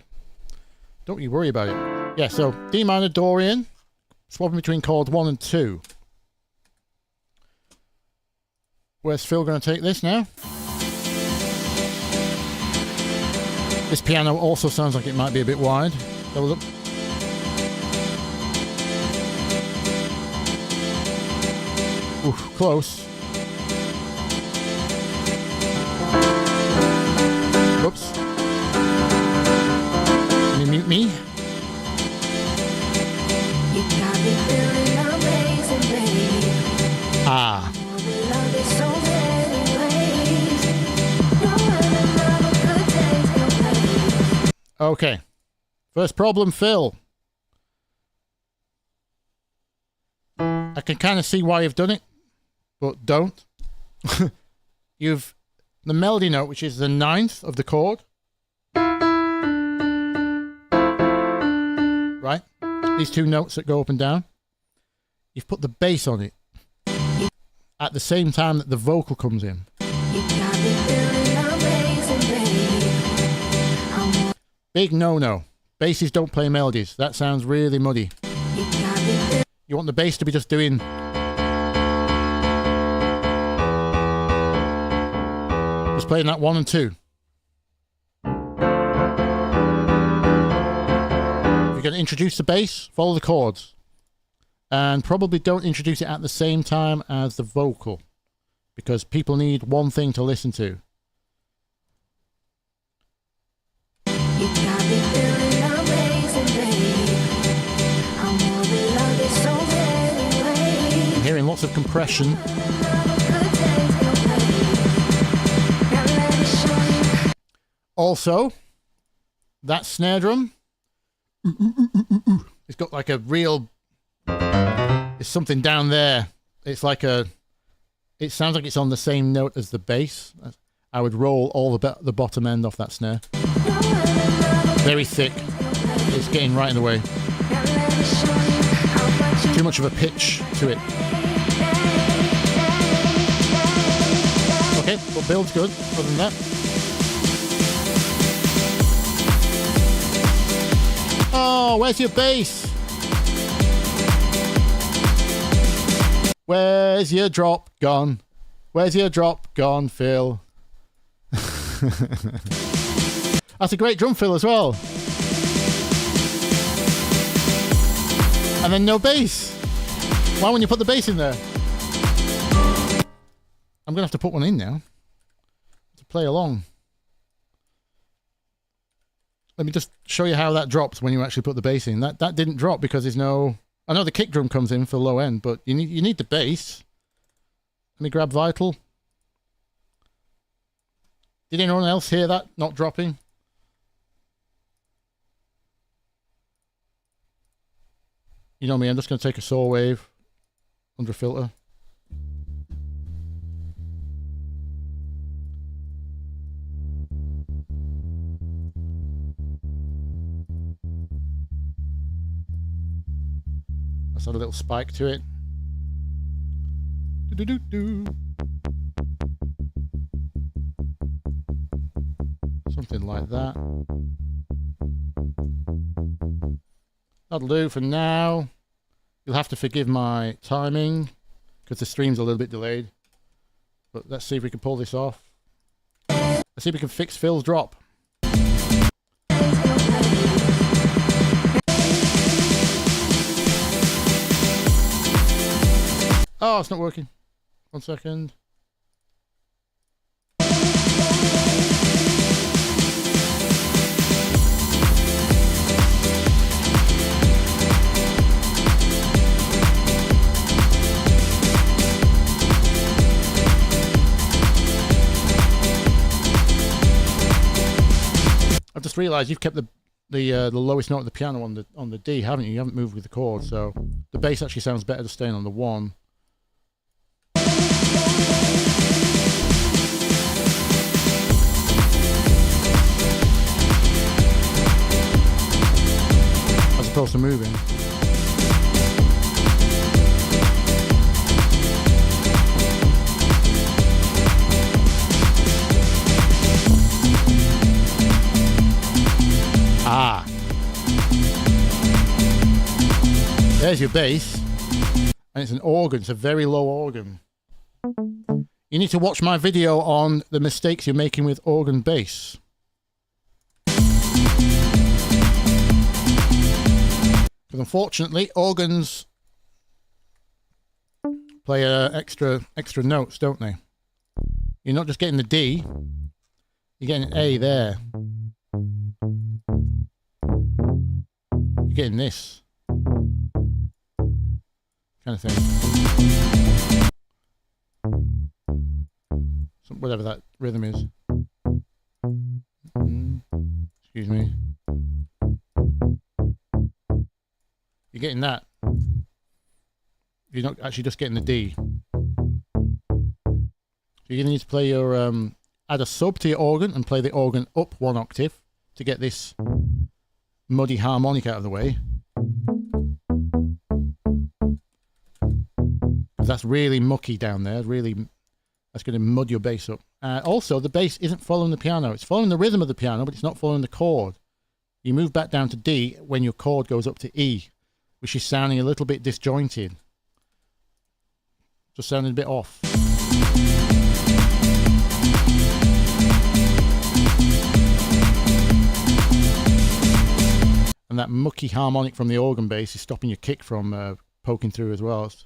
Don't you worry about it. Yeah, so D minor Dorian, swapping between chords 1 and 2. Where's Phil going to take this now? This piano also sounds like it might be a bit wide. Have a look. Oof, close. Whoops. Can you mute me? Ah. Okay. First problem, Phil. I can kind of see why you've done it, but don't. You've the melody note, which is the 9th of the chord. Right? These two notes that go up and down. You've put the bass on it at the same time that the vocal comes in. Big no-no. Basses don't play melodies. That sounds really muddy. You want the bass to be just doing... just playing that 1 and 2. If you're going to introduce the bass, follow the chords. And probably don't introduce it at the same time as the vocal. Because people need one thing to listen to. I'm hearing lots of compression. Also, that snare drum, it's got like a real, it's something down there. It's like a, it sounds like it's on the same note as the bass. I would roll all the bottom end off that snare. Very thick. It's getting right in the way. Too much of a pitch to it. Okay, but build's good, other than that. Oh, where's your bass? Where's your drop gone? Where's your drop gone, Phil? That's a great drum fill as well. And then no bass. Why wouldn't you put the bass in there? I'm going to have to put one in now to play along. Let me just show you how that drops when you actually put the bass in. That didn't drop because there's no... I know the kick drum comes in for low end, but you need the bass. Let me grab Vital. Did anyone else hear that not dropping? You know me, I'm just going to take a saw wave under a filter. Let's add a little spike to it. Do-do-do-do. Something like that. That'll do for now. You'll have to forgive my timing because the stream's a little bit delayed. But let's see if we can pull this off. Let's see if we can fix Phil's drop. Oh, it's not working. 1 second. I've just realised you've kept the lowest note of the piano on the D, haven't you? You haven't moved with the chord, so the bass actually sounds better just staying on the 1. As opposed to moving. Ah. There's your bass. And it's an organ. It's a very low organ. You need to watch my video on the mistakes you're making with organ bass. Because unfortunately, organs play extra notes, don't they? You're not just getting the D, you're getting an A there. You're getting this kind of thing. Whatever that rhythm is. Excuse me. You're getting that. You're not actually just getting the D. So you're gonna need to play your add a sub to your organ and play the organ up 1 octave to get this muddy harmonic out of the way. That's really mucky down there. Really, that's going to mud your bass up. Also, the bass isn't following the piano. It's following the rhythm of the piano, but it's not following the chord. You move back down to D when your chord goes up to E, which is sounding a little bit disjointed. Just sounding a bit off. And that mucky harmonic from the organ bass is stopping your kick from poking through as well. It's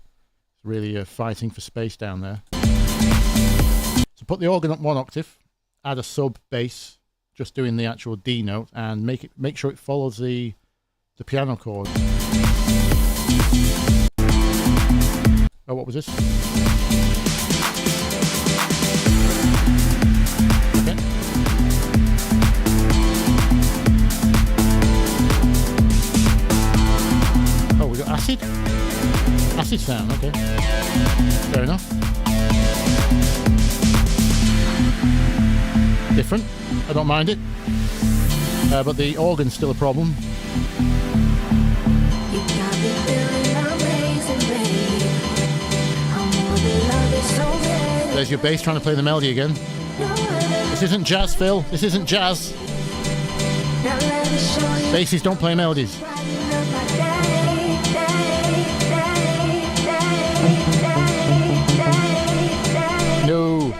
really fighting for space down there. So put the organ up 1 octave, add a sub bass, just doing the actual D note, and make sure it follows the piano chord. Oh, what was this? Okay. Oh, we got acid? Acid sound, okay. Fair enough. Different. I don't mind it. But the organ's still a problem. There's your bass trying to play the melody again. This isn't jazz, Phil. This isn't jazz. Basses don't play melodies. No.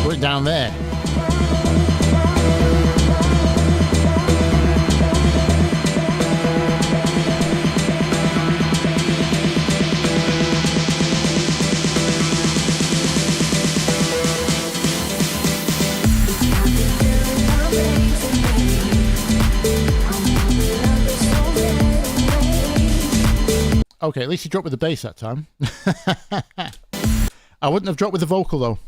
Put it down there. Okay, at least you dropped with the bass that time. I wouldn't have dropped with the vocal though.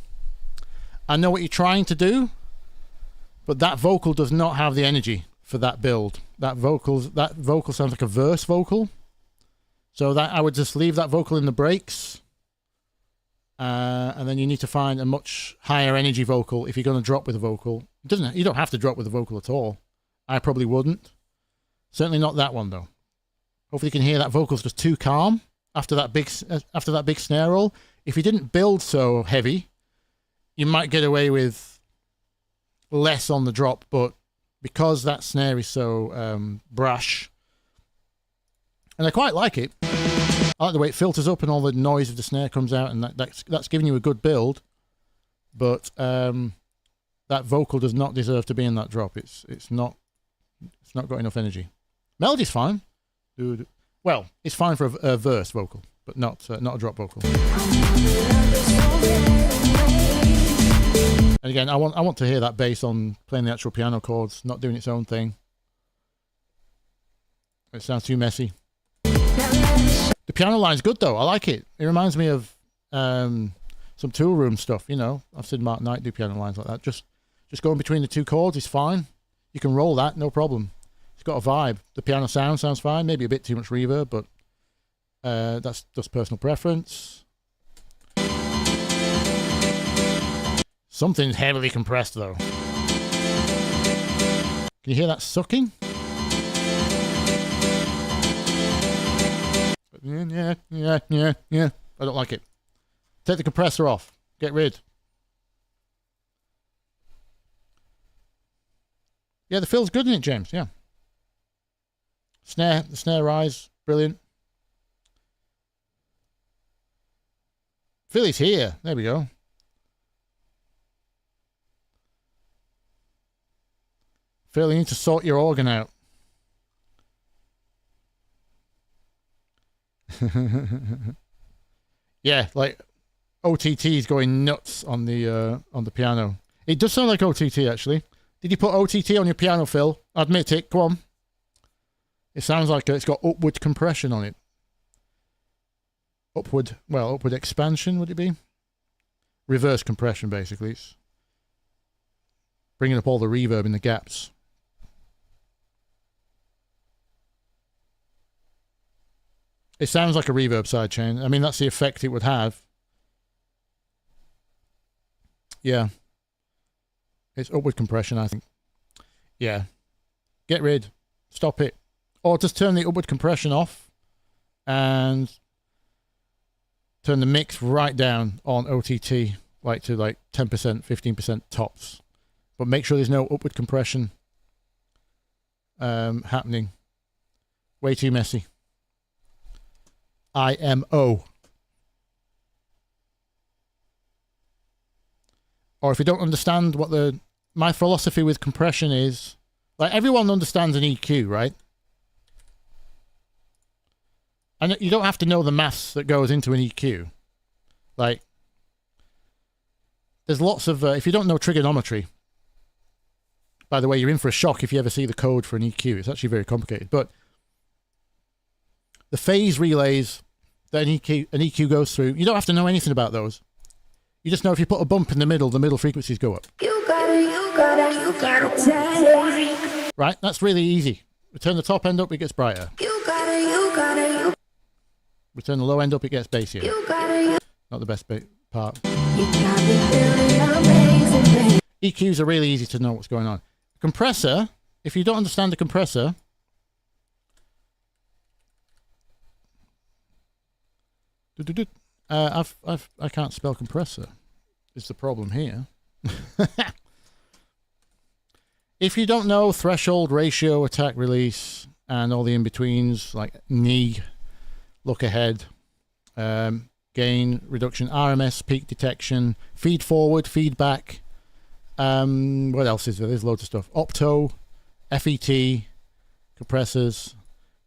I know what you're trying to do, but that vocal does not have the energy for that build. That vocal sounds like a verse vocal. So that I would just leave that vocal in the breaks. And then you need to find a much higher energy vocal if you're going to drop with a vocal. You don't have to drop with a vocal at all. I probably wouldn't. Certainly not that one though. Hopefully you can hear that vocal's just too calm after that big snare roll. If you didn't build so heavy, you might get away with less on the drop, but because that snare is so brash, and I quite like it. I like the way it filters up and all the noise of the snare comes out, and that's giving you a good build. But that vocal does not deserve to be in that drop. It's not got enough energy. Melody's fine. Dude, well, it's fine for a verse vocal, but not a drop vocal. And again, I want to hear that bass on playing the actual piano chords, not doing its own thing. It sounds too messy. The piano line's good though. I like it. It reminds me of some Tool Room stuff. You know, I've seen Mark Knight do piano lines like that. Just going between the two chords is fine. You can roll that, no problem. It's got a vibe. The piano sounds fine. Maybe a bit too much reverb, but that's just personal preference. Something's heavily compressed though. Can you hear that sucking? Yeah. I don't like it. Take the compressor off. Get rid. Yeah, the fill's good in it, James. Yeah. The snare rise, brilliant. Philly's here. There we go. Phil, you need to sort your organ out. Yeah, like OTT is going nuts on the piano. It does sound like OTT actually. Did you put OTT on your piano, Phil? Admit it. Come on. It sounds like it's got upward compression on it. Upward expansion, would it be? Reverse compression, basically. It's bringing up all the reverb in the gaps. It sounds like a reverb sidechain. I mean, that's the effect it would have. Yeah. It's upward compression, I think. Yeah. Get rid. Stop it. Or just turn the upward compression off and turn the mix right down on OTT, like to like 10%, 15% tops. But make sure there's no upward compression happening. Way too messy. IMO. Or if you don't understand what my philosophy with compression is, like everyone understands an EQ, right? And you don't have to know the maths that goes into an EQ. Like, there's lots of, if you don't know trigonometry, by the way, you're in for a shock if you ever see the code for an EQ. It's actually very complicated. But the phase relays that an EQ goes through, you don't have to know anything about those. You just know if you put a bump in the middle frequencies go up. You gotta take. Right? That's really easy. We turn the top end up, it gets brighter. You gotta. We turn the low end up, it gets bassier. You gotta. Not the best part. You got me feeling amazing. EQs are really easy to know what's going on. Compressor, if you don't understand the compressor, I can't spell compressor. Is the problem here? If you don't know threshold, ratio, attack, release, and all the in-betweens like knee, look ahead, gain, reduction, RMS, peak detection, feed forward, feedback, what else is there? There's loads of stuff. Opto, FET, compressors,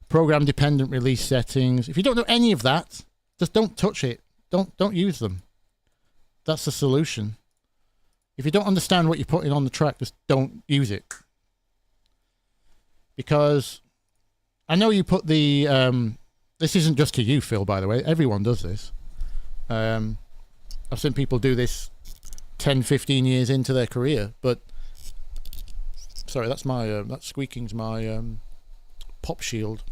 program dependent release settings. If you don't know any of that, just don't touch it. Don't use them. That's the solution. If you don't understand what you're putting on the track, just don't use it. Because I know you put the this isn't just to you, Phil, by the way. Everyone does this. I've seen people do this 10, 15 years into their career, but sorry, that's my that squeaking's my pop shield.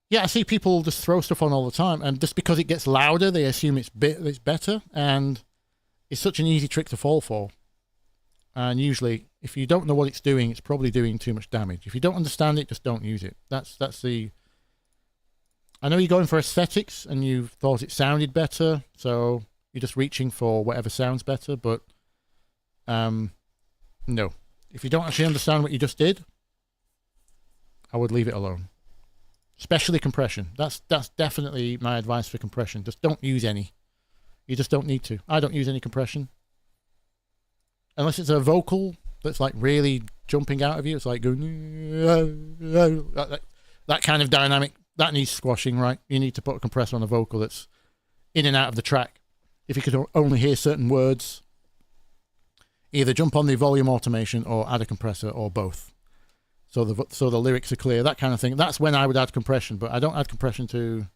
Yeah, I see people just throw stuff on all the time, and just because it gets louder, they assume it's better, and it's such an easy trick to fall for. And usually, if you don't know what it's doing, it's probably doing too much damage. If you don't understand it, just don't use it. That's the. I know you're going for aesthetics, and you thought it sounded better, so you're just reaching for whatever sounds better. But no, if you don't actually understand what you just did, I would leave it alone. Especially compression. That's definitely my advice for compression. Just don't use any. You just don't need to. I don't use any compression. Unless it's a vocal that's like really jumping out of you. It's like going... That kind of dynamic. That needs squashing, right? You need to put a compressor on a vocal that's in and out of the track. If you could only hear certain words, either jump on the volume automation or add a compressor or both. So the lyrics are clear, that kind of thing. That's when I would add compression, but I don't add compression to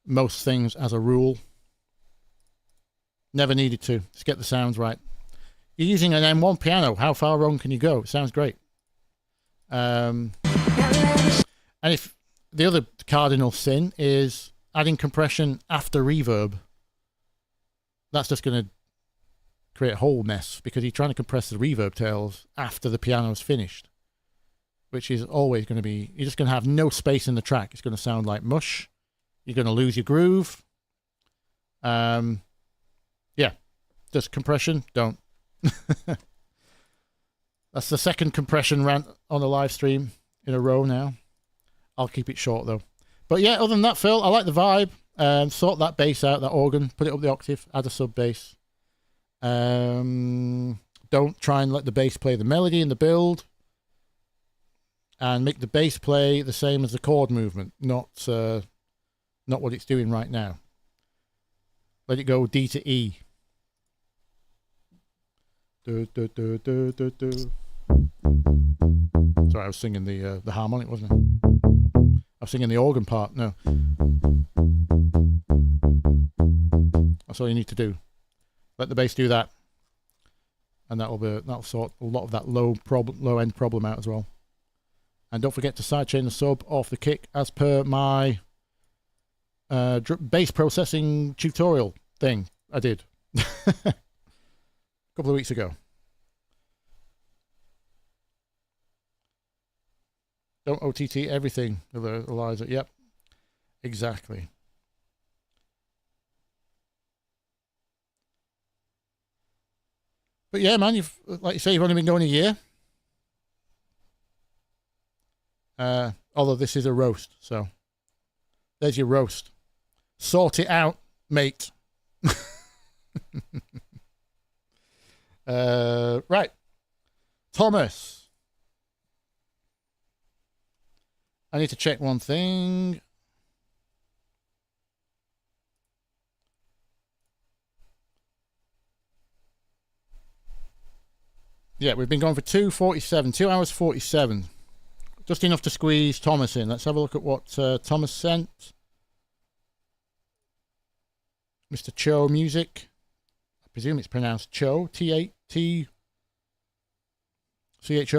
most things as a rule. Never needed to. Just get the sounds right. You're using an M1 piano. How far wrong can you go? It sounds great. And if the other cardinal sin is adding compression after reverb, that's just going to create a whole mess because you're trying to compress the reverb tails after the piano's finished. Which is always going to be, you're just going to have no space in the track. It's going to sound like mush. You're going to lose your groove. Yeah, just compression, don't. That's the second compression rant on the live stream in a row now. I'll keep it short though. But yeah, other than that, Phil, I like the vibe. Sort that bass out, that organ, put it up the octave, add a sub bass. Don't try and let the bass play the melody in the build. And make the bass play the same as the chord movement, not what it's doing right now. Let it go D to E. Do, do, do, do, do, do. Sorry, I was singing the harmonic, wasn't I? I was singing the organ part. No, that's all you need to do. Let the bass do that, and that'll sort a lot of that low end problem out as well. And don't forget to sidechain the sub off the kick as per my bass processing tutorial thing I did a couple of weeks ago. Don't OTT everything, Eliza. Yep, exactly. But yeah, man, like you say, you've only been going a year. Although this is a roast, so there's your roast. Sort it out, mate. Right. Thomas. I need to check one thing. Yeah, we've been going for 2:47, 2 hours 47. Just enough to squeeze Thomas in. Let's have a look at what Thomas sent. Mr. Cho Music. I presume it's pronounced Cho. T-H-O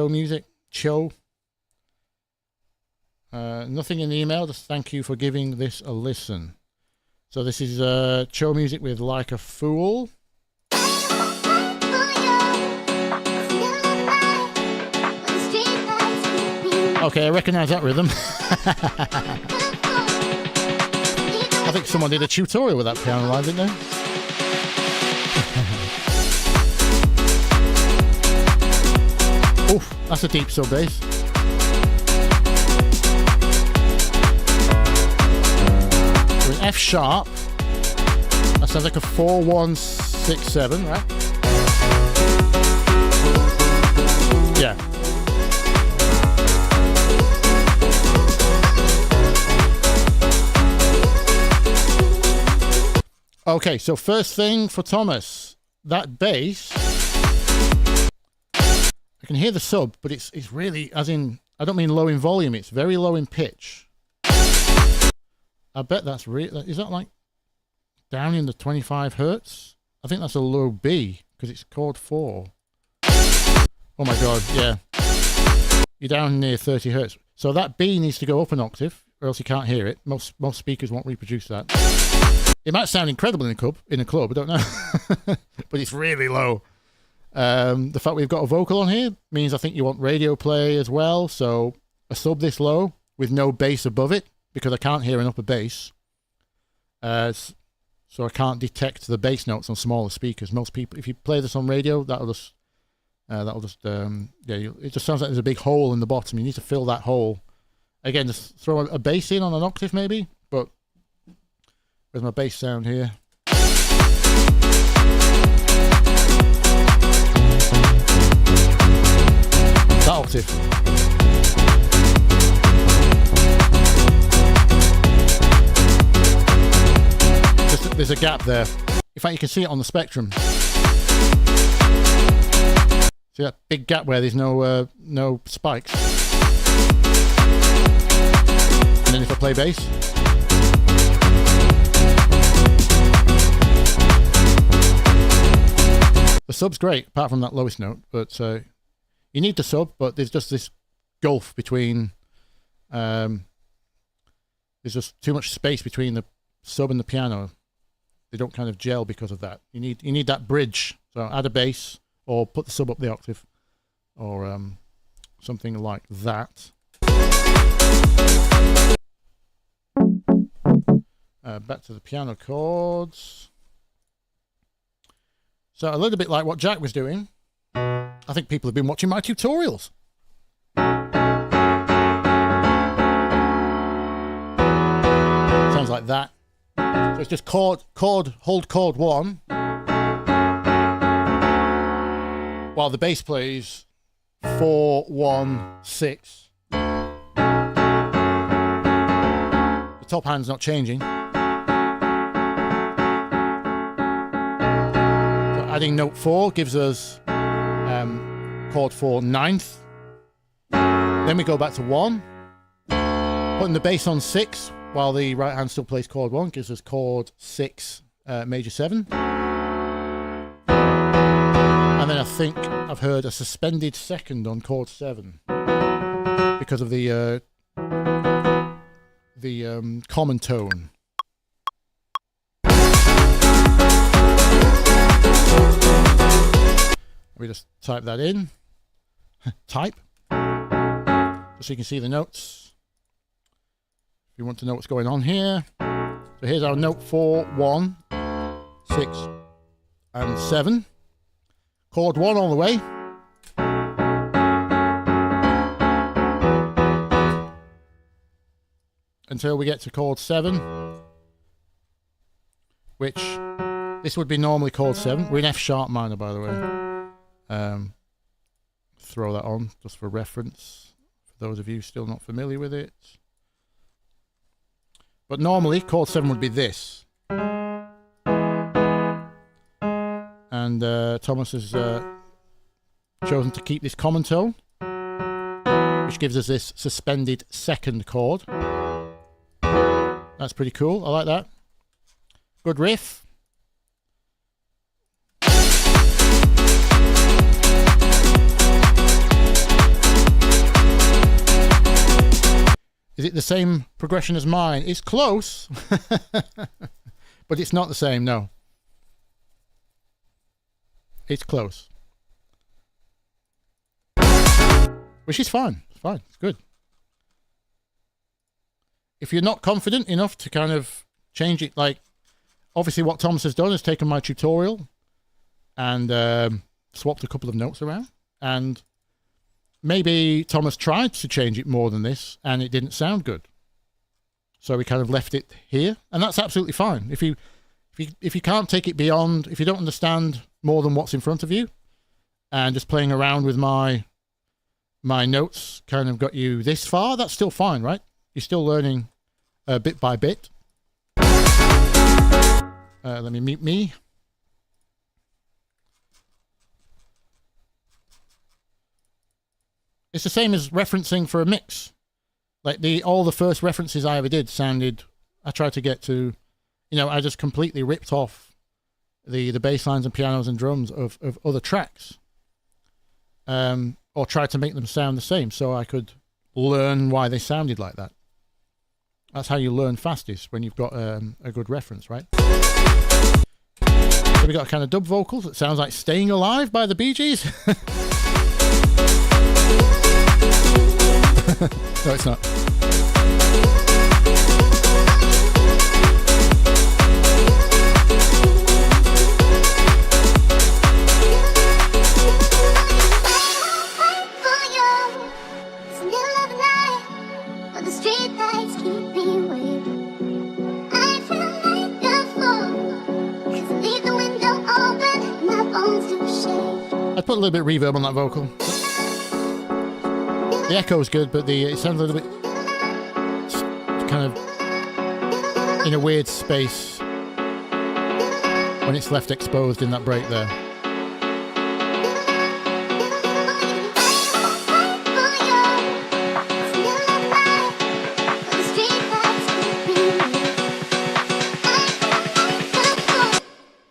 Music. Cho. Nothing in the email. Just thank you for giving this a listen. So this is Cho Music with Like a Fool. Okay, I recognise that rhythm. I think someone did a tutorial with that piano line, didn't they? Oof, that's a deep sub bass. We're in F sharp. That sounds like a 4-1-6-7, right? Yeah. Okay, so first thing for Thomas, that bass, I can hear the sub, but it's really, as in, I don't mean low in volume, it's very low in pitch. I bet that's real. Is that like down in the 25 hertz? I think that's a low B, because it's chord 4. Oh my god, yeah. You're down near 30 hertz. So that B needs to go up an octave, or else you can't hear it. Most speakers won't reproduce that. It might sound incredible in a club, I don't know. But it's really low. The fact we've got a vocal on here means I think you want radio play as well. So a sub this low with no bass above it, because I can't hear an upper bass. So I can't detect the bass notes on smaller speakers. Most people, if you play this on radio, it just sounds like there's a big hole in the bottom. You need to fill that hole. Again, just throw a bass in on an octave maybe, but where's my bass sound here? That octave. There's a gap there. In fact, you can see it on the spectrum. See that big gap where there's no spikes. And then if I play bass, the sub's great, apart from that lowest note, but you need the sub, but there's just this gulf between, there's just too much space between the sub and the piano. They don't kind of gel because of that. You need that bridge. So add a bass, or put the sub up the octave, or something like that. Back to the piano chords. So a little bit like what Jack was doing. I think people have been watching my tutorials. Sounds like that. So it's just hold chord 1, while the bass plays 4-1-6. The top hand's not changing. So adding note 4 gives us chord 4 9th. Then we go back to 1. Putting the bass on 6 while the right hand still plays chord 1 gives us chord 6 major 7. And then I think I've heard a suspended second on chord 7. because of the common tone. Let me just type that in. Type. Just so you can see the notes. If you want to know what's going on here. So here's our note 4, 1, 6, and 7. Chord 1 all the way. Until we get to chord 7. Which, this would be normally chord 7. We're in F sharp minor, by the way. Throw that on just for reference. For those of you still not familiar with it. But normally, chord 7 would be this. And Thomas has chosen to keep this common tone, which gives us this suspended second chord. That's pretty cool. I like that. Good riff. Is it the same progression as mine? It's close, but it's not the same, no. It's close. Which is fine. It's fine. It's good. If you're not confident enough to kind of change it, like, obviously what Thomas has done is taken my tutorial and swapped a couple of notes around. And maybe Thomas tried to change it more than this and it didn't sound good. So we kind of left it here, and that's absolutely fine. If you can't take it beyond, if you don't understand more than what's in front of you, and just playing around with my notes kind of got you this far, that's still fine, right? You're still learning bit by bit. Let me mute me. It's the same as referencing for a mix. Like all the first references I ever did sounded, I tried to get to, you know, I just completely ripped off the bass lines and pianos and drums of other tracks. Or tried to make them sound the same so I could learn why they sounded like that. That's how you learn fastest, when you've got a good reference, right? So we got a kind of dub vocals that sounds like Staying Alive by the Bee Gees. No, it's not. I'd put a little bit of reverb on that vocal. The echo is good, but it sounds a little bit kind of in a weird space when it's left exposed in that break there.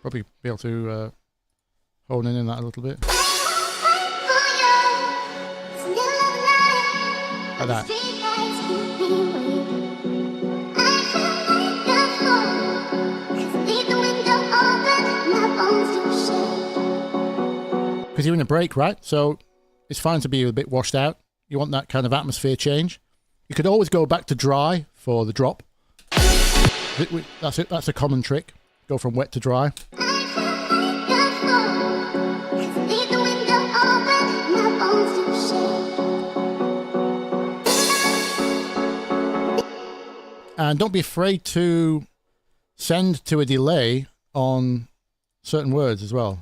Probably be able to hone in that a little bit. Like that. Because you're in a break, right? So it's fine to be a bit washed out. You want that kind of atmosphere change. You could always go back to dry for the drop. That's it. That's a common trick. Go from wet to dry. And don't be afraid to send to a delay on certain words as well.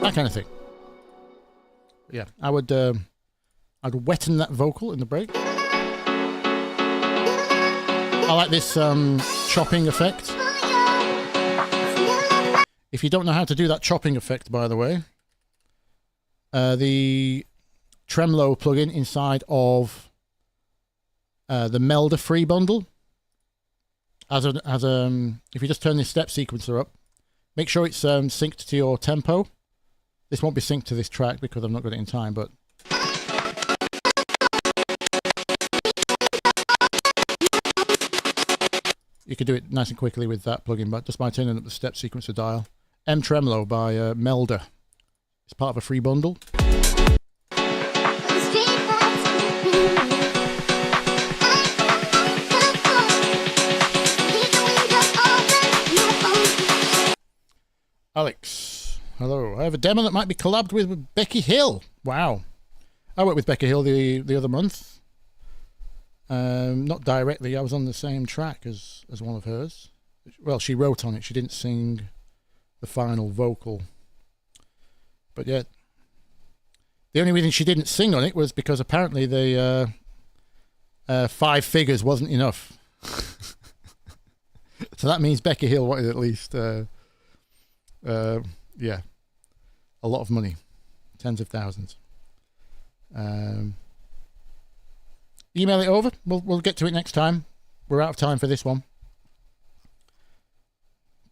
That kind of thing. Yeah, I'd wetten that vocal in the break. I like this chopping effect. If you don't know how to do that chopping effect, by the way, the tremolo plugin inside of the Melder free bundle. If you just turn this step sequencer up, make sure it's synced to your tempo. This won't be synced to this track because I've not got it in time, but you can do it nice and quickly with that plugin, but just by turning up the step sequencer dial. M Tremolo by Melder. It's part of a free bundle. Alex, hello. I have a demo that might be collabed with Becky Hill. Wow. I worked with Becky Hill the other month. Not directly. I was on the same track as one of hers. Well, she wrote on it. She didn't sing the final vocal. But yeah, the only reason she didn't sing on it was because apparently the 5 figures wasn't enough. So that means Becky Hill wanted at least, yeah, a lot of money, tens of thousands. Email it over. We'll get to it next time. We're out of time for this one.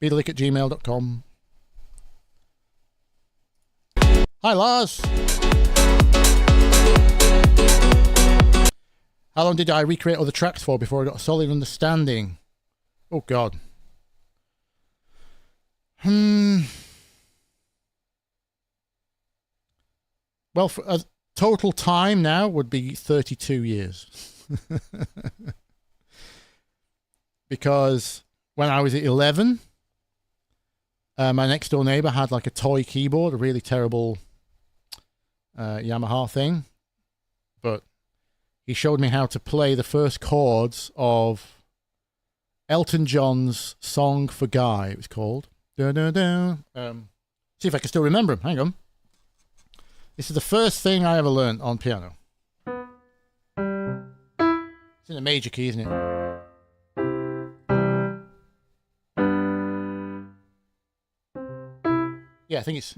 Bthelick@gmail.com. Hi, Lars. How long did I recreate other tracks for before I got a solid understanding? Oh, God. Well, for a total time now would be 32 years. Because when I was at 11, my next door neighbor had like a toy keyboard, a really terrible Yamaha thing. But he showed me how to play the first chords of Elton John's Song for Guy, it was called. See if I can still remember him. Hang on. This is the first thing I ever learned on piano. It's in a major key, isn't it? Yeah, I think it's...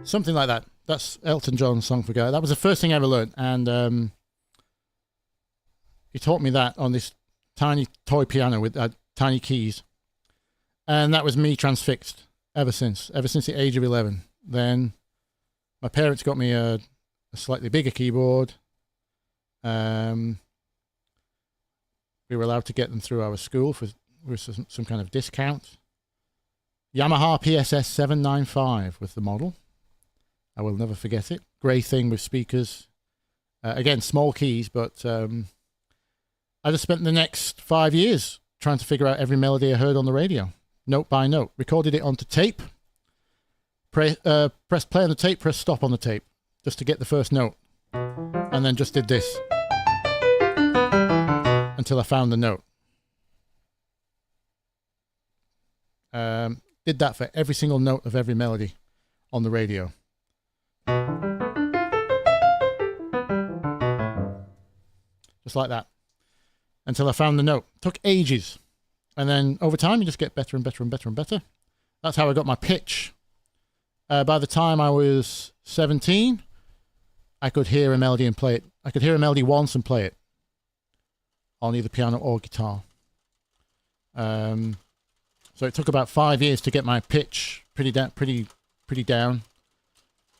something like that. That's Elton John's Song for Guy. That was the first thing I ever learned. And he taught me that on this tiny toy piano with tiny keys. And that was me transfixed ever since the age of 11. Then my parents got me a slightly bigger keyboard. We were allowed to get them through our school for some kind of discount. Yamaha PSS 795 was the model. I will never forget it. Grey thing with speakers. Again, small keys, but I just spent the next 5 years trying to figure out every melody I heard on the radio, note by note. Recorded it onto tape. Press play on the tape, press stop on the tape, just to get the first note. And then just did this until I found the note. Did that for every single note of every melody on the radio. Just like that. Until I found the note. Took ages. And then over time you just get better and better and better and better. That's how I got my pitch. By the time I was 17, I could hear a melody and play it. I could hear a melody once and play it on either piano or guitar. So it took about 5 years to get my pitch pretty down.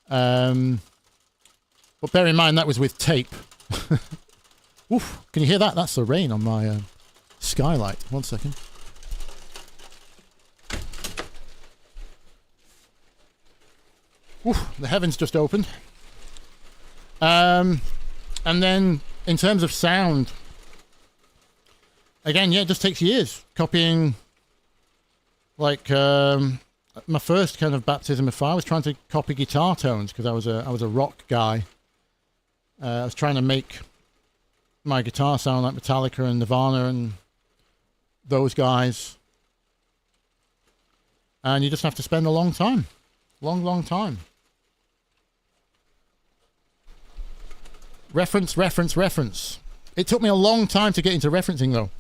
But bear in mind that was with tape. Oof, can you hear that? That's the rain on my skylight. 1 second. Oof, the heavens just opened. And then in terms of sound, again, yeah, it just takes years. Copying, like, my first kind of baptism of fire was trying to copy guitar tones because I was a rock guy. I was trying to make my guitar sound like Metallica and Nirvana and those guys. And you just have to spend a long time. Long time. Reference. It took me a long time to get into referencing, though.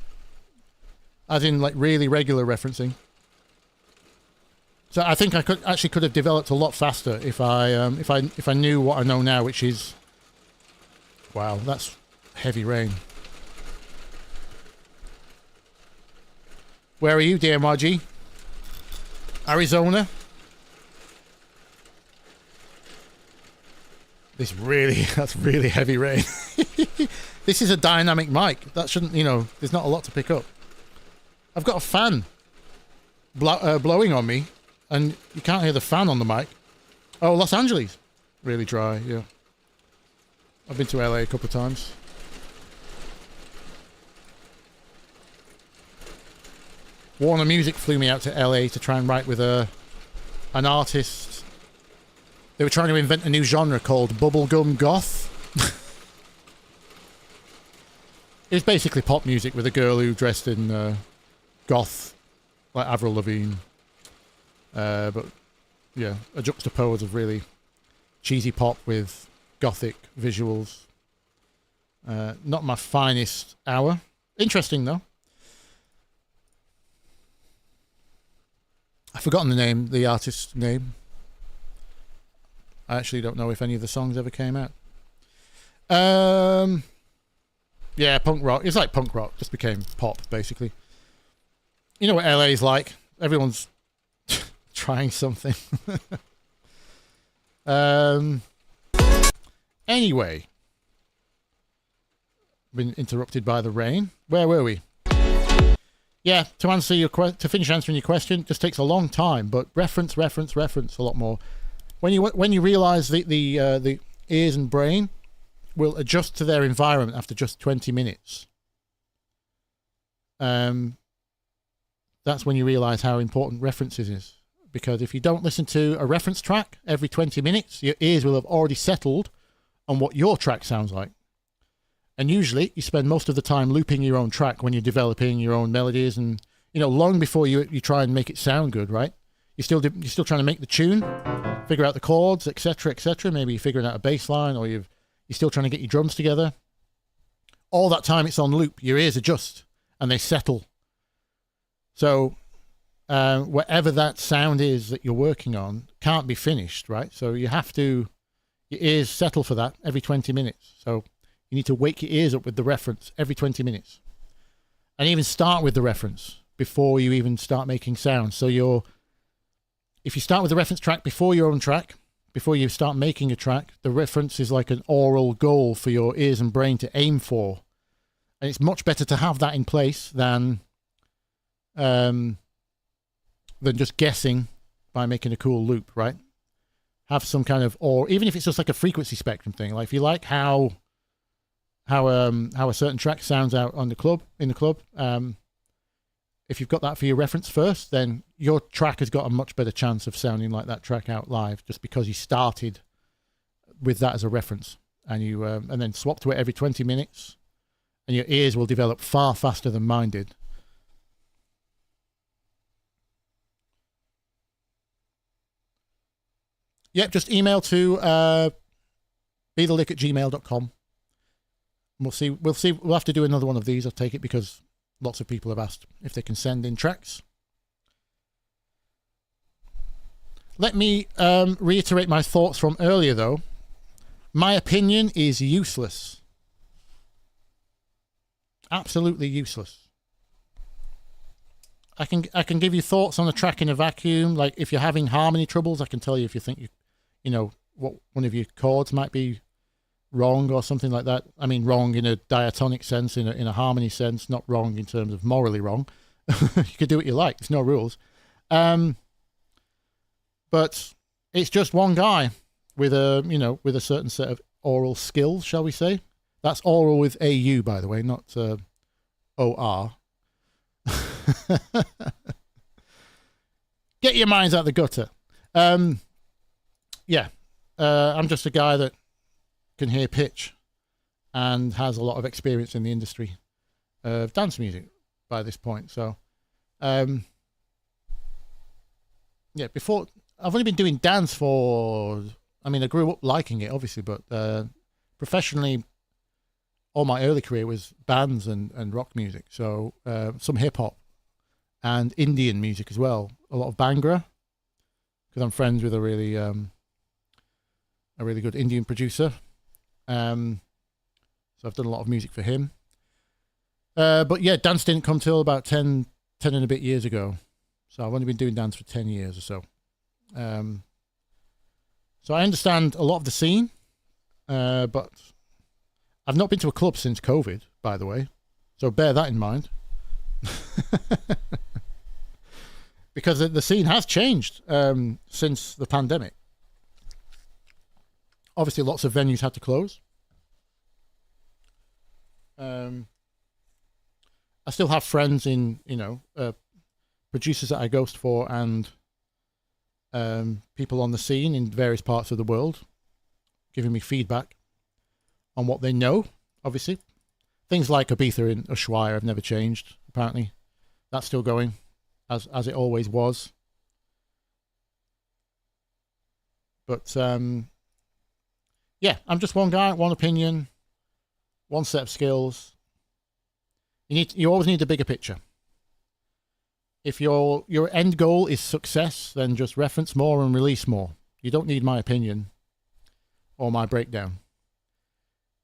as in like really regular referencing. So I think I could have developed a lot faster if I knew what I know now, which is, wow, that's heavy rain. Where are you, DMYG? Arizona? That's really heavy rain. This is a dynamic mic. That shouldn't, there's not a lot to pick up. I've got a fan blowing on me, and you can't hear the fan on the mic. Oh, Los Angeles. Really dry, yeah. I've been to LA a couple of times. Warner Music flew me out to LA to try and write with an artist. They were trying to invent a new genre called bubblegum goth. It was basically pop music with a girl who dressed in goth, like Avril Lavigne. But yeah, a juxtapose of really cheesy pop with gothic visuals. Not my finest hour. Interesting though. I've forgotten the artist's name. I actually don't know if any of the songs ever came out. Yeah, punk rock. It's like punk rock, just became pop, basically. You know what LA's like. Everyone's trying something. Anyway. Been interrupted by the rain. Where were we? Yeah, to answer to finish answering your question, just takes a long time, but reference a lot more. When you realize the ears and brain will adjust to their environment after just 20 minutes. That's when you realize how important references is. Because if you don't listen to a reference track every 20 minutes, your ears will have already settled on what your track sounds like. And usually you spend most of the time looping your own track when you're developing your own melodies, and long before you try and make it sound good, right? You're still trying to make the tune, figure out the chords, etc., etc. Maybe you're figuring out a bass line, or you're still trying to get your drums together. All that time it's on loop. Your ears adjust and they settle. So whatever that sound is that you're working on can't be finished, right? So your ears settle for that every 20 minutes. So you need to wake your ears up with the reference every 20 minutes. And even start with the reference before you even start making sounds. So if you start with the reference track before your own track, before you start making a track, the reference is like an oral goal for your ears and brain to aim for. And it's much better to have that in place than just guessing by making a cool loop, right? Have some kind of, or even if it's just like a frequency spectrum thing, like if you like how a certain track sounds out in the club, if you've got that for your reference first, then your track has got a much better chance of sounding like that track out live, just because you started with that as a reference, and you and then swap to it every 20 minutes, and your ears will develop far faster than mine did. Yep, just email to bthelick@gmail.com. We'll see. We'll have to do another one of these. I'll take it, because lots of people have asked if they can send in tracks. Let me reiterate my thoughts from earlier, though. My opinion is useless. Absolutely useless. I can give you thoughts on a track in a vacuum. Like if you're having harmony troubles, I can tell you if you think what one of your chords might be wrong or something like that. I mean, wrong in a diatonic sense, in a harmony sense, not wrong in terms of morally wrong. You could do what you like. There's no rules. But it's just one guy with a certain set of oral skills, shall we say? That's oral with AU, by the way, not OR. Get your minds out the gutter. Yeah. I'm just a guy that can hear pitch and has a lot of experience in the industry of dance music by this point. So, yeah, before I've only been doing dance for, I grew up liking it, obviously, but professionally, all my early career was bands and rock music. So some hip hop and Indian music as well. A lot of Bhangra, because I'm friends with a really good Indian producer. So I've done a lot of music for him. But yeah, dance didn't come till about 10 and a bit years ago. So I've only been doing dance for 10 years or so. So I understand a lot of the scene, but I've not been to a club since COVID, by the way. So bear that in mind. Because the scene has changed since the pandemic. Obviously, lots of venues had to close. I still have friends in, producers that I ghost for and people on the scene in various parts of the world giving me feedback on what they know, obviously. Things like Ibiza and Ushuaia have never changed, apparently. That's still going, as it always was. But, yeah, I'm just one guy, one opinion, one set of skills. You always need a bigger picture. If your end goal is success, then just reference more and release more. You don't need my opinion or my breakdown.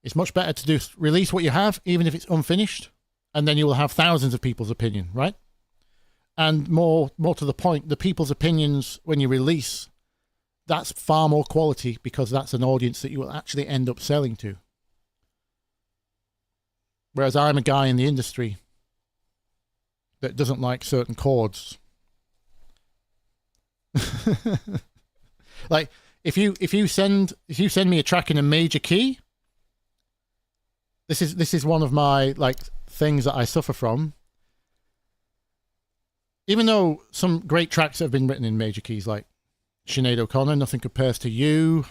It's much better to release what you have, even if it's unfinished, and then you will have thousands of people's opinion, right? And more to the point, the people's opinions when you release, that's far more quality because that's an audience that you will actually end up selling to. Whereas I'm a guy in the industry that doesn't like certain chords. Like if you send me a track in a major key, this is one of my like things that I suffer from. Even though some great tracks have been written in major keys, like Sinead O'Connor, Nothing Compares to You,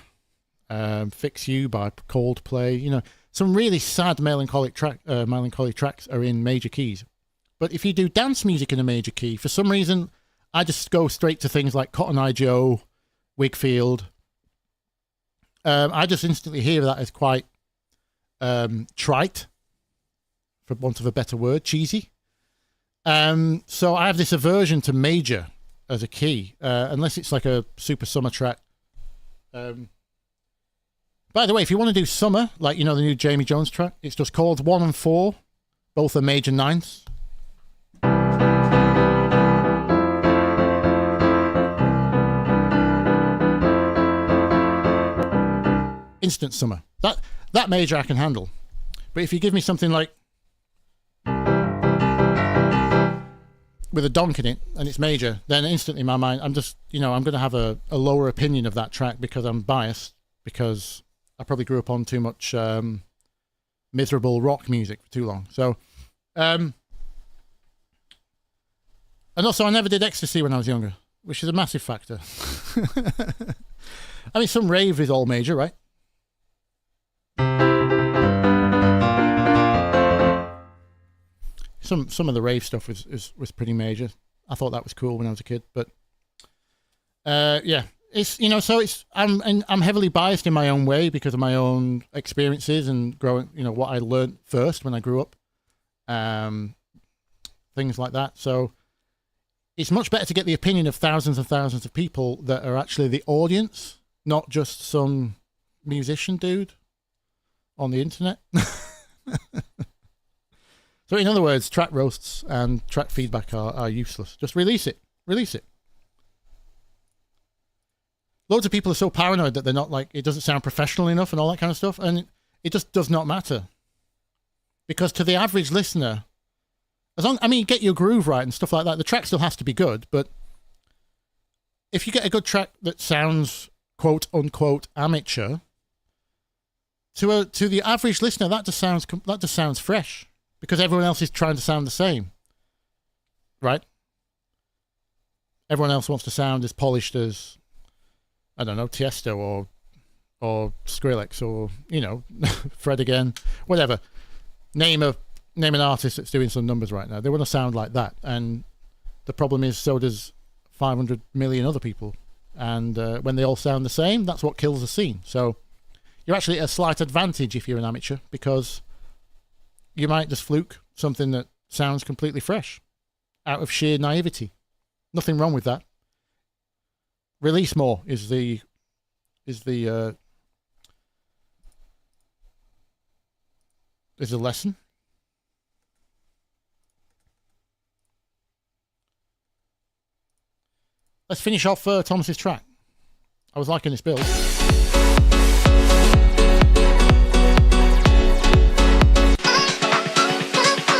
Fix You by Coldplay, some really sad melancholy tracks are in major keys. But if you do dance music in a major key, for some reason, I just go straight to things like Cotton Eye Joe, Wigfield. I just instantly hear that as quite trite, for want of a better word, cheesy. So I have this aversion to major as a key, unless it's like a super summer track. By the way, if you want to do summer, like, the new Jamie Jones track, it's just called 1 and 4. Both are major ninths. Instant summer. That major I can handle. But if you give me something like with a donk in it and it's major, then instantly in my mind, I'm just, I'm going to have a lower opinion of that track because I'm biased, because I probably grew up on too much miserable rock music for too long. So, and also I never did ecstasy when I was younger, which is a massive factor. I mean, some rave is all major, right? Some of the rave stuff was pretty major. I thought that was cool when I was a kid, but yeah. It's so I'm heavily biased in my own way because of my own experiences and growing, what I learned first when I grew up, things like that. So it's much better to get the opinion of thousands and thousands of people that are actually the audience, not just some musician dude on the internet. So in other words, track roasts and track feedback are useless. Just release it. Loads of people are so paranoid that they're not like, it doesn't sound professional enough and all that kind of stuff. And it just does not matter. Because to the average listener, get your groove right and stuff like that. The track still has to be good. But if you get a good track that sounds quote unquote amateur, to the average listener, that just sounds fresh because everyone else is trying to sound the same. Right? Everyone else wants to sound as polished as, I don't know, Tiesto or Skrillex or, Fred again, whatever. Name an artist that's doing some numbers right now. They want to sound like that. And the problem is, so does 500 million other people. And when they all sound the same, that's what kills the scene. So you're actually at a slight advantage if you're an amateur, because you might just fluke something that sounds completely fresh. out of sheer naivety. Nothing wrong with that. Release more is the lesson. Let's finish off Thomas's track. I was liking this build.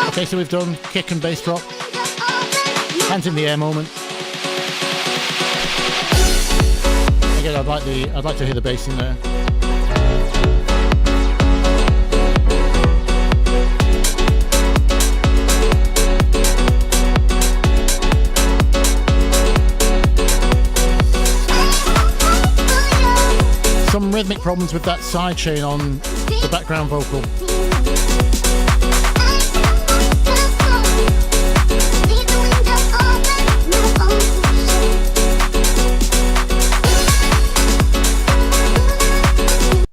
Okay, so we've done kick and bass drop, hands in the air moment. Again, I'd like to hear the bass in there. Some rhythmic problems with that sidechain on the background vocal.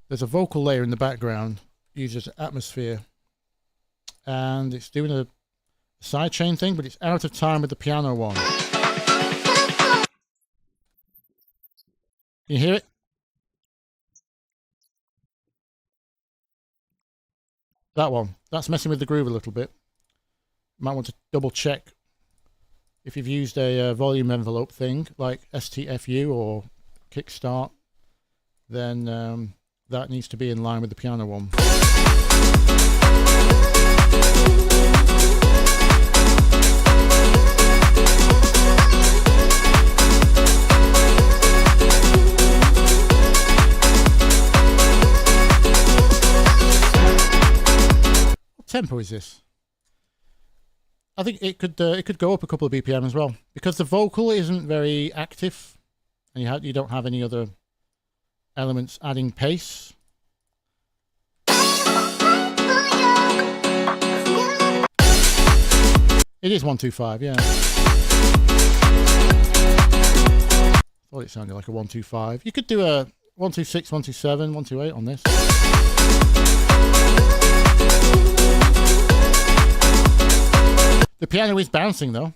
There's a vocal layer in the background used as atmosphere, and it's doing a sidechain thing, but it's out of time with the piano one. Can you hear it? That one. That's messing with the groove a little bit. Might want to double check if you've used a volume envelope thing like STFU or Kickstart, then that needs to be in line with the piano one. What tempo is this? I think it could go up a couple of BPM as well, because the vocal isn't very active, and you don't have any other elements adding pace. It is 125, yeah. Thought it sounded like a 125. You could do a 126, 127, 128 on this. The piano is bouncing though.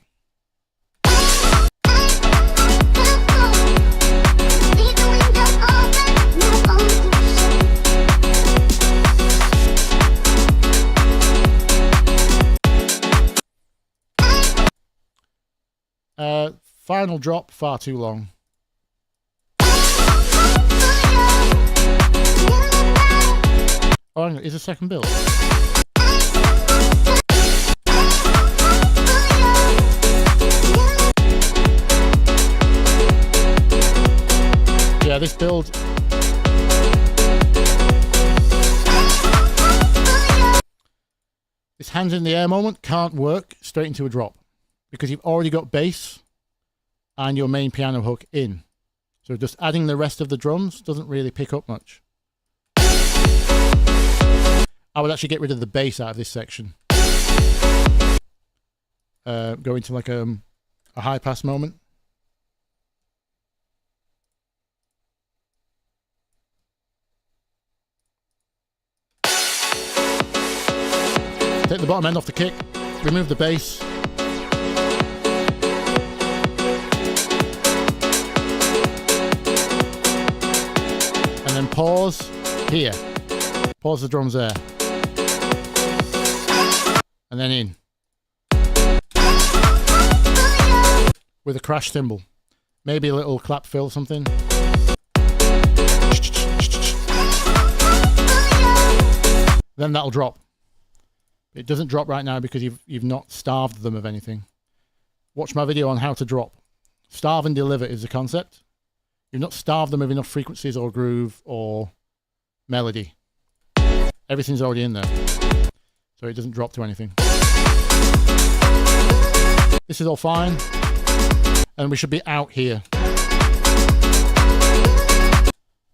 Final drop, far too long. Oh, hang on, is a second build? Yeah, this build. This hands in the air moment can't work straight into a drop because you've already got bass and your main piano hook in. So just adding the rest of the drums doesn't really pick up much. I would actually get rid of the bass out of this section. Go into like a high pass moment. Take the bottom end off the kick, remove the bass. And then pause here. Pause the drums there. And then in. With a crash cymbal. Maybe a little clap fill or something. Then that'll drop. It doesn't drop right now because you've not starved them of anything. Watch my video on how to drop. Starve and deliver is the concept. You've not starved them of enough frequencies or groove or melody. Everything's already in there. So it doesn't drop to anything. This is all fine. And we should be out here.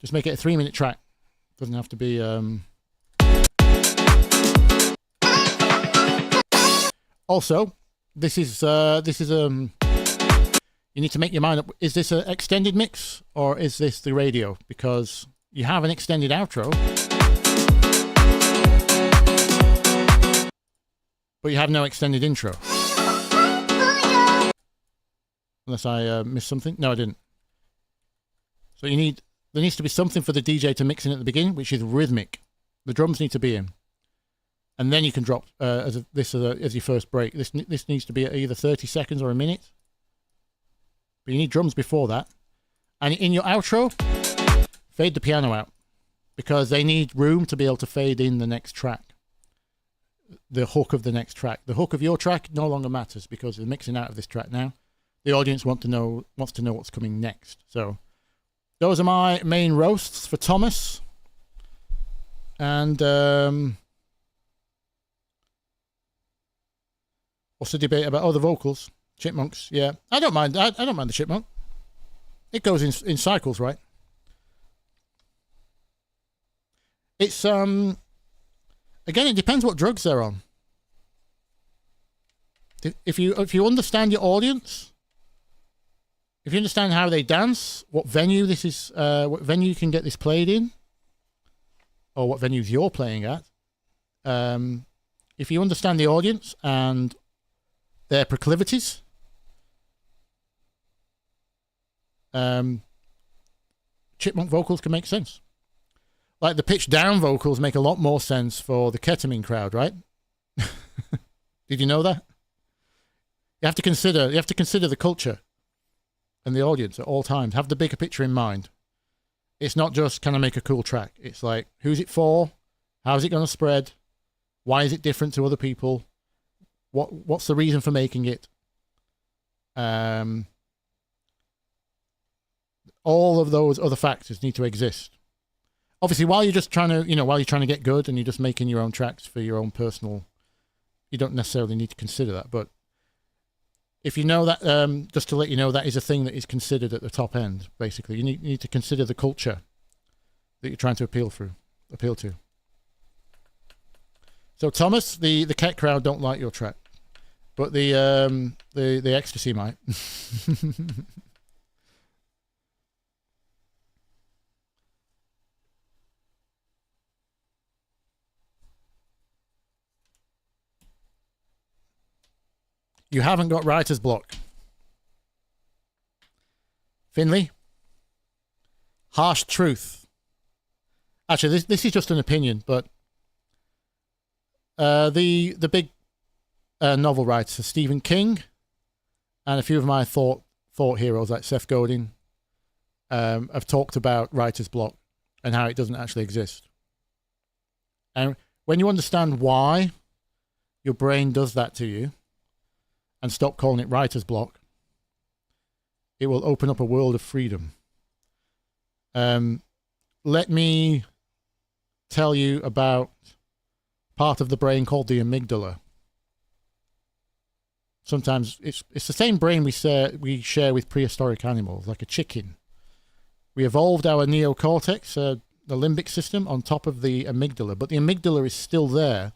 Just make it a 3-minute track. Doesn't have to be... Also, this is you need to make your mind up. Is this an extended mix or is this the radio? Because you have an extended outro, but you have no extended intro. Unless I missed something. No, I didn't. So there needs to be something for the DJ to mix in at the beginning, which is rhythmic. The drums need to be in. And then you can drop as your first break. This needs to be at either 30 seconds or a minute. But you need drums before that. And in your outro, fade the piano out. Because they need room to be able to fade in the next track. The hook of the next track. The hook of your track no longer matters because they're mixing out of this track now. The audience wants to know what's coming next. So those are my main roasts for Thomas. And what's the debate about? Oh, the vocals. Chipmunks. Yeah. I don't mind. I don't mind the chipmunk. It goes in cycles, right? It's again, it depends what drugs they're on. If you understand your audience, if you understand how they dance, what venue this is, what venue you can get this played in, or what venues you're playing at, if you understand the audience and their proclivities, chipmunk vocals can make sense. Like the pitch down vocals make a lot more sense for the ketamine crowd, right? Did you know that? You have to consider the culture and the audience at all times. Have the bigger picture in mind. It's not just can I make a cool track? It's like, who's it for? How's it going to spread? Why is it different to other people? What's the reason for making it? All of those other factors need to exist. Obviously, while you're trying to get good and you're just making your own tracks for your own personal, you don't necessarily need to consider that. But if you know that, just to let you know, that is a thing that is considered at the top end. Basically, you need to consider the culture that you're trying to appeal to. So Thomas, the Ket crowd don't like your track, but the ecstasy might. You haven't got writer's block. Finley? Harsh truth. Actually, this is just an opinion, but the big novel writers, Stephen King, and a few of my thought heroes like Seth Godin, have talked about writer's block and how it doesn't actually exist. And when you understand why your brain does that to you, and stop calling it writer's block, it will open up a world of freedom. Let me tell you about part of the brain called the amygdala. Sometimes it's the same brain we share with prehistoric animals, like a chicken. We evolved our neocortex, the limbic system, on top of the amygdala, but the amygdala is still there.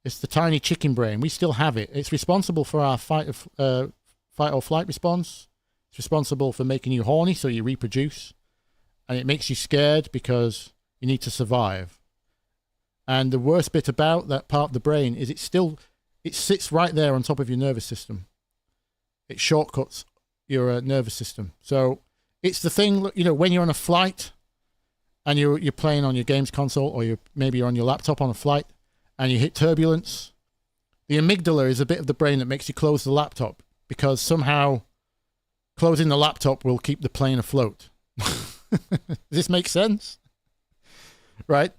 It's the tiny chicken brain. We still have it. It's responsible for our fight or flight response. It's responsible for making you horny so you reproduce. And it makes you scared because you need to survive. And the worst bit about that part of the brain is it sits right there on top of your nervous system. It shortcuts your nervous system. So it's the thing, when you're on a flight and you're playing on your games console, or maybe you're on your laptop on a flight, and you hit turbulence, the amygdala is a bit of the brain that makes you close the laptop, because somehow closing the laptop will keep the plane afloat. Does this make sense? Right?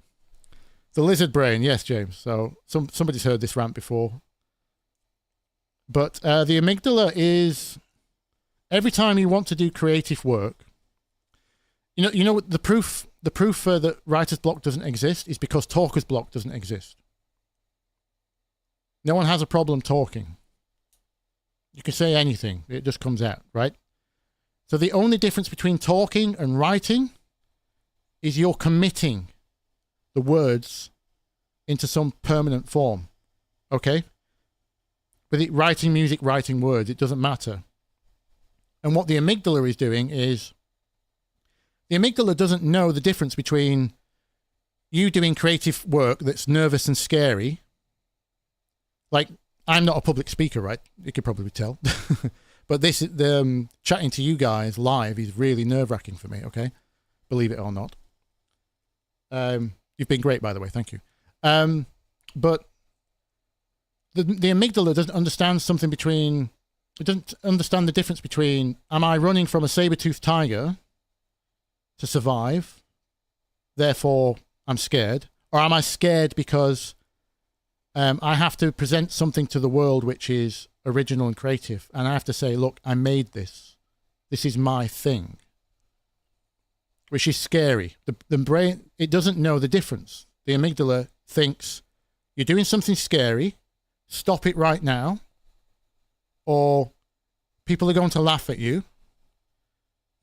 The lizard brain, yes, James. So somebody's heard this rant before. But the amygdala is, every time you want to do creative work, you know the proof that writer's block doesn't exist is because talker's block doesn't exist. No one has a problem talking. You can say anything. It just comes out, right? So the only difference between talking and writing is you're committing the words into some permanent form. Okay? With it, writing music, writing words, it doesn't matter. And what the amygdala is doing is, the amygdala doesn't know the difference between you doing creative work that's nervous and scary. Like, I'm not a public speaker, right? You could probably tell. But this, the chatting to you guys live is really nerve-wracking for me, okay? Believe it or not. You've been great, by the way. Thank you. But the amygdala doesn't understand something between... It doesn't understand the difference between, am I running from a saber-toothed tiger to survive, therefore I'm scared, or am I scared because I have to present something to the world which is original and creative, and I have to say, look, I made this. This is my thing. Which is scary. The brain, it doesn't know the difference. The amygdala thinks, you're doing something scary, stop it right now, or people are going to laugh at you.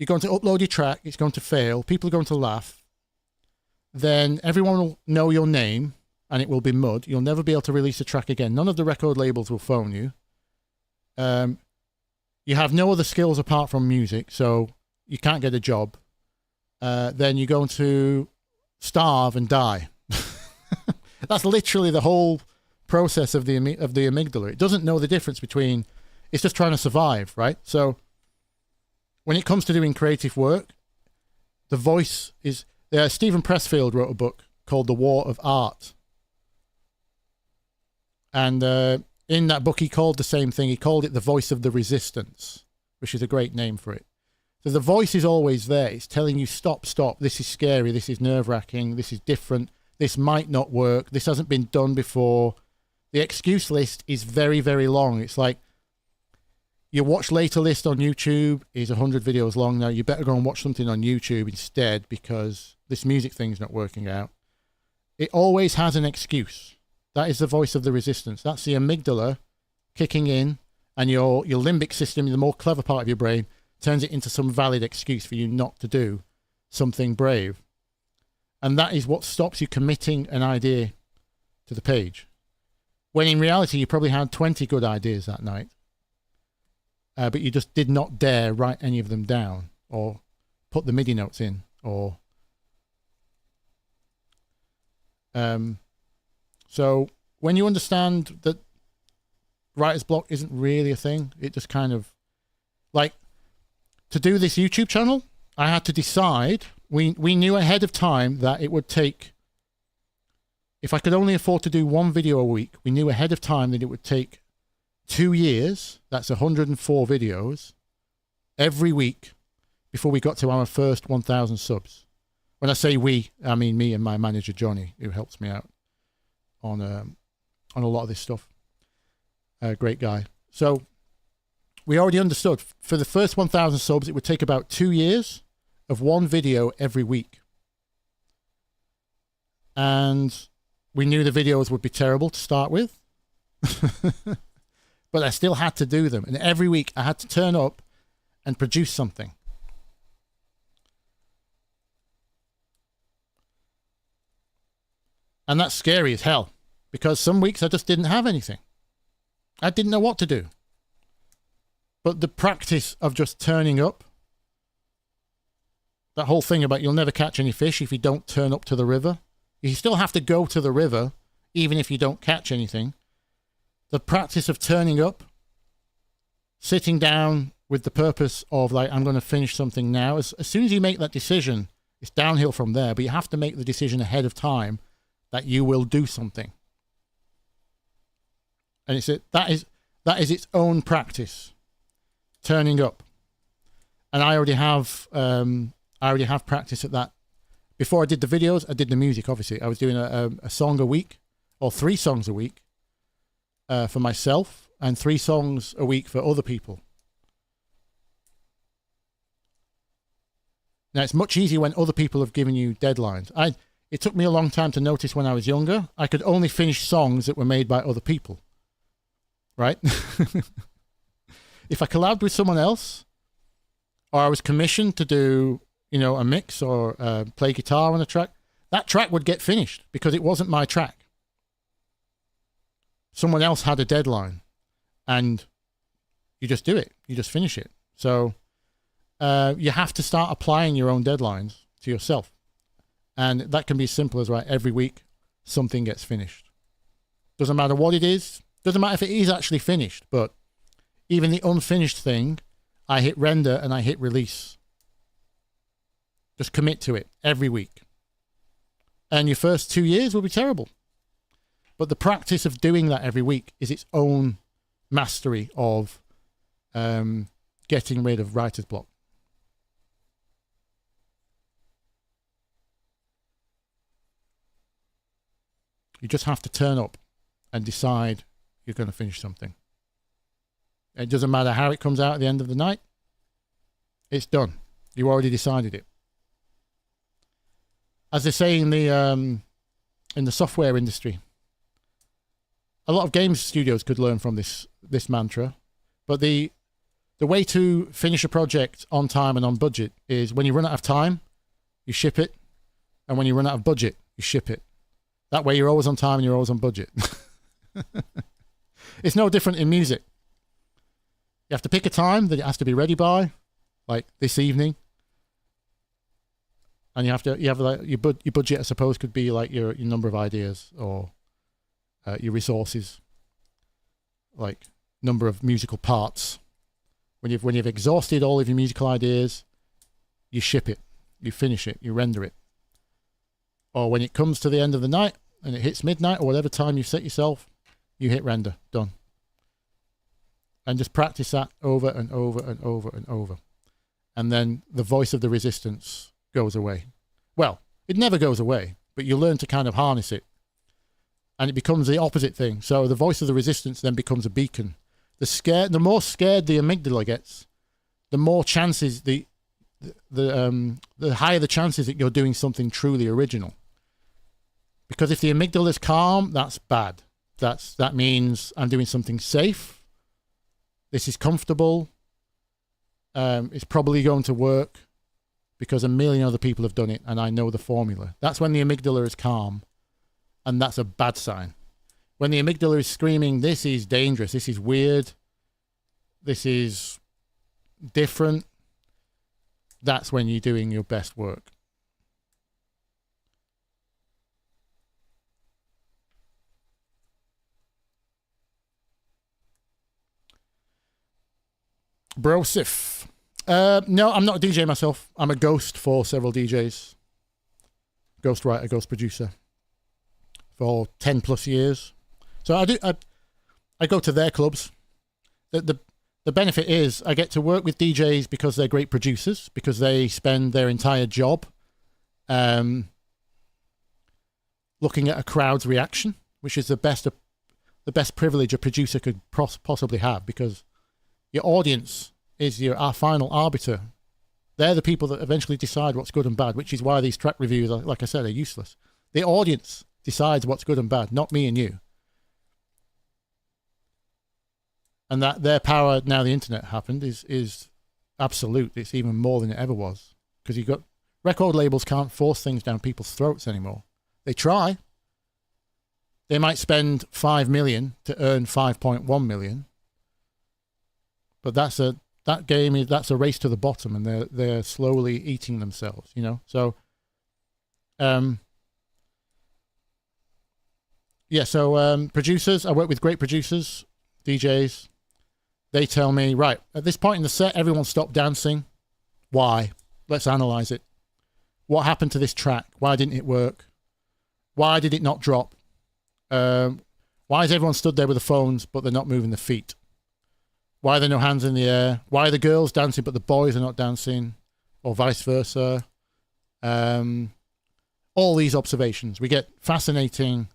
You're going to upload your track, it's going to fail, people are going to laugh. Then everyone will know your name, and it will be mud. You'll never be able to release a track again. None of the record labels will phone you. You have no other skills apart from music, so you can't get a job. Then you're going to starve and die. That's literally the whole process of the amygdala. It doesn't know the difference between, it's just trying to survive, right? So when it comes to doing creative work, the voice is, Stephen Pressfield wrote a book called The War of Art. And in that book, he called the same thing. He called it the voice of the resistance, which is a great name for it. So the voice is always there. It's telling you, stop, stop. This is scary. This is nerve-wracking. This is different. This might not work. This hasn't been done before. The excuse list is very, very long. It's like your watch later list on YouTube is 100 videos long now. You better go and watch something on YouTube instead because this music thing's not working out. It always has an excuse. That is the voice of the resistance. That's the amygdala kicking in, and your limbic system, the more clever part of your brain, turns it into some valid excuse for you not to do something brave. And that is what stops you committing an idea to the page. When in reality, you probably had 20 good ideas that night. But you just did not dare write any of them down or put the MIDI notes in or... So when you understand that writer's block isn't really a thing, it just kind of... Like, to do this YouTube channel, I had to decide... We knew ahead of time that it would take, if I could only afford to do one video a week, we knew ahead of time that it would take 2 years, that's 104 videos, every week before we got to our first 1,000 subs. When I say we, I mean me and my manager, Johnny, who helps me out on a lot of this stuff. Great guy. So we already understood, for the first 1,000 subs, it would take about 2 years of one video every week. And we knew the videos would be terrible to start with. But I still had to do them. And every week I had to turn up and produce something. And that's scary as hell. Because some weeks I just didn't have anything. I didn't know what to do. But the practice of just turning up, that whole thing about you'll never catch any fish if you don't turn up to the river. You still have to go to the river, even if you don't catch anything. The practice of turning up, sitting down with the purpose of, like, I'm going to finish something now. As soon as you make that decision, it's downhill from there. But you have to make the decision ahead of time that you will do something. And that is its own practice, turning up. And I already have practice at that. Before I did the videos, I did the music, obviously. I was doing a song a week, or 3 songs a week for myself, and 3 songs a week for other people. Now, it's much easier when other people have given you deadlines. It took me a long time to notice when I was younger. I could only finish songs that were made by other people. Right? If I collabed with someone else, or I was commissioned to do, a mix or play guitar on a track, that track would get finished because it wasn't my track. Someone else had a deadline, and you just do it. You just finish it. So you have to start applying your own deadlines to yourself. And that can be as simple as, right, every week something gets finished. Doesn't matter what it is. Doesn't matter if it is actually finished, but even the unfinished thing, I hit render and I hit release. Just commit to it every week. And your first 2 years will be terrible. But the practice of doing that every week is its own mastery of getting rid of writer's block. You just have to turn up and decide you're going to finish something. It doesn't matter how it comes out at the end of the night. It's done. You already decided it. As they say in the software industry, a lot of games studios could learn from this mantra. But the way to finish a project on time and on budget is when you run out of time, you ship it. And when you run out of budget, you ship it. That way you're always on time and you're always on budget. It's no different in music. You have to pick a time that it has to be ready by, like this evening. And you have like your budget, I suppose, could be like your number of ideas or your resources, like number of musical parts. When you've exhausted all of your musical ideas, you ship it, you finish it, you render it. Or when it comes to the end of the night and it hits midnight or whatever time you set yourself, you hit render, done. And just practice that over and over and over and over. And then the voice of the resistance goes away. Well, it never goes away, but you learn to kind of harness it. And it becomes the opposite thing. So the voice of the resistance then becomes a beacon. The more scared the amygdala gets, the more chances the higher the chances that you're doing something truly original. Because if the amygdala is calm, that's bad. That means I'm doing something safe. This is comfortable. It's probably going to work because a million other people have done it and I know the formula. That's when the amygdala is calm, and that's a bad sign. When the amygdala is screaming, this is dangerous, this is weird, this is different, that's when you're doing your best work. Brosif. No, I'm not a DJ myself. I'm a ghost for several DJs. Ghost writer, ghost producer. For 10 plus years. So I go to their clubs. The benefit is I get to work with DJs because they're great producers, because they spend their entire job looking at a crowd's reaction, which is the best privilege a producer could possibly have, because your audience is our final arbiter. They're the people that eventually decide what's good and bad, which is why these track reviews, like I said, are useless. The audience decides what's good and bad, not me and you. And that their power, now the internet happened, is absolute. It's even more than it ever was. Because you've got record labels can't force things down people's throats anymore. They try. They might spend 5 million to earn 5.1 million. But that's a race to the bottom, and they're slowly eating themselves, you know. So, producers, I work with great producers, DJs. They tell me, right, at this point in the set, everyone stop dancing. Why? Let's analyze it. What happened to this track? Why didn't it work? Why did it not drop? Why is everyone stood there with the phones, but they're not moving their feet? Why are there no hands in the air? Why are the girls dancing, but the boys are not dancing? Or vice versa. All these observations. We get fascinating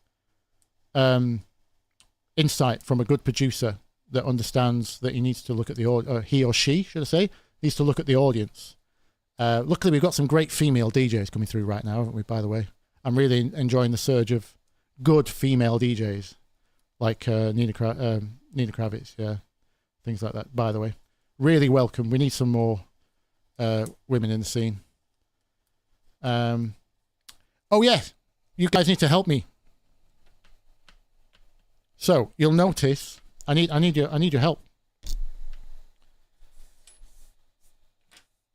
insight from a good producer that understands that he needs to look at he or she, should I say, needs to look at the audience. Luckily, we've got some great female DJs coming through right now, haven't we, by the way? I'm really enjoying the surge of good female DJs, like Nina Kravitz, yeah, things like that, by the way. Really welcome. We need some more women in the scene. Oh, yeah, you guys need to help me. So, you'll notice, I need your help.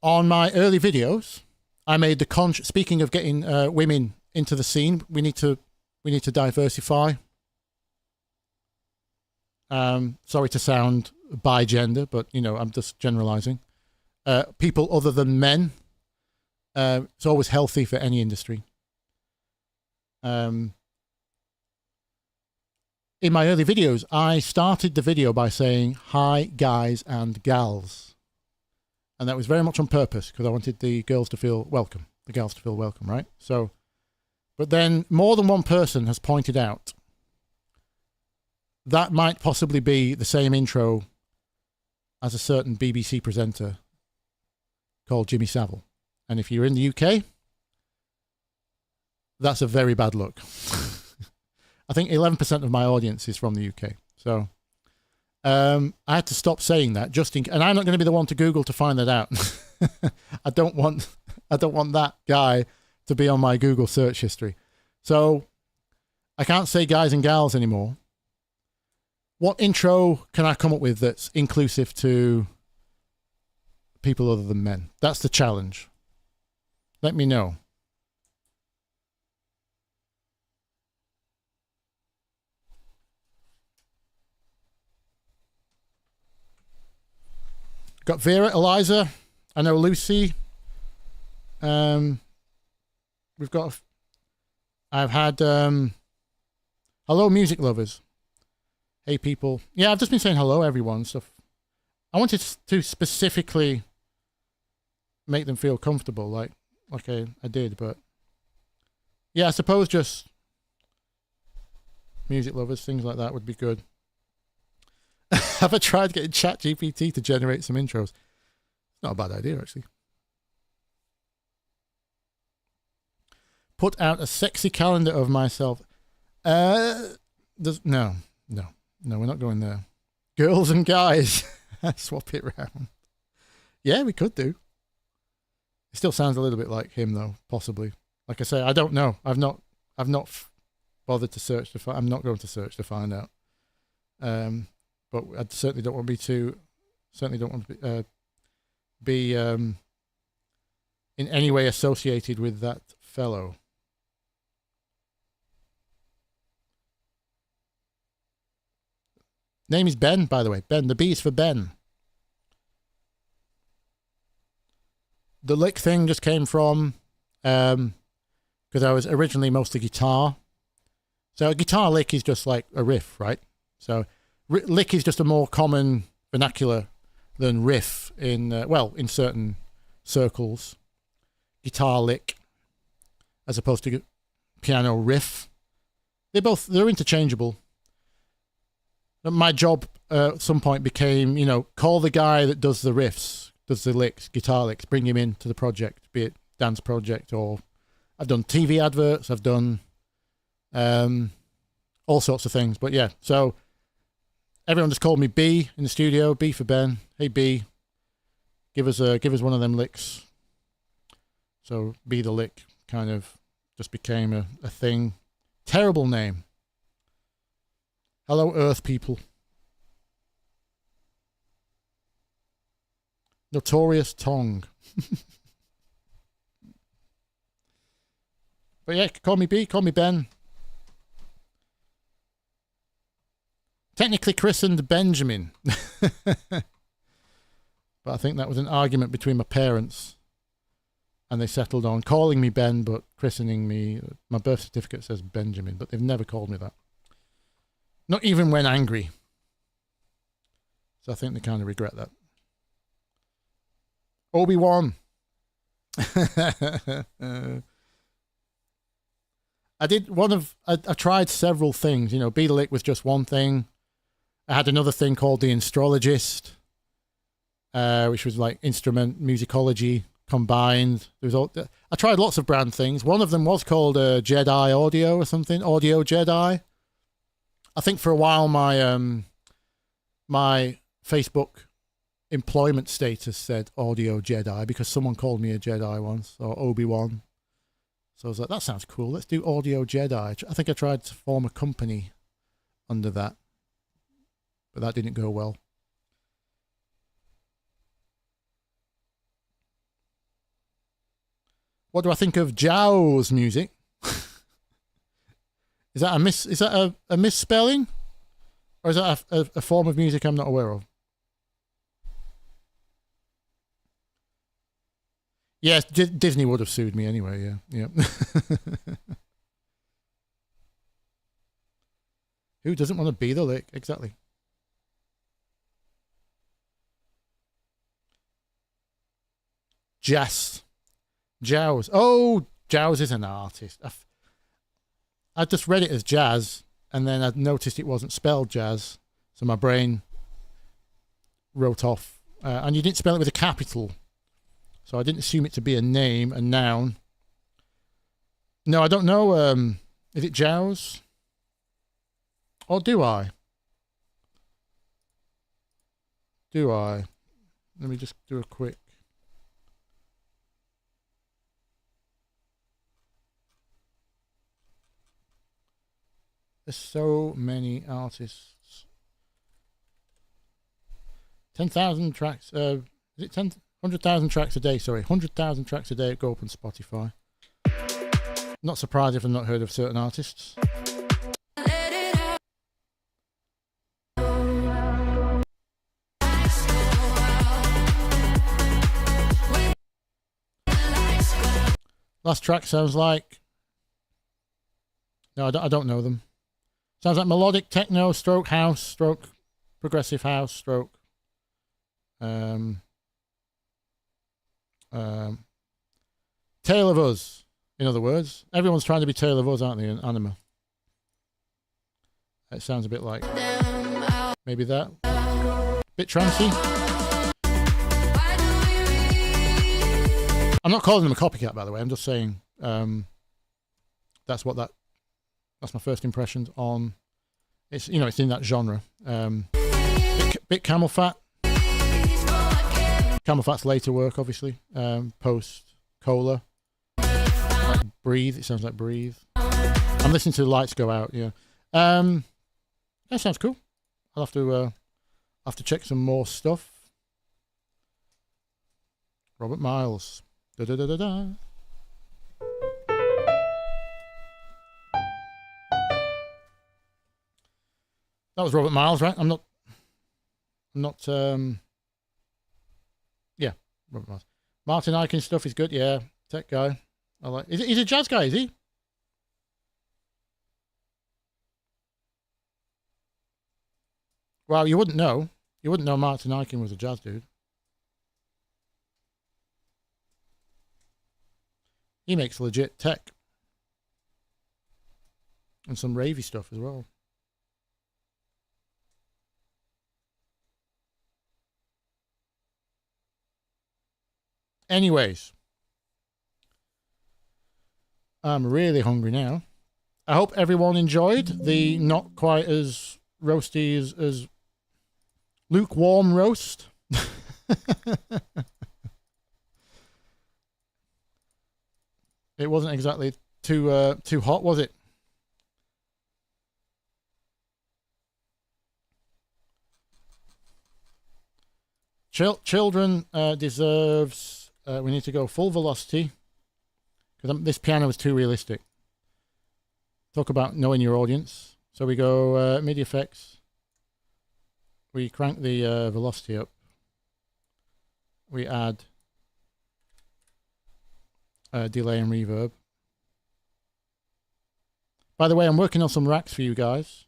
On my early videos, I made the speaking of getting women into the scene, we need to diversify. Sorry to sound by gender, but you know, I'm just generalizing. People other than men. It's always healthy for any industry. In my early videos, I started the video by saying, "Hi, guys and gals." And that was very much on purpose because I wanted the girls to feel welcome, the gals to feel welcome, right? So, but then more than one person has pointed out that might possibly be the same intro as a certain BBC presenter called Jimmy Savile. And if you're in the UK, that's a very bad look. I think 11% of my audience is from the UK. So I had to stop saying that and I'm not going to be the one to Google to find that out. I don't want that guy to be on my Google search history. So I can't say guys and gals anymore. What intro can I come up with that's inclusive to people other than men? That's the challenge. Let me know. Got Vera, Eliza. I know Lucy. I've had hello, music lovers. Hey, people. Yeah, I've just been saying hello, everyone. Stuff. I wanted to specifically make them feel comfortable, like I did, but yeah, I suppose just music lovers, things like that would be good. Have I tried getting ChatGPT to generate some intros? Not a bad idea, actually. Put out a sexy calendar of myself. No, we're not going there. Girls and guys. Swap it round. Yeah, we could do. It still sounds a little bit like him, though, possibly. Like I say, I don't know. I've not bothered to search to find. I'm not going to search to find out. But I certainly don't want to be in any way associated with that fellow. Name is Ben, by the way. Ben. The B is for Ben. The lick thing just came from because I was originally mostly guitar. So a guitar lick is just like a riff, right? So lick is just a more common vernacular than riff in certain circles. Guitar lick as opposed to piano riff. They're interchangeable. My job at some point became, call the guy that does the riffs, does the licks, guitar licks, bring him into the project, be it dance project or I've done TV adverts, I've done all sorts of things. But yeah, so everyone just called me B in the studio. B for Ben. Hey B, give us one of them licks. So B the Lick kind of just became a thing. Terrible name. Hello Earth people. Notorious Tongue. But yeah, call me B, call me Ben. Technically christened Benjamin. But I think that was an argument between my parents. And they settled on calling me Ben, but christening me. My birth certificate says Benjamin, but they've never called me that. Not even when angry. So I think they kind of regret that. Obi-Wan. I tried several things. Bthelick was just one thing. I had another thing called the Astrologist, which was like instrument musicology combined. I tried lots of brand things. One of them was called Jedi Audio or something. Audio Jedi. I think for a while my Facebook employment status said Audio Jedi because someone called me a Jedi once, or Obi-Wan. So I was like, that sounds cool. Let's do Audio Jedi. I think I tried to form a company under that, but that didn't go well. What do I think of Jao's music? Is that a misspelling, or is that a form of music I'm not aware of? Yes, Disney would have sued me anyway. Yeah. Who doesn't want to be the lick? Exactly. Jazz. Jows. Oh, Jows is an artist. I just read it as jazz, and then I noticed it wasn't spelled jazz, so my brain wrote off. And you didn't spell it with a capital, so I didn't assume it to be a name, a noun. No, I don't know. Is it Jows? Or do I? Do I? Let me just do a quick. There's so many artists. 10,000 tracks. Is it 100,000 tracks a day? Sorry, 100,000 tracks a day go up on Spotify. Not surprised if I've not heard of certain artists. Last track sounds like. No, I don't know them. Sounds like melodic techno, stroke house, stroke progressive house, stroke. Tale of Us, in other words. Everyone's trying to be Tale of Us, aren't they, in anima? It sounds a bit like maybe that. Bit trancy. I'm not calling them a copycat, by the way. I'm just saying that's my first impressions on. It's it's in that genre. Bit Camel Fat. Camel Fat's later work, obviously. Post Cola. Like Breathe. It sounds like Breathe. I'm listening to Lights Go Out. Yeah. That sounds cool. I'll have to check some more stuff. Robert Miles. Da da da da da. That was Robert Miles, right? I'm not. Yeah, Robert Miles. Martin Ikin stuff is good. Yeah, tech guy. I like. He's a jazz guy, is he? Well, you wouldn't know. You wouldn't know Martin Ikin was a jazz dude. He makes legit tech. And some ravey stuff as well. Anyways. I'm really hungry now. I hope everyone enjoyed the not quite as roasty as lukewarm roast. It wasn't exactly too hot, was it? Children deserves. We need to go full velocity because this piano is too realistic. Talk about knowing your audience. So we go MIDI effects. We crank the velocity up. We add delay and reverb. By the way, I'm working on some racks for you guys.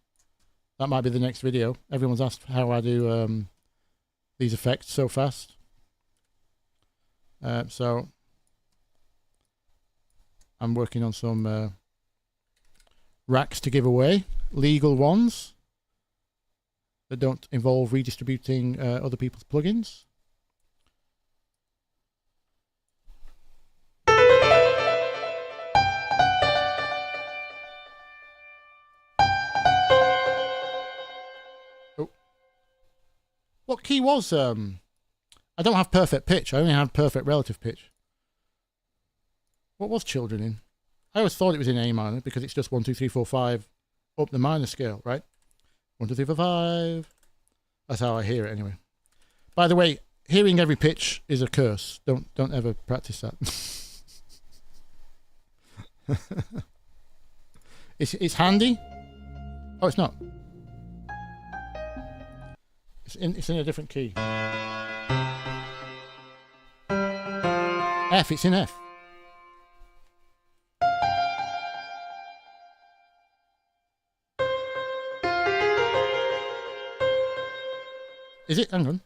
That might be the next video. Everyone's asked how I do these effects so fast. So I'm working on some racks to give away, legal ones that don't involve redistributing other people's plugins. What key was I don't have perfect pitch. I only have perfect relative pitch. What was Children in? I always thought it was in A minor because it's just 1, 2, 3, 4, 5 up the minor scale, right? 1, 2, 3, 4, 5. That's how I hear it anyway. By the way, hearing every pitch is a curse. Don't ever practice that. It's handy. Oh, it's not. It's in a different key. F, it's in F. Is it? Hang on.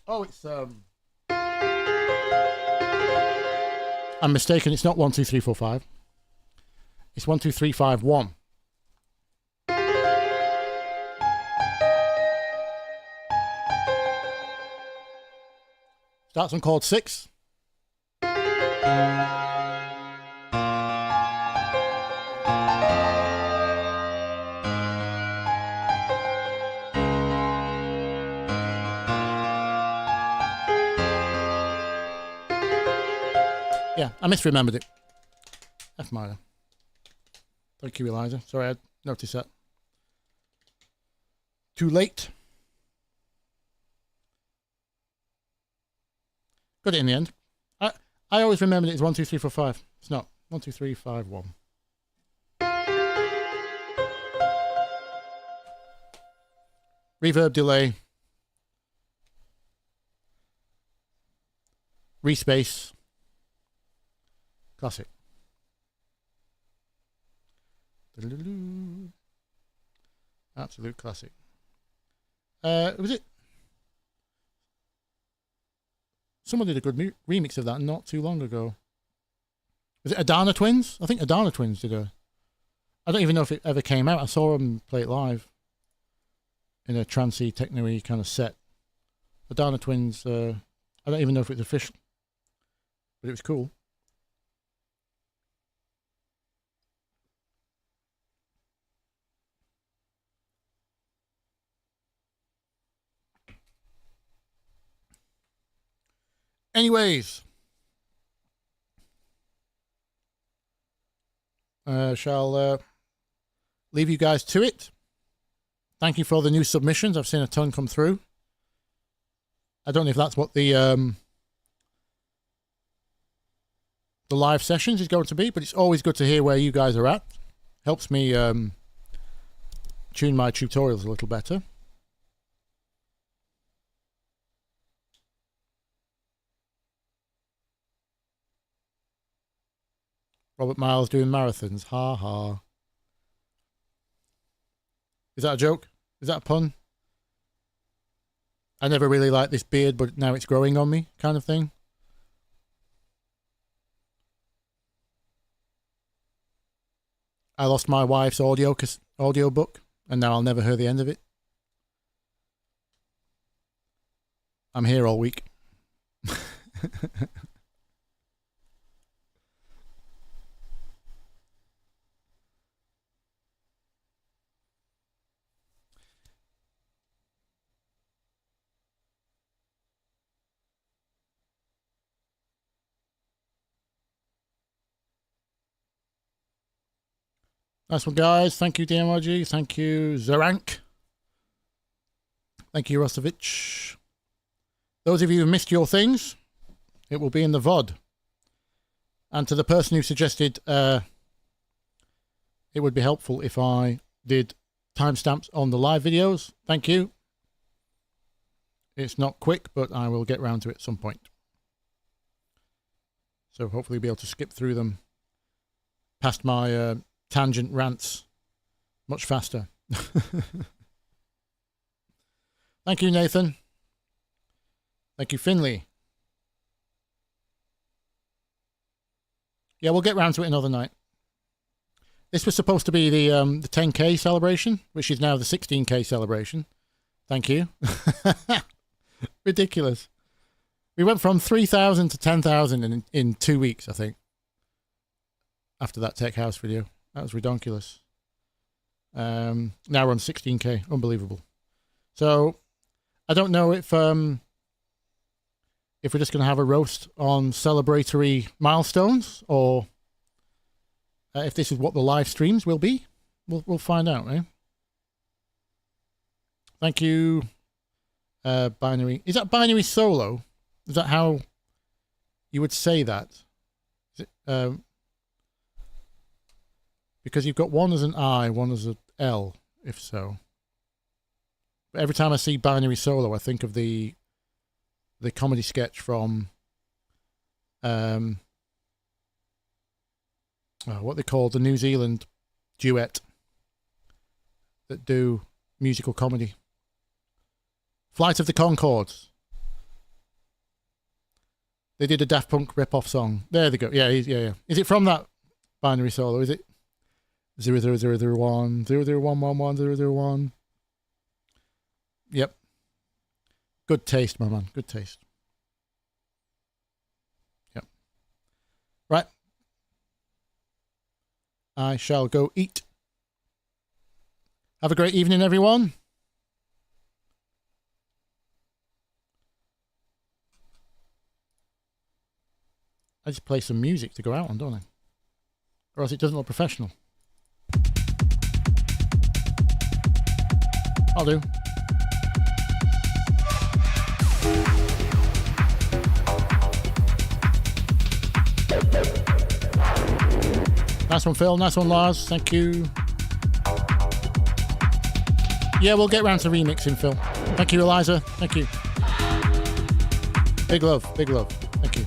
Oh, it's I'm mistaken. It's not 1, 2, 3, 4, 5. It's 1, 2, 3, 5, 1. Starts on chord 6. Yeah, I misremembered it. F minor. Thank you, Eliza. Sorry, I noticed that. Too late. Got it in the end. I always remembered it as 1, 2, 3, 4, 5. It's not. 1, 2, 3, 5, 1. Reverb delay. Respace. Classic. Absolute classic. Was it? Someone did a good remix of that not too long ago. Was it Adana Twins? I think Adana Twins did a... I don't even know if it ever came out. I saw them play it live in a trancey, techno-y kind of set. Adana Twins, I don't even know if it's official, but it was cool. Anyways, shall leave you guys to it. Thank you for the new submissions. I've seen a ton come through. I don't know if that's what the live sessions is going to be, but it's always good to hear where you guys are at. Helps me tune my tutorials a little better. Robert Miles doing marathons. Ha ha. Is that a joke? Is that a pun? I never really liked this beard, but now it's growing on me, kind of thing. I lost my wife's audio book, and now I'll never hear the end of it. I'm here all week. Nice one, guys. Thank you, DMRG. Thank you, Zarank. Thank you, Rostovich. Those of you who missed your things, it will be in the VOD. And to the person who suggested it would be helpful if I did timestamps on the live videos, thank you. It's not quick, but I will get round to it at some point. So hopefully be able to skip through them past my tangent rants much faster. Thank you, Nathan. Thank you, Finley. Yeah, we'll get round to it another night. This was supposed to be the 10K celebration, which is now the 16K celebration. Thank you. Ridiculous. We went from 3,000 to 10,000 in 2 weeks, I think. After that Tech House video. That was redonkulous. Now we're on 16K. Unbelievable. So, I don't know if we're just going to have a roast on celebratory milestones, or if this is what the live streams will be. We'll find out, eh? Thank you, Binary. Is that Binary Solo? Is that how you would say that? Because you've got one as an I, one as an L, if so. But every time I see binary solo, I think of the comedy sketch from what they call the New Zealand duet that do musical comedy. Flight of the Conchords. They did a Daft Punk rip-off song. There they go. Yeah. Is it from that binary solo? Is it 00001 00111 001? Yep. Good taste, my man. Good taste. Yep. Right. I shall go eat. Have a great evening, everyone. I just play some music to go out on, don't I? Or else it doesn't look professional. I'll do. Nice one, Phil. Nice one, Lars. Thank you. Yeah, we'll get round to remixing, Phil. Thank you, Eliza. Thank you. Big love. Big love. Thank you.